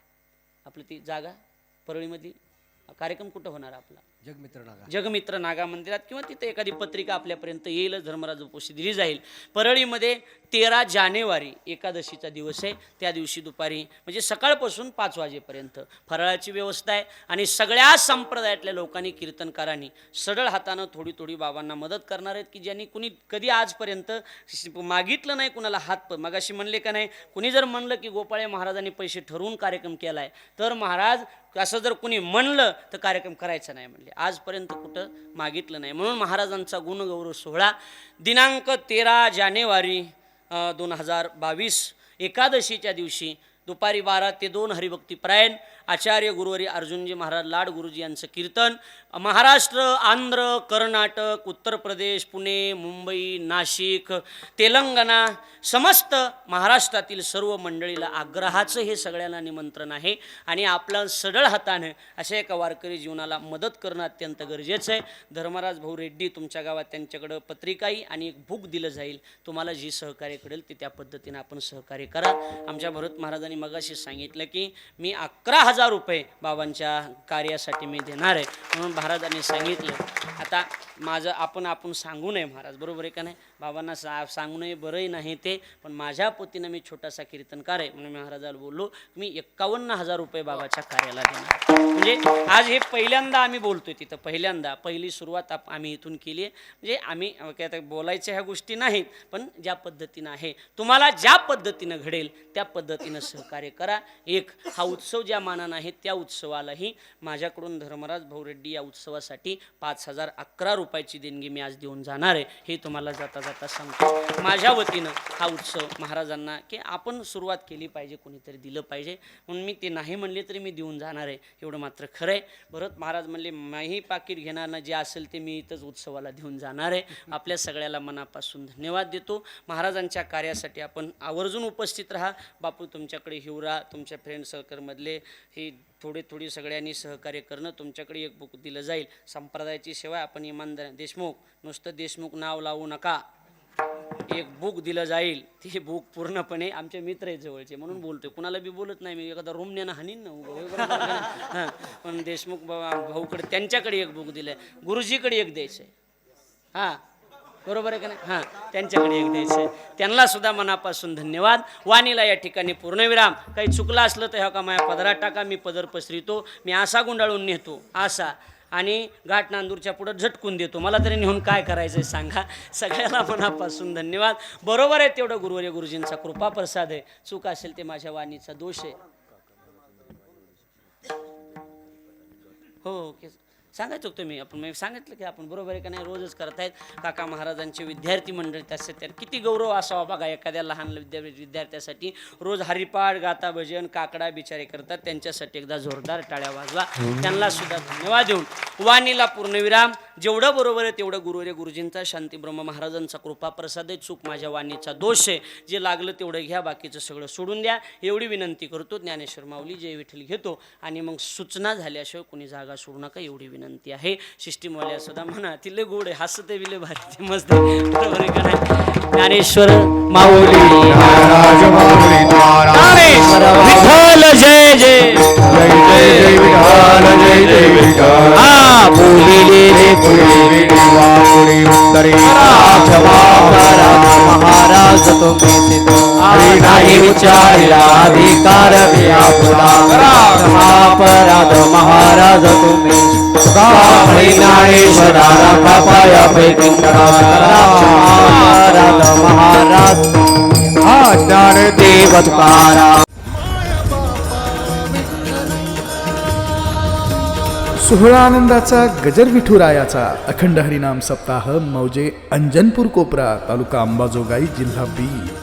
आपली ती जागा परळीमधली कार्यक्रम कुठं होणार आपला? जगमित्र नागा. जगमित्र नागा मंदिरात, किंवा तिथे एखादी पत्रिका आपल्यापर्यंत येईलच, धर्मराज उपोषी दिली जाईल. परळीमध्ये 13 जानेवारी एकादशीचा दिवस आहे. त्या दिवशी दुपारी म्हणजे सकाळपासून 5 वाजेपर्यंत फराळाची व्यवस्था आहे. आणि सगळ्या संप्रदायातल्या लोकांनी, कीर्तनकारांनी सडळ हातानं थोडी थोडी बाबांना मदत करणार आहेत, की ज्यांनी कुणी कधी आजपर्यंत मागितलं नाही कुणाला हात. मगाशी म्हणले का नाही, कुणी जर म्हणलं की गोपाळे महाराजांनी पैसे ठरवून कार्यक्रम केला आहे, तर महाराज असं जर कुणी म्हणलं तर कार्यक्रम करायचा नाही म्हणले. आजपर्यंत कुठं मागितलं नाही. म्हणून महाराजांचा गुणगौरव सोहळा दिनांक 13 जानेवारी 2022 एकादशीच्या दिवशी दुपारी 12 ते 2 हरिभक्तीपरायण आचार्य गुरुवारी अर्जुनजी महाराज लाड गुरुजी यांचं कीर्तन. महाराष्ट्र, आंध्र, कर्नाटक, उत्तर प्रदेश, पुणे, मुंबई, नाशिक, तेलंगणा, समस्त महाराष्ट्रातील सर्व मंडळीला आग्रहाचं हे सगळ्यांना निमंत्रण आहे. आणि आपलं सडळ हाताने अशा एका वारकरी जीवनाला मदत करणं अत्यंत गरजेचं आहे. धर्मराज भाऊ रेड्डी तुमच्या गावात त्यांच्याकडं पत्रिकाही आणि एक बुक दिलं जाईल. तुम्हाला जी सहकार्य करेल ते त्या पद्धतीने आपण सहकार्य करा. आमच्या भरत महाराजांनी मगाशी सांगितलं की मी 11,000 रुपये बाबांच्या कार्यासाठी मी देणार आहे. म्हणून महाराजांनी सांगितलं, आता माझं आपण सांगू नये महाराज, बरोबर आहे का नाही? बाबांना सांगू नये, बरंही नाही ते, पण माझ्या पोतीनं मी छोटासा कीर्तनकार आहे म्हणून मी महाराजाला बोललो मी 51,000 रुपये बाबाच्या कार्याला देणार. म्हणजे आज हे पहिल्यांदा आम्ही बोलतोय तिथं, पहिली सुरुवात आम्ही इथून केली आहे. म्हणजे आम्ही आता बोलायच्या ह्या गोष्टी नाहीत, पण ज्या पद्धतीनं आहे, तुम्हाला ज्या पद्धतीनं घडेल त्या पद्धतीनं सहकार्य करा. एक हा उत्सव ज्या मानानं आहे त्या उत्सवालाही माझ्याकडून धर्मराज भाऊ रेड्डी या उत्सवासाठी 5,011 रुपयाची देणगी मी आज देऊन जाणार आहे. हे तुम्हाला जाता जाता सांगतो. माझ्या वतीनं हा उत्सव महाराजांना की आपण सुरुवात केली पाहिजे, कोणीतरी दिलं पाहिजे, म्हणून मी ते नाही म्हणले तरी मी देऊन जाणार आहे. एवढं मात्र खरं आहे. भरत महाराज म्हणले माही पाकिट घेणार ना, जे असेल ते मी इथंच उत्सवाला देऊन जाणार आहे. आपल्या सगळ्याला मनापासून धन्यवाद देतो. महाराजांच्या कार्यासाठी आपण आवर्जून उपस्थित राहा. बापू तुमच्याकडे हिवरा, तुमच्या फ्रेंड सर्कलमधले हे थोडी सगळ्यांनी सहकार्य करणं. तुमच्याकडे एक बुक दिलं जाईल, संप्रदायाची सेवा. आपण इमानदार देशमुख, नुसतं देशमुख नाव लावू नका, एक बुक दिलं जाईल. ते बुक पूर्णपणे आमचे मित्र आहेत जवळचे म्हणून बोलतोय, कुणाला बी बोलत नाही मी. एखादा रूमण्यानं हानीन ना. हां, पण देशमुख भाऊकडे त्यांच्याकडे एक बुक दिलं आहे, गुरुजीकडे एक द्यायचं आहे. हां, बरोबर आहे का नाही? हां, त्यांच्याकडे एक द्यायचं आहे. त्यांना सुद्धा मनापासून धन्यवाद. वाणीला या ठिकाणी पूर्णविराम. काही चुकलं असलं तर ह्या का माझ्या पदरात टाका, मी पदर पसरितो. मी असा गुंडाळून नेतो असा, आणि घाट नांदूरच्या पुढं झटकून देतो. मला तरी नेऊन काय करायचं आहे सांगा. सगळ्याला मनापासून धन्यवाद. बरोबर आहे, तेवढं गुरुवर्य गुरुजींचा कृपा प्रसाद आहे. चूक असेल ते माझ्या वाणीचा दोष आहे. हो, ओके, सांगायचं तुम्ही. आपण मी सांगितलं की आपण बरोबर आहे का नाही, रोजच करतायत. काका महाराजांचे विद्यार्थी मंडळी त्याचे तर किती गौरव असावा बघा एखाद्या लहान विद्यार्थ्यासाठी. रोज हरिपाठ, गाता, भजन, काकडा बिचारे करतात. त्यांच्यासाठी एकदा जोरदार टाळ्या वाजवा. त्यांना सुद्धा धन्यवाद देऊन वाणीला पूर्णविराम. जेवढं बरोबर आहे तेवढं गुरुवर्य गुरुजींचा शांतीब्रह्म महाराजांचा कृपा प्रसाद आहे. चूक माझ्या वाणीचा दोष आहे. जे लागलं तेवढं घ्या, बाकीचं सगळं सोडून द्या, एवढी विनंती करतो. ज्ञानेश्वर माऊली जय विठ्ठल घेतो. आणि मग सूचना झाल्याशिवाय कोणी जागा सोडू नका, एवढी विनंती आहे. सिस्टीमवाल्या सुद्धा म्हणा तिले गोड आहे, हसते विले भारी, ते मस्त बरोबर आहे का नाही? ज्ञानेश्वर माऊली विठ्ठल जय जय जय विठ्ठल, जय जय विठ्ठल. हा बोलिले रे महाराज तुम्ही नाही विचारिला अधिकार अपराध महाराज तुम्ही ज्ञानेश्वराला पापाया पैकी महाराज हा ज्ञान देव तुकाराम. सोहळा आनंदाचा गजर विठुरायाचा अखंड हरिनाम सप्ताह मौजे अंजनपूर कोपरा तालुका अंबाजोगाई जिल्हा बीड.